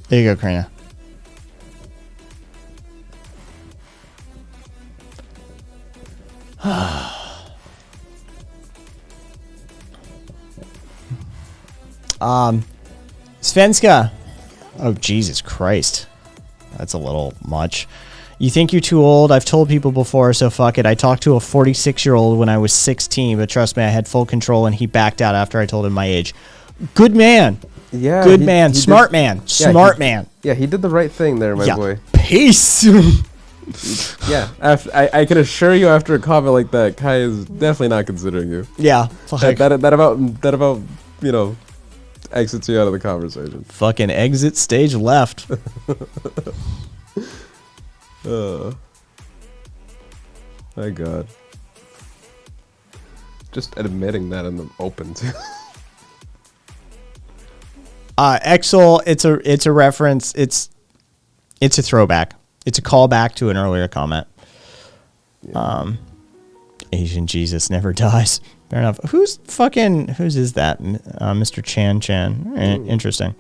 There you go, Karina. Svenska. Oh, Jesus Christ. That's a little much. You think you're too old? I've told people before, so fuck it. I talked to a 46-year-old when I was 16, but trust me, I had full control and he backed out after I told him my age. Good man. Yeah. Good he- man. he Smart did- man. yeah, Smart he- man. Yeah, he did the right thing there, my Yeah. boy. Peace. Yeah. I can assure you, after a comment like that, Kai is definitely not considering you. Yeah. Fuck. That about exits you out of the conversation. Fucking exit stage left. My God. Just admitting that in the open too. Exel, it's a reference. It's a throwback. It's a callback to an earlier comment. Asian Jesus never dies. Fair enough. Whose is that? Mr. Chan. Interesting.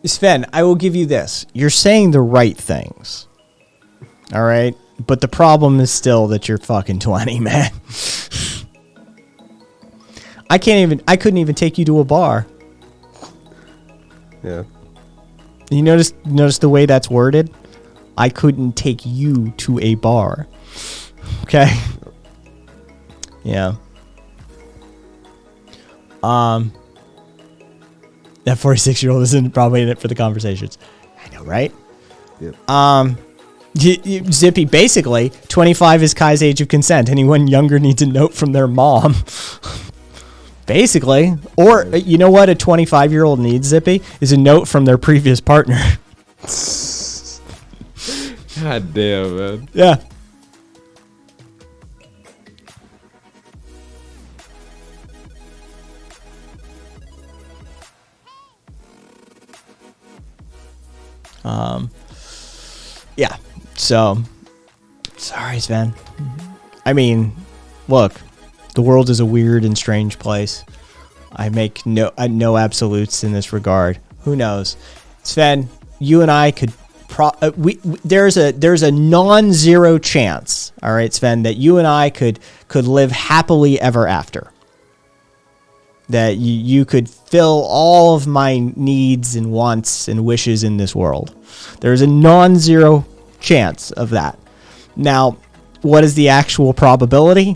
Sven, I will give you this. You're saying the right things. All right? But the problem is still that you're fucking 20, man. I couldn't even take you to a bar. Yeah. You notice the way that's worded? I couldn't take you to a bar. Okay? Yeah. That 46-year-old isn't probably in it for the conversations. I know, right? Yep. Zippy, basically, 25 is Kai's age of consent. Anyone younger needs a note from their mom. Basically. Or, you know what a 25-year-old needs, Zippy? Is a note from their previous partner. God damn, man. Yeah. Yeah. So, sorry, Sven. I mean, look, the world is a weird and strange place. I make no absolutes in this regard. Who knows, Sven? You and I could. There's a non-zero chance. All right, Sven, that you and I could live happily ever after. That you could fill all of my needs and wants and wishes in this world. There's a non-zero chance of that. Now, what is the actual probability?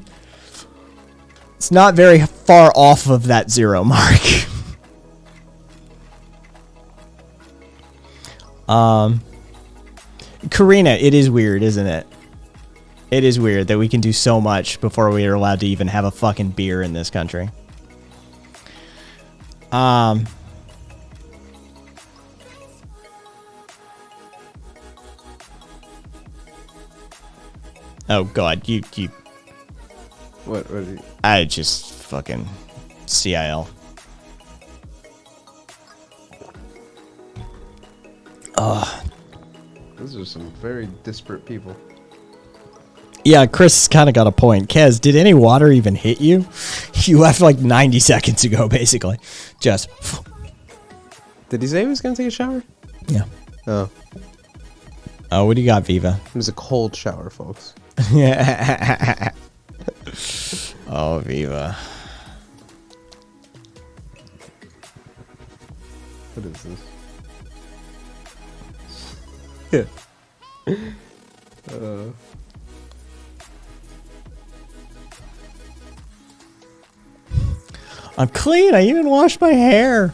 It's not very far off of that zero mark. Karina, it is weird, isn't it? It is weird that we can do so much before we are allowed to even have a fucking beer in this country. Oh God, you. What are you? I just fucking CIL. Those are some very disparate people. Yeah, Chris kind of got a point. Kez, did any water even hit you? You left like 90 seconds ago, basically. Just. Did he say he was gonna take a shower? Yeah. Oh, Oh, what do you got, Viva? it was a cold shower, folks. Oh, Viva. What is this? I'm clean. I even washed my hair.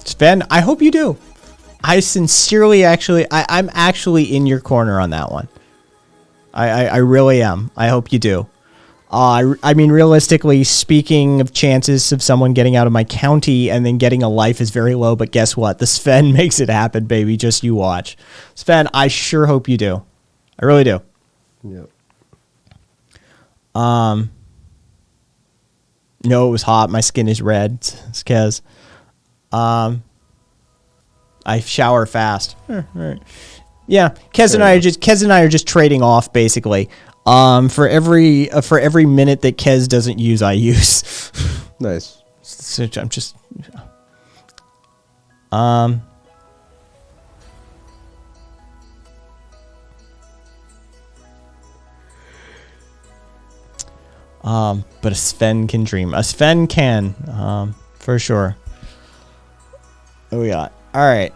Sven, I hope you do. I sincerely I'm actually in your corner on that one. I really am. I hope you do. I mean, realistically, speaking of chances of someone getting out of my county and then getting a life is very low, but guess what? The Sven makes it happen, baby. Just you watch. Sven, I sure hope you do. I really do. Yep. No, it was hot. My skin is red. It's Kez. I shower fast. Right. Yeah, Kez and I are just trading off basically. For every minute that Kez doesn't use, I use. Nice. So I'm just. But a Sven can dream. A Sven can, for sure. What we got? All right.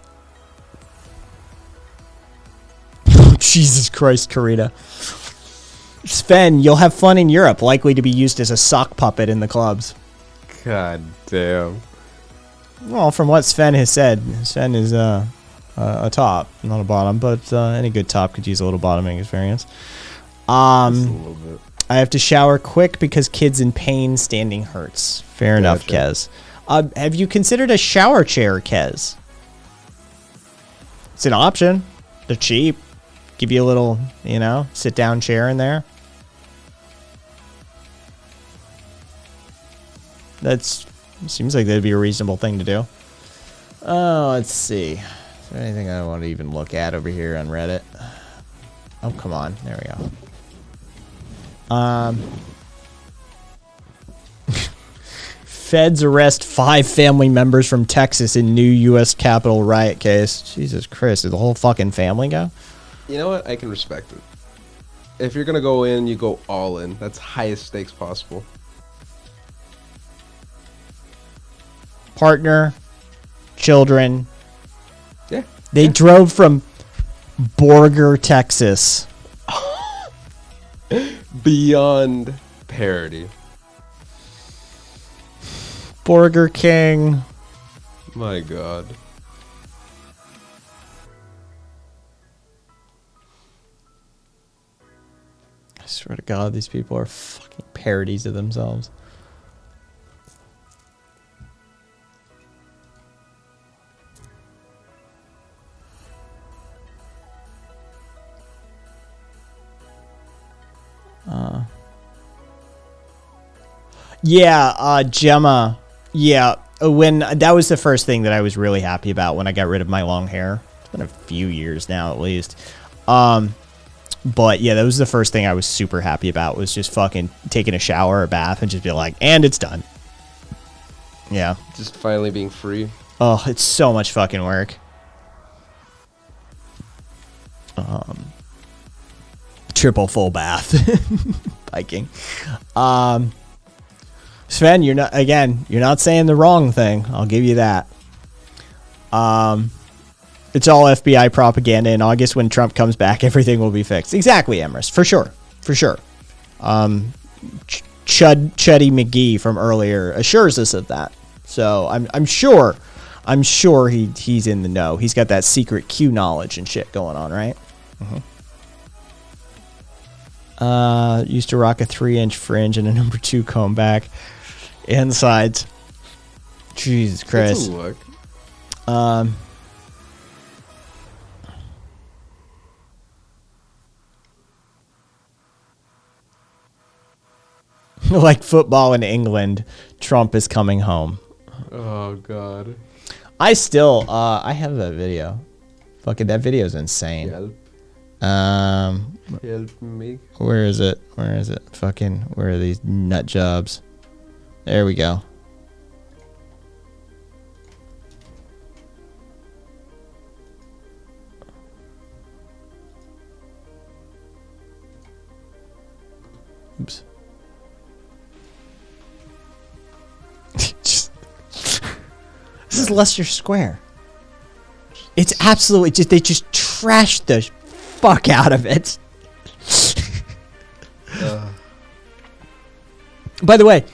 Jesus Christ, Karina. Sven, you'll have fun in Europe, likely to be used as a sock puppet in the clubs. God damn. Well, from what Sven has said, Sven is a top, not a bottom, but any good top could use a little bottoming experience. Just a little bit. I have to shower quick because kids in pain standing hurts. Fair enough, Gotcha. Kez. Have you considered a shower chair, Kez? It's an option. They're cheap. Give you a little, sit down chair in there. Seems like that'd be a reasonable thing to do. Oh, let's see. Is there anything I want to even look at over here on Reddit? Oh, come on. There we go. Feds arrest 5 family members from Texas in new U.S. Capitol riot case. Jesus Christ, did the whole fucking family go? You know what? I can respect it. If you're gonna go in, you go all in. That's highest stakes possible. Partner, children. Yeah. They drove from Borger, Texas. Beyond parody. Burger King. My God. I swear to God, these people are fucking parodies of themselves. Yeah, Gemma. Yeah, when that was the first thing that I was really happy about when I got rid of my long hair. It's been a few years now, at least. But yeah, that was the first thing I was super happy about, was just fucking taking a shower or bath and just be like, and it's done. Yeah. Just finally being free. Oh, it's so much fucking work. Triple full bath. Biking. Sven, you're not saying the wrong thing. I'll give you that. It's all FBI propaganda. In August, when Trump comes back, everything will be fixed. Exactly, Emrys. For sure. Chuddy McGee from earlier assures us of that. So I'm sure he's in the know. He's got that secret Q knowledge and shit going on, right? Used to rock a 3-inch fringe and a number 2 comb back and sides. Jesus Christ. Look. Like football in England, Trump is coming home. Oh God. I still I have that video. Fucking that video's insane. Help. Help me. Where is it? Fucking, where are these nut jobs? There we go. Oops. This is Leicester Square. It's absolutely just, they just trashed the fuck out of it. By the way,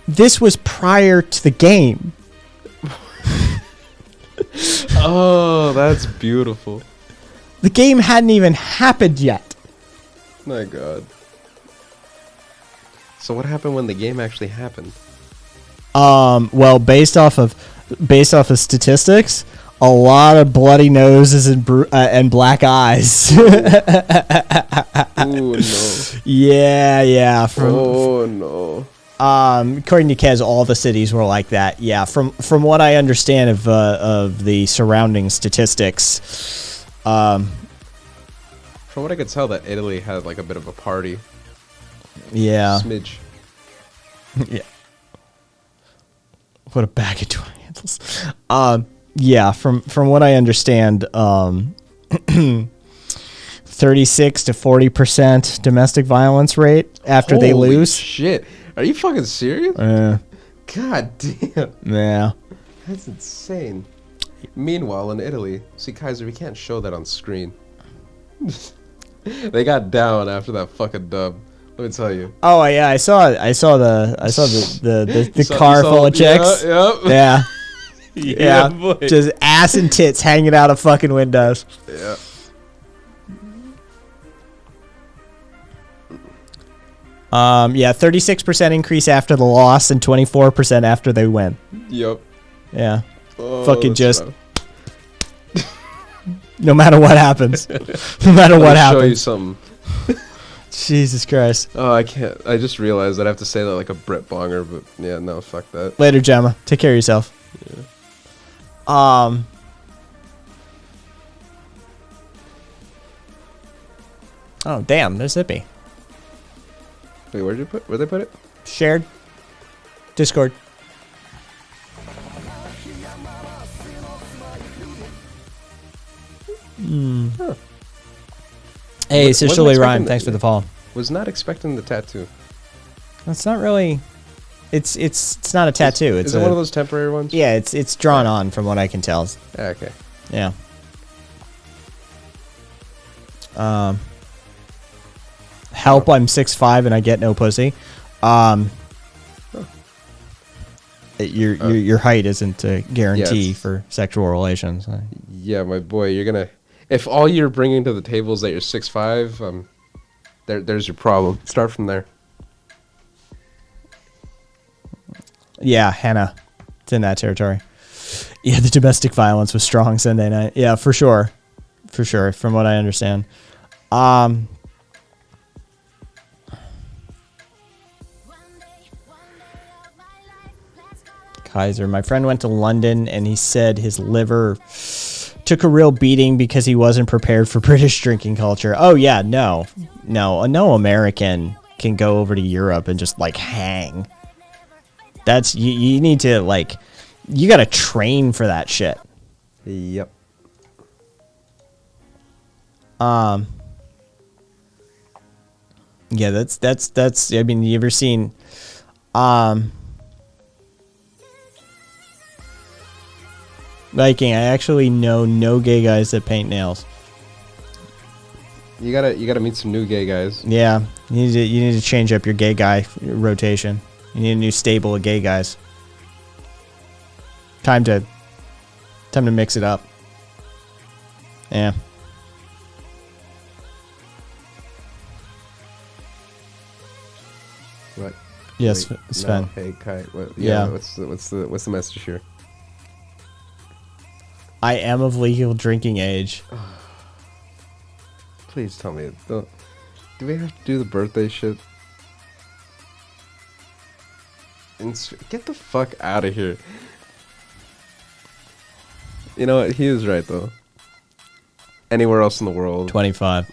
this was prior to the game. Oh, that's beautiful. The game hadn't even happened yet. My God. So what happened when the game actually happened? Well, based off of statistics, a lot of bloody noses and black eyes. Oh no. Yeah. Oh no. According to Kez, all the cities were like that. Yeah, from what I understand of the surrounding statistics. From what I could tell, that Italy had like a bit of a party. Yeah. Smidge. Yeah. What a bag of toy handles. Yeah, from what I understand, 36 to 40% domestic violence rate after they Holy lose. Shit. Are you fucking serious? God damn. Yeah. That's insane. Meanwhile, in Italy, see, Kaiser, we can't show that on screen. They got down after that fucking dub. Let me tell you. Oh yeah, I saw the So- car so- full of chicks. Yeah, Yeah. boy. Just ass and tits hanging out of fucking windows. Yeah. Yeah, 36% increase after the loss and 24% after they win. Yep. Yeah. Oh, Fucking that's just rough. no matter what happens. No matter Let what me show you happens. something. Jesus Christ. Oh, I can't. I just realized I'd have to say that like a Brit bonger, but yeah, no, fuck that. Later, Gemma. Take care of yourself. Oh, damn. There's Zippy. Wait, where'd they put it? Shared. Discord. Hey, Wasn't Sicily expecting Rhyme. that. Thanks for the follow. Was not expecting the tattoo. That's not really. It's not a tattoo. It's Is it one of those temporary ones? Yeah, it's drawn on from what I can tell. Ah, okay. Yeah. Help! I'm 6'5" and I get no pussy. Your height isn't a guarantee Yes. for sexual relations. Yeah, my boy, you're gonna. If all you're bringing to the table is that you're 6'5", there's your problem. Start from there. Yeah, Hannah, it's in that territory. Yeah, the domestic violence was strong Sunday night. Yeah, for sure, from what I understand. Kaiser, my friend went to London and he said his liver took a real beating because he wasn't prepared for British drinking culture. Oh yeah, no American can go over to Europe and just like hang. That's you need to like, you gotta train for that shit. Yep. Yeah, that's. I mean, you ever seen, Viking? I actually know no gay guys that paint nails. You gotta meet some new gay guys. Yeah, you need to change up your gay guy rotation. You need a new stable of gay guys. Time to mix it up. Yeah. What? Yes, Wait, Sven. No, hey Kai. What, Yeah. What's the message here? I am of legal drinking age. Please tell me. Do we have to do the birthday shit? Get the fuck out of here. You know what? He is right though. Anywhere else in the world. 25.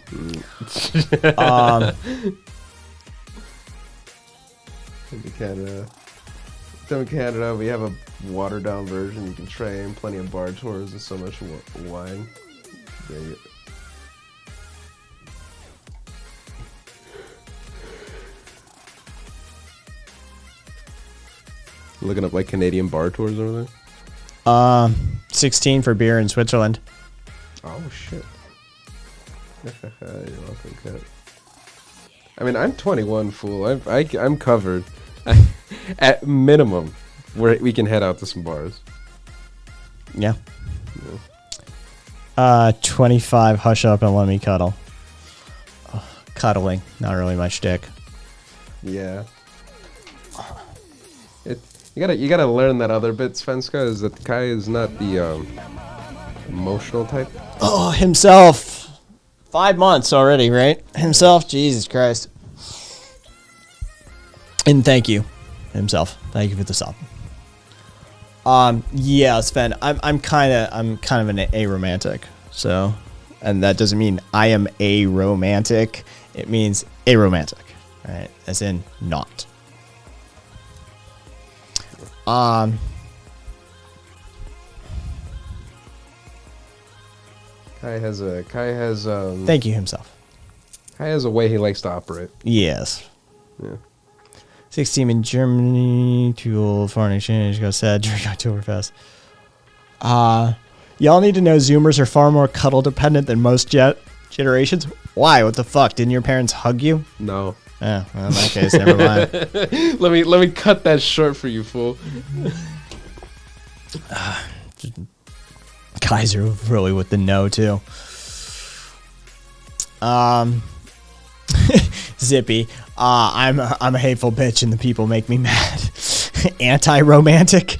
In Canada, we have a watered down version you can train, plenty of bar tours and so much wine. Yeah, looking up like Canadian bar tours over there? 16 for beer in Switzerland. Oh shit. You're welcome, Kat. I mean, I'm 21, fool. I'm covered. At minimum, we can head out to some bars. Yeah. 25, hush up and let me cuddle. Oh, cuddling, not really my shtick. Yeah. You gotta learn that other bit, Svenska, is that Kai is not the emotional type. Oh, himself. 5 months already, right? Himself, Jesus Christ. And thank you, himself. Thank you for the sub. Yeah, Sven, I'm kind of an aromantic. So, and that doesn't mean I am a romantic. It means aromantic, right? As in not. Kai has Thank you, himself. Kai has a way he likes to operate. Yes. Yeah. 16 in Germany, too old, foreign exchange, got sad during Oktoberfest. Y'all need to know Zoomers are far more cuddle dependent than most generations. Why? What the fuck? Didn't your parents hug you? No. Yeah, well, in that case, never mind. Let me cut that short for you, fool. Guys are really with the no too. Zippy. I'm a hateful bitch and the people make me mad. Anti-romantic.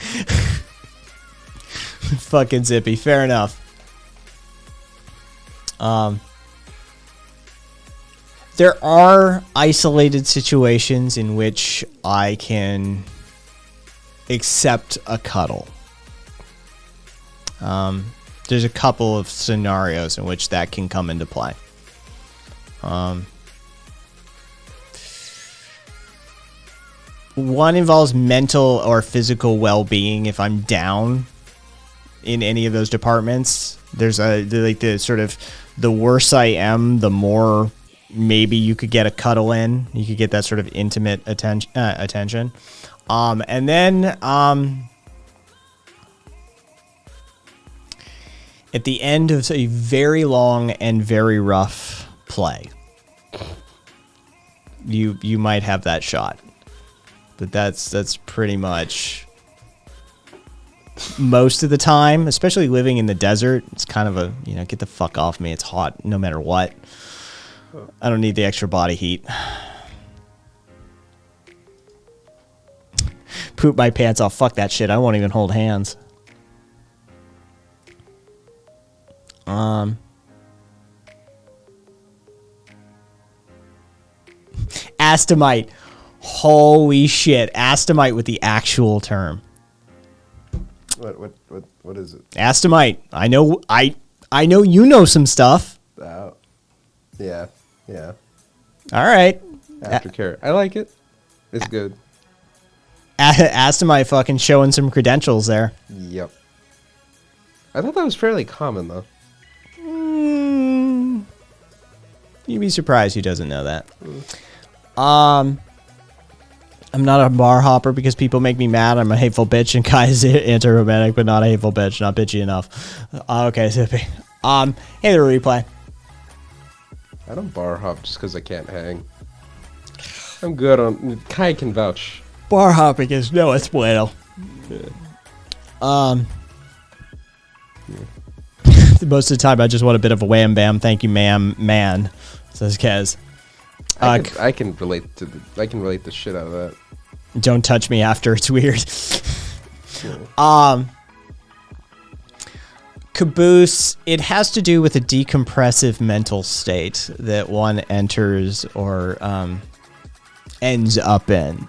Fucking Zippy. Fair enough. There are isolated situations in which I can accept a cuddle. There's a couple of scenarios in which that can come into play. One involves mental or physical well-being. If I'm down in any of those departments, there's the sort of the worse I am, the more maybe you could get a cuddle in. You could get that sort of intimate attention. And then at the end of a very long and very rough play, you might have that shot. But that's pretty much most of the time, especially living in the desert. It's kind of a, get the fuck off me. It's hot no matter what. I don't need the extra body heat. Poop my pants off. Fuck that shit. I won't even hold hands. Astomite. Holy shit. Astomite with the actual term. What is it? Astomite. I know you know some stuff. Yeah. All right. Aftercare. I like it. It's good. Astomite fucking showing some credentials there. Yep. I thought that was fairly common though. You'd be surprised who doesn't know that. I'm not a bar hopper because people make me mad. I'm a hateful bitch, and Kai is anti-romantic, but not a hateful bitch. Not bitchy enough. Okay, Zippy. Hey, the replay. I don't bar hop just because I can't hang. I'm good on... Kai can vouch. Bar hopping is no bueno. Most of the time, I just want a bit of a wham bam. Thank you, ma'am, man. Says Kez. I can relate the shit out of that. Don't touch me after. It's weird. Caboose, it has to do with a decompressive mental state that one enters or ends up in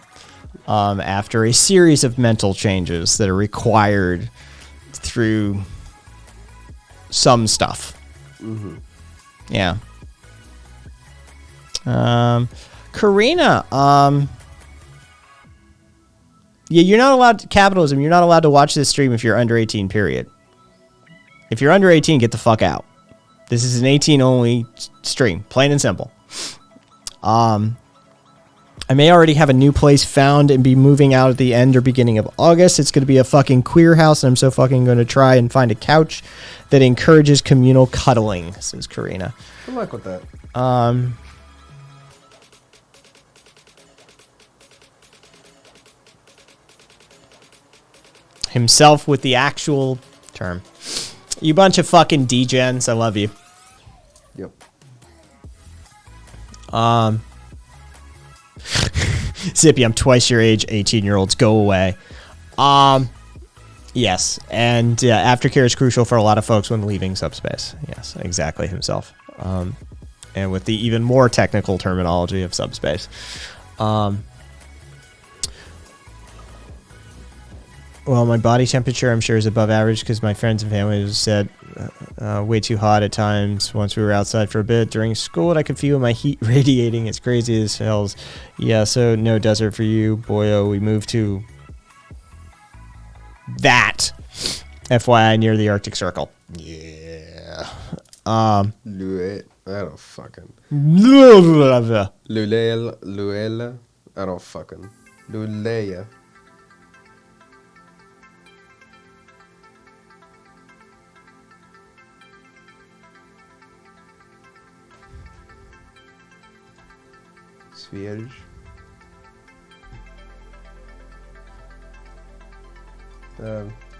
after a series of mental changes that are required through some stuff. Mm-hmm. Yeah. Karina, yeah, you're not allowed to, capitalism, you're not allowed to watch this stream if you're under 18, period. If you're under 18, get the fuck out. This is an 18 only stream, plain and simple. I may already have a new place found and be moving out at the end or beginning of August. It's going to be a fucking queer house, and I'm so fucking going to try and find a couch that encourages communal cuddling, says Karina. Good luck with that. Himself with the actual term. You bunch of fucking degens. I love you. Yep. Zippy, I'm twice your age. 18-year-olds, go away. Yes, and aftercare is crucial for a lot of folks when leaving subspace. Yes, exactly, himself. And with the even more technical terminology of subspace. Well, my body temperature, I'm sure, is above average because my friends and family said way too hot at times once we were outside for a bit. During school, I could feel my heat radiating. It's crazy as hell. Yeah, so no desert for you. Boyo, we moved to that. FYI, near the Arctic Circle. Yeah. I don't fucking... Lulela. I don't fucking... Luleya. Swedish.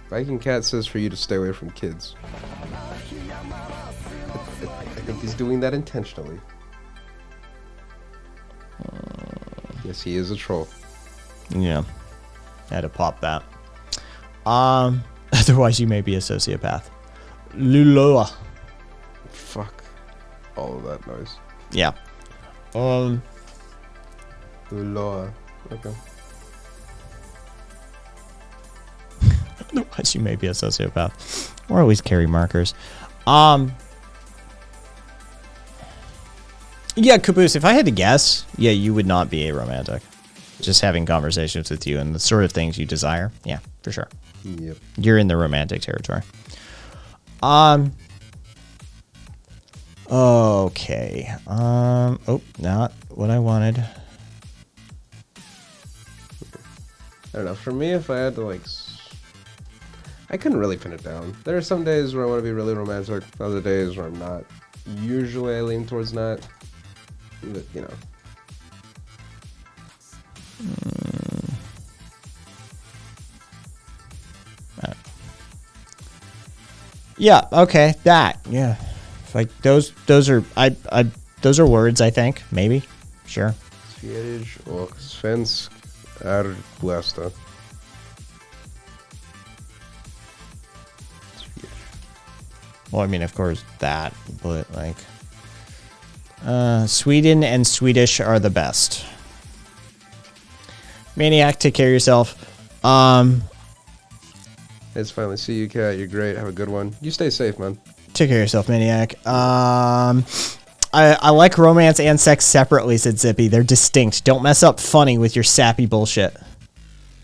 Viking Cat says for you to stay away from kids. I think he's doing that intentionally. Yes, he is a troll. Yeah. Had to pop that. Otherwise you may be a sociopath. Luloa. Fuck all of that noise. Yeah. Lord. Okay. Otherwise you may be a sociopath. Or always carry markers. Yeah, Caboose, if I had to guess, yeah, you would not be a romantic. Just having conversations with you and the sort of things you desire. Yeah, for sure. Yep. You're in the romantic territory. Okay. Oh, not what I wanted. I don't know. For me, if I had to like, I couldn't really pin it down. There are some days where I want to be really romantic. Other days where I'm not. Usually, I lean towards not. But, you know. Yeah. Okay. That. Yeah. Like those are those are words. I think maybe. Sure. Swedish och svensk är bästa. Well, I mean, of course that, but like, Sweden and Swedish are the best. Maniac, take care of yourself. It's finally see you, Cat. You're great. Have a good one. You stay safe, man. Take care of yourself, Maniac. I like romance and sex separately, said Zippy. They're distinct. Don't mess up funny with your sappy bullshit.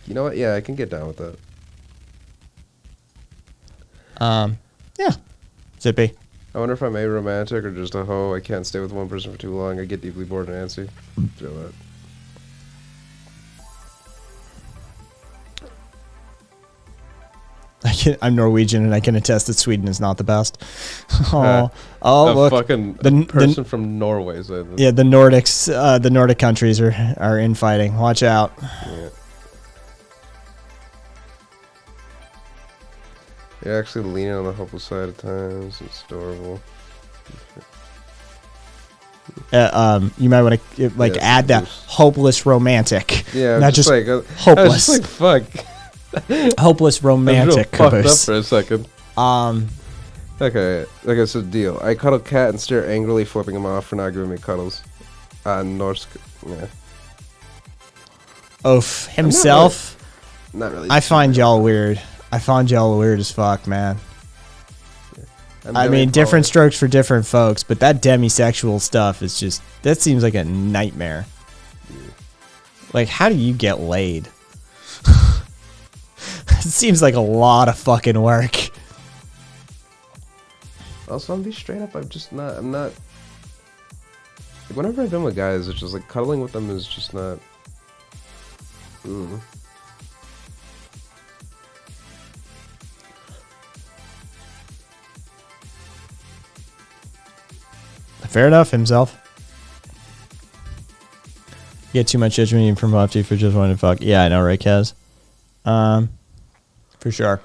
You know what? Yeah, I can get down with that. Yeah. Zippy. I wonder if I'm aromantic or just a hoe. I can't stay with one person for too long. I get deeply bored and antsy. Feel that. I'm Norwegian and I can attest that Sweden is not the best. A Look. fucking person from Norway said this. Yeah, the Nordics, the Nordic countries are infighting. Watch out. Yeah. You're actually leaning on the hopeless side at times. It's adorable. You might want to add that hopeless romantic. Yeah, not just like hopeless. I was just like, fuck. Hopeless romantic. I was real fucked up for a second. Okay. Okay, so deal. I cuddle Cat and stare angrily, flipping him off for not giving me cuddles. Norsk. Yeah. Oof. Himself. Not really. I find y'all weird. I find y'all weird as fuck, man. I mean, different strokes for different folks, but that demisexual stuff is just, that seems like a nightmare. Yeah. Like, how do you get laid? It seems like a lot of fucking work. Also, I'm be straight up, I'm not, like, whenever I've been with guys, it's just like, cuddling with them is just not, Fair enough, himself. Get too much judgment from Lofty for just wanting to fuck. Yeah, I know, right, Kaz? For sure.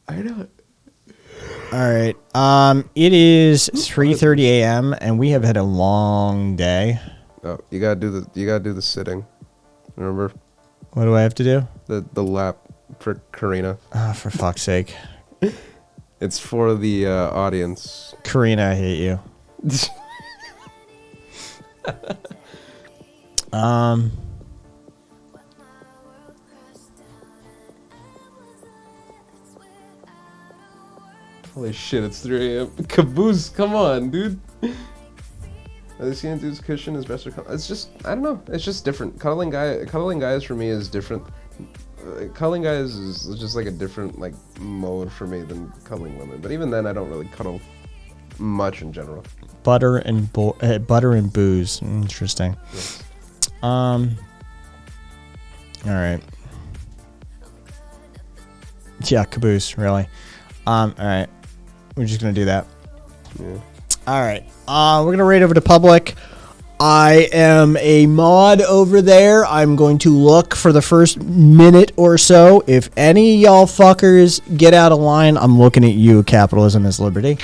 I know. All right. It is 3:30 a.m. and we have had a long day. Oh, you gotta do the sitting. Remember? What do I have to do? The lap for Karina. Oh, for fuck's sake. It's for the audience. Karina, I hate you. Holy shit, it's 3 a.m. Caboose, come on, dude. Are they seeing dude's cushion is best? It's just, I don't know. It's just different. Cuddling guys for me is different. Cuddling guys is just like a different like mode for me than cuddling women. But even then, I don't really cuddle much in general. Butter and booze. Interesting. Yes. All right. Yeah, Caboose, really. All right. We're just gonna do that. Yeah. All right. We're gonna raid over to public. I am a mod over there. I'm going to look for the first minute or so. If any of y'all fuckers get out of line, I'm looking at you. Capitalism is liberty.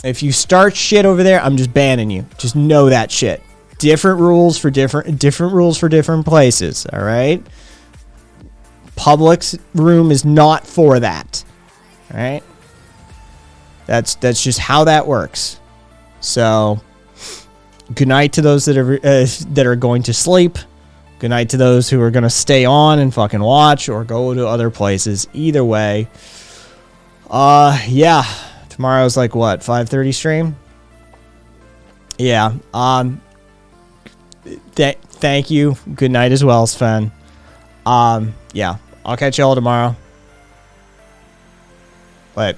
If you start shit over there, I'm just banning you. Just know that shit. Different rules for different places. All right. Public's room is not for that. All right. That's just how that works. So, good night to those that are going to sleep. Good night to those who are going to stay on and fucking watch or go to other places. Either way, yeah. Tomorrow's like what, 5:30 stream? Yeah. Thank you. Good night as well, Sven. Yeah. I'll catch y'all tomorrow. But